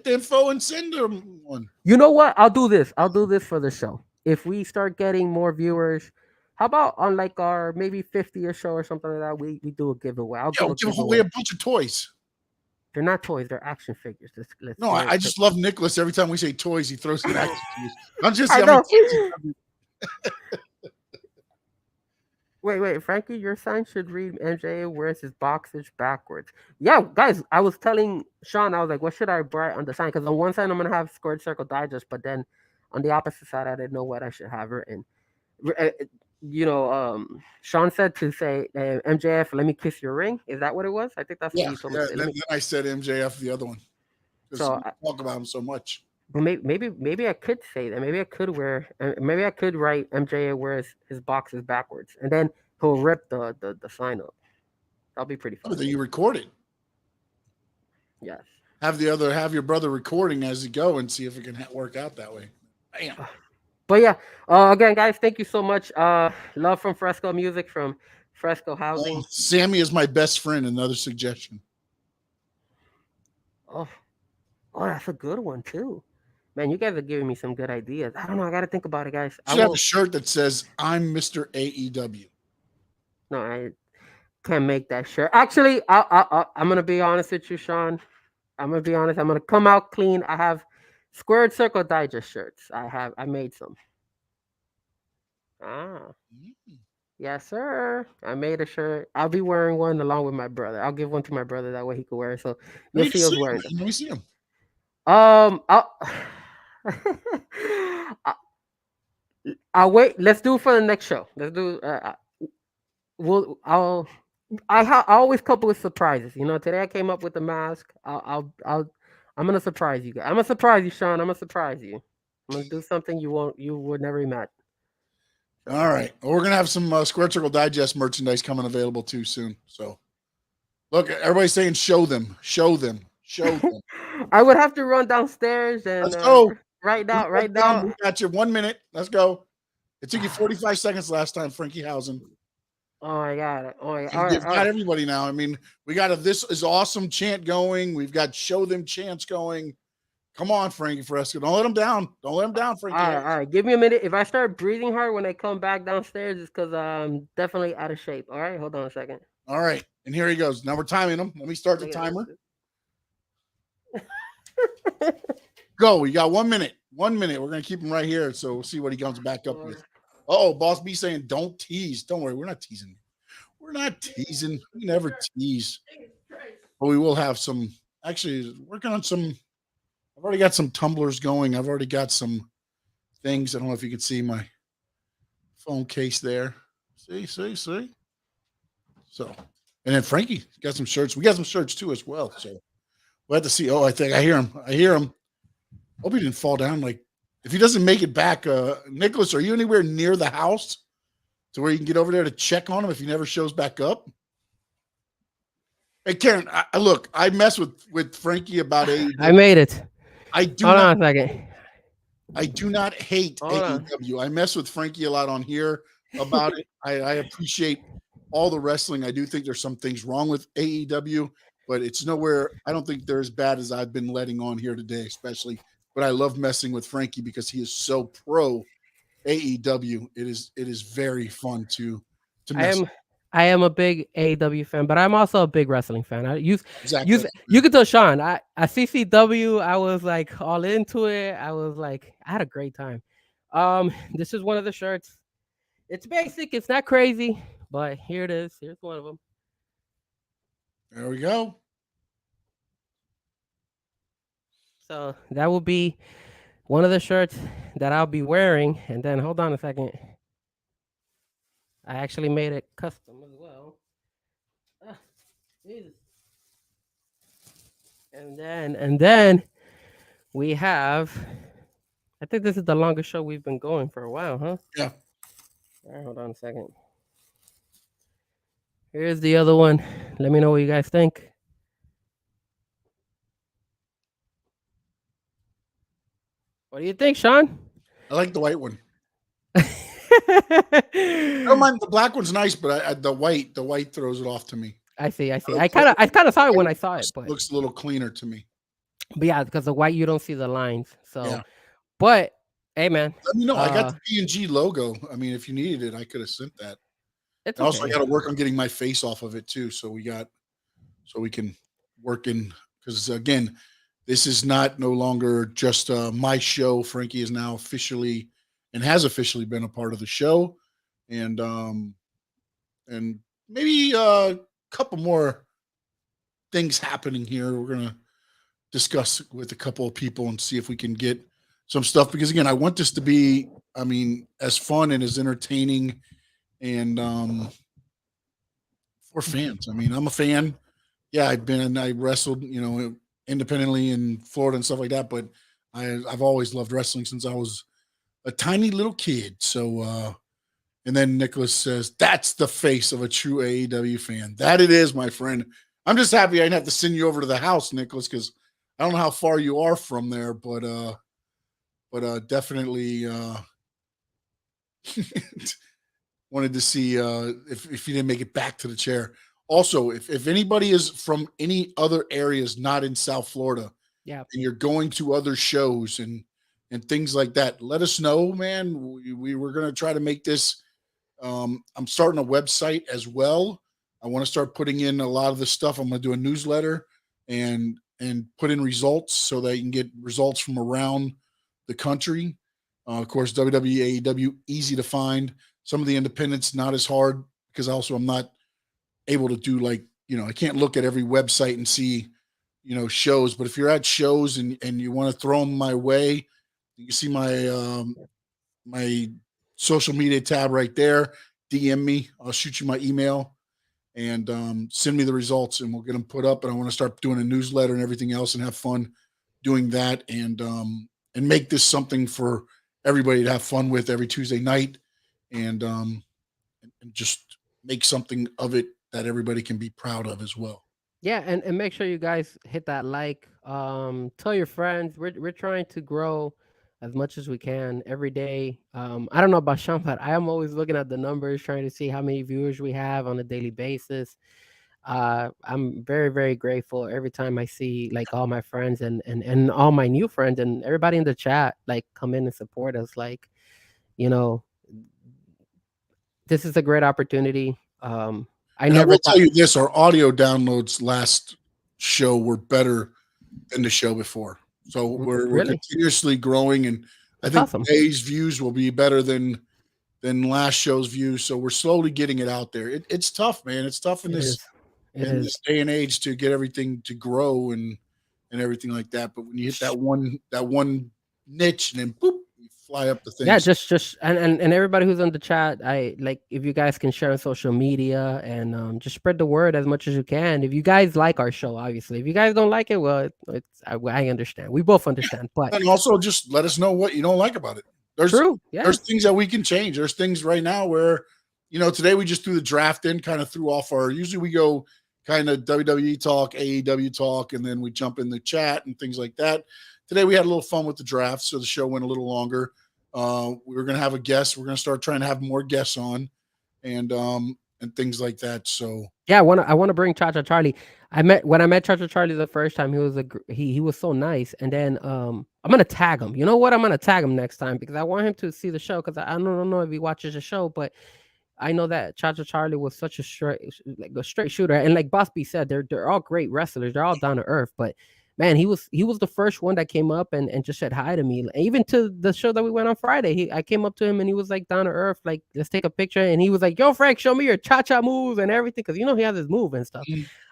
[SPEAKER 4] info and send them one.
[SPEAKER 5] You know what? I'll do this for the show. If we start getting more viewers, how about on like our maybe 50th show or something like that, we do a giveaway. I'll give
[SPEAKER 4] away a bunch of toys.
[SPEAKER 5] They're not toys, they're action figures.
[SPEAKER 4] I just love Nicholas. Every time we say toys, he throws an action figures. I'm just
[SPEAKER 5] Wait, Frankie, your sign should read MJ wears his boxers backwards. Yeah, guys, I was telling Sean, I was like, what should I write on the sign? Because on one side, I'm going to have Squared Circle Digest, but then on the opposite side, I didn't know what I should have written. Sean said to say, MJF, let me kiss your ring. Is that what it was? I think that's what you told me.
[SPEAKER 4] Then I said MJF, the other one. So I talk about him so much.
[SPEAKER 5] Well, maybe I could say that. Maybe I could write MJ wears his boxes backwards, and then he'll rip the sign up. That'll be pretty fun.
[SPEAKER 4] Then you record it.
[SPEAKER 5] Yes.
[SPEAKER 4] Have your brother recording as you go and see if it can work out that way. Bam.
[SPEAKER 5] But yeah, again, guys, thank you so much. Love from Frezko Music, from Frezko Housing.
[SPEAKER 4] Sammy is my best friend. Another suggestion.
[SPEAKER 5] Oh, that's a good one too. Man, you guys are giving me some good ideas. I don't know. I got to think about it, guys.
[SPEAKER 4] You should have a shirt that says, I'm Mr. AEW.
[SPEAKER 5] No, I can't make that shirt. Actually, I'm going to be honest with you, Sean. I'm going to be honest. I'm going to come out clean. I have Squared Circle Digest shirts. I made some. Yes, sir. I made a shirt. I'll be wearing one along with my brother. I'll give one to my brother. That way he can wear it. So you'll see us wearing them.
[SPEAKER 4] Let me see them.
[SPEAKER 5] I'll wait. Let's do it for the next show. Let's do. I always couple with surprises. You know, today I came up with the mask. I'm gonna surprise you guys. I'm gonna surprise you, Sean. I'm gonna surprise you. I'm gonna do something you would never imagine.
[SPEAKER 4] All right. Well, we're gonna have some Squared Circle Digest merchandise coming available too soon. So, look, everybody's saying, show them.
[SPEAKER 5] I would have to run downstairs and
[SPEAKER 4] let's go.
[SPEAKER 5] Right now.
[SPEAKER 4] We got you 1 minute. Let's go. It took you 45 seconds last time, Frankie Hausen.
[SPEAKER 5] Oh, I got it. Oh,
[SPEAKER 4] You've got everybody now. I mean, we got a "This is awesome" chant going. We've got "Show them" chants going. Come on, Frankie Frezko. Don't let them down. Frankie.
[SPEAKER 5] All right. Give me a minute. If I start breathing hard when I come back downstairs, it's because I'm definitely out of shape. All right, hold on a second.
[SPEAKER 4] All right, and here he goes. Now we're timing him. Let me start the timer. Go. We got 1 minute. 1 minute. We're gonna keep him right here, so we'll see what he comes back up with. Oh, Boss B saying, "Don't tease." Don't worry, we're not teasing. We're not teasing. We never tease. But we will have some. Actually, working on some. I've already got some tumblers going. I've already got some things. I don't know if you can see my phone case there. See. So, and then Frankie got some shirts. We got some shirts too as well. So we'll have to see. Oh, I hear him. Hope he didn't fall down. Like, if he doesn't make it back, Nicholas, are you anywhere near the house to where you can get over there to check on him if he never shows back up? Hey, Karen, I mess with Frankie about AEW.
[SPEAKER 5] I made it.
[SPEAKER 4] Hold
[SPEAKER 5] on a second.
[SPEAKER 4] I do not hate AEW. I mess with Frankie a lot on here about it. I appreciate all the wrestling. I do think there's some things wrong with AEW, but it's nowhere. I don't think they're as bad as I've been letting on here today, especially. But I love messing with Frankie because he is so pro AEW. It is very fun to mess with.
[SPEAKER 5] I am a big AEW fan, but I'm also a big wrestling fan. You could tell Sean. At CCW, I was like all into it. I had a great time. This is one of the shirts. It's basic. It's not crazy, but here it is. Here's one of them.
[SPEAKER 4] There we go.
[SPEAKER 5] So that will be one of the shirts that I'll be wearing. And then hold on a second. I actually made it custom as well. Jesus. And then we have, I think this is the longest show we've been going for a while, huh?
[SPEAKER 4] Yeah.
[SPEAKER 5] All right, hold on a second. Here's the other one. Let me know what you guys think. What do you think, Sean?
[SPEAKER 4] I like the white one. I don't mind, the black one's nice, but the white throws it off to me.
[SPEAKER 5] I see. I kind of saw it when I saw it, but
[SPEAKER 4] looks a little cleaner to me.
[SPEAKER 5] But yeah, because the white you don't see the lines. So,
[SPEAKER 4] yeah.
[SPEAKER 5] But hey, man,
[SPEAKER 4] let me know. I got the P&G logo. I mean, if you needed it, I could have sent that.
[SPEAKER 5] It's
[SPEAKER 4] okay. Also, I got to work on getting my face off of it too, so we can work in, because again, this is no longer just my show. Frankie is now officially and has officially been a part of the show, and maybe a couple more things happening here. We're gonna discuss with a couple of people and see if we can get some stuff, because again, I want this to be, I mean, as fun and as entertaining and for fans. I mean, I'm a fan. Yeah, I wrestled, independently in Florida and stuff like that, but I've always loved wrestling since I was a tiny little kid. So, and then Nicholas says, that's the face of a true AEW fan. That it is, my friend. I'm just happy I didn't have to send you over to the house, Nicholas, because I don't know how far you are from there, but definitely wanted to see if you didn't make it back to the chair. Also, if anybody is from any other areas not in South Florida,
[SPEAKER 5] yeah,
[SPEAKER 4] and you're going to other shows and things like that, let us know, man. We were going to try to make this. I'm starting a website as well. I want to start putting in a lot of the stuff. I'm going to do a newsletter and put in results so that you can get results from around the country. Of course, WWE, AEW, easy to find. Some of the independents, not as hard, because also I'm not able to do I can't look at every website and see, shows. But if you're at shows and you want to throw them my way, you can see my my social media tab right there. DM me. I'll shoot you my email and send me the results, and we'll get them put up. And I want to start doing a newsletter and everything else and have fun doing that, and make this something for everybody to have fun with every Tuesday night, and just make something of it that everybody can be proud of as well.
[SPEAKER 5] Yeah, and make sure you guys hit that like. Tell your friends. We're trying to grow as much as we can every day. I don't know about Sean, but I am always looking at the numbers, trying to see how many viewers we have on a daily basis. I'm very, very grateful every time I see all my friends and all my new friends and everybody in the chat come in and support us. This is a great opportunity. I will
[SPEAKER 4] tell you this: our audio downloads last show were better than the show before. So we're continuously growing, and I think today's views will be better than than last show's views. So we're slowly getting it out there. It's tough, man. It's tough in this day and age to get everything to grow and everything like that. But when you hit that one niche and then boop, you fly up the thing.
[SPEAKER 5] Yeah, just and everybody who's on the chat, I like if you guys can share on social media and just spread the word as much as you can. If you guys like our show, obviously. If you guys don't like it, well, I understand. We both understand. But
[SPEAKER 4] and also just let us know what you don't like about it. There's things that we can change. There's things right now where, today we just threw the draft in, kind of threw off usually we go kind of WWE talk, AEW talk, and then we jump in the chat and things like that. Today we had a little fun with the draft, so the show went a little longer. We were going to have a guest. We're going to start trying to have more guests on and things like that. So
[SPEAKER 5] yeah, I want to bring Cha-Cha Charlie. When I met Cha-Cha Charlie the first time, he was so nice. And then I'm gonna tag him. You know what? I'm gonna tag him next time because I want him to see the show because I don't know if he watches the show, but I know that Cha-Cha Charlie was such a straight shooter. And like Boss B said, they're all great wrestlers. They're all down to earth. But man, he was the first one that came up and just said hi to me. Even to the show that we went on Friday, I came up to him and he was like down to earth, like let's take a picture. And he was like, "Yo, Frank, show me your cha-cha move and everything," because he has his move and stuff.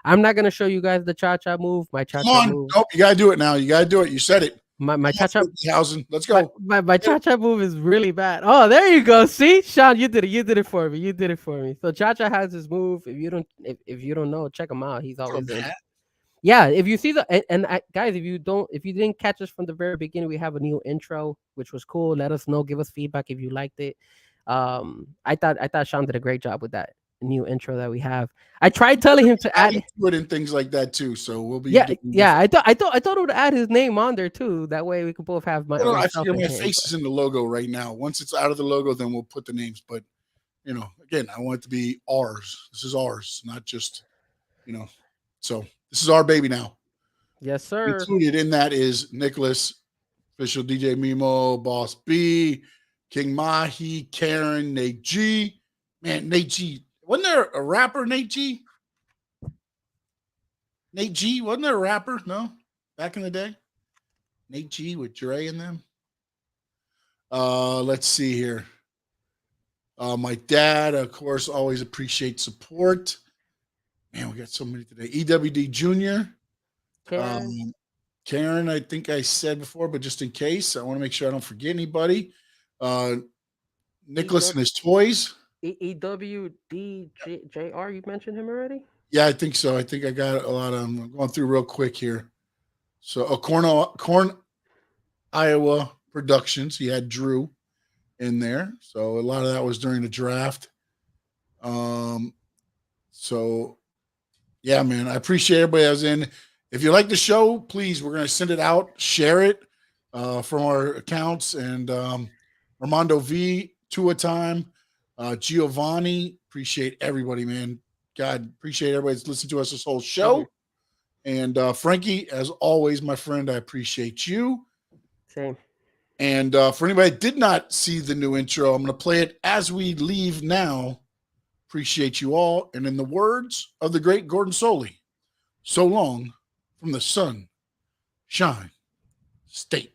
[SPEAKER 5] I'm not gonna show you guys the cha-cha move. My cha-cha move.
[SPEAKER 4] Nope, you gotta do it now. You gotta do it. You said it.
[SPEAKER 5] My cha-cha.
[SPEAKER 4] Let's go.
[SPEAKER 5] My cha-cha move is really bad. Oh, there you go. See, Sean, you did it. You did it for me. You did it for me. So cha-cha has his move. If you don't know, check him out. He's always in. Yeah, if you see guys, if you didn't catch us from the very beginning, we have a new intro, which was cool. Let us know, give us feedback if you liked it. I thought Sean did a great job with that new intro that we have. I tried telling him to add
[SPEAKER 4] it and things like that too. So we'll be
[SPEAKER 5] I thought it would add his name on there too. That way we can both have
[SPEAKER 4] I feel my face is in the logo right now. Once it's out of the logo, then we'll put the names. But again, I want it to be ours. This is ours, not just so. This is our baby now.
[SPEAKER 5] Yes, sir.
[SPEAKER 4] Included in that is Nicholas, official DJ Mimo, Boss B, King Mahi, Karen, Nate G. Man, Nate G. Wasn't there a rapper, Nate G? Nate G, wasn't there a rapper? No? Back in the day? Nate G with Dre in them? Let's see here. My dad, of course, always appreciates support. Man, we got so many today. EWD Jr. Karen, I think I said before, but just in case, I want to make sure I don't forget anybody. Nicholas and his toys.
[SPEAKER 5] EWDJR, you mentioned him already?
[SPEAKER 4] Yeah, I think so. I think I got a lot of them. I'm going through real quick here. So, Corn, Iowa Productions. He had Drew in there. So, a lot of that was during the draft. So, yeah, man, I appreciate everybody that was in. If you like the show, please, we're going to send it out, share it from our accounts. And Armando V, Tua Time, Giovanni, appreciate everybody, man. God, appreciate everybody that's listened to us this whole show. And Frankie, as always, my friend, I appreciate you.
[SPEAKER 5] Same.
[SPEAKER 4] And for anybody that did not see the new intro, I'm going to play it as we leave now. Appreciate you all. And in the words of the great Gordon Soley, so long from the sun, shine, state.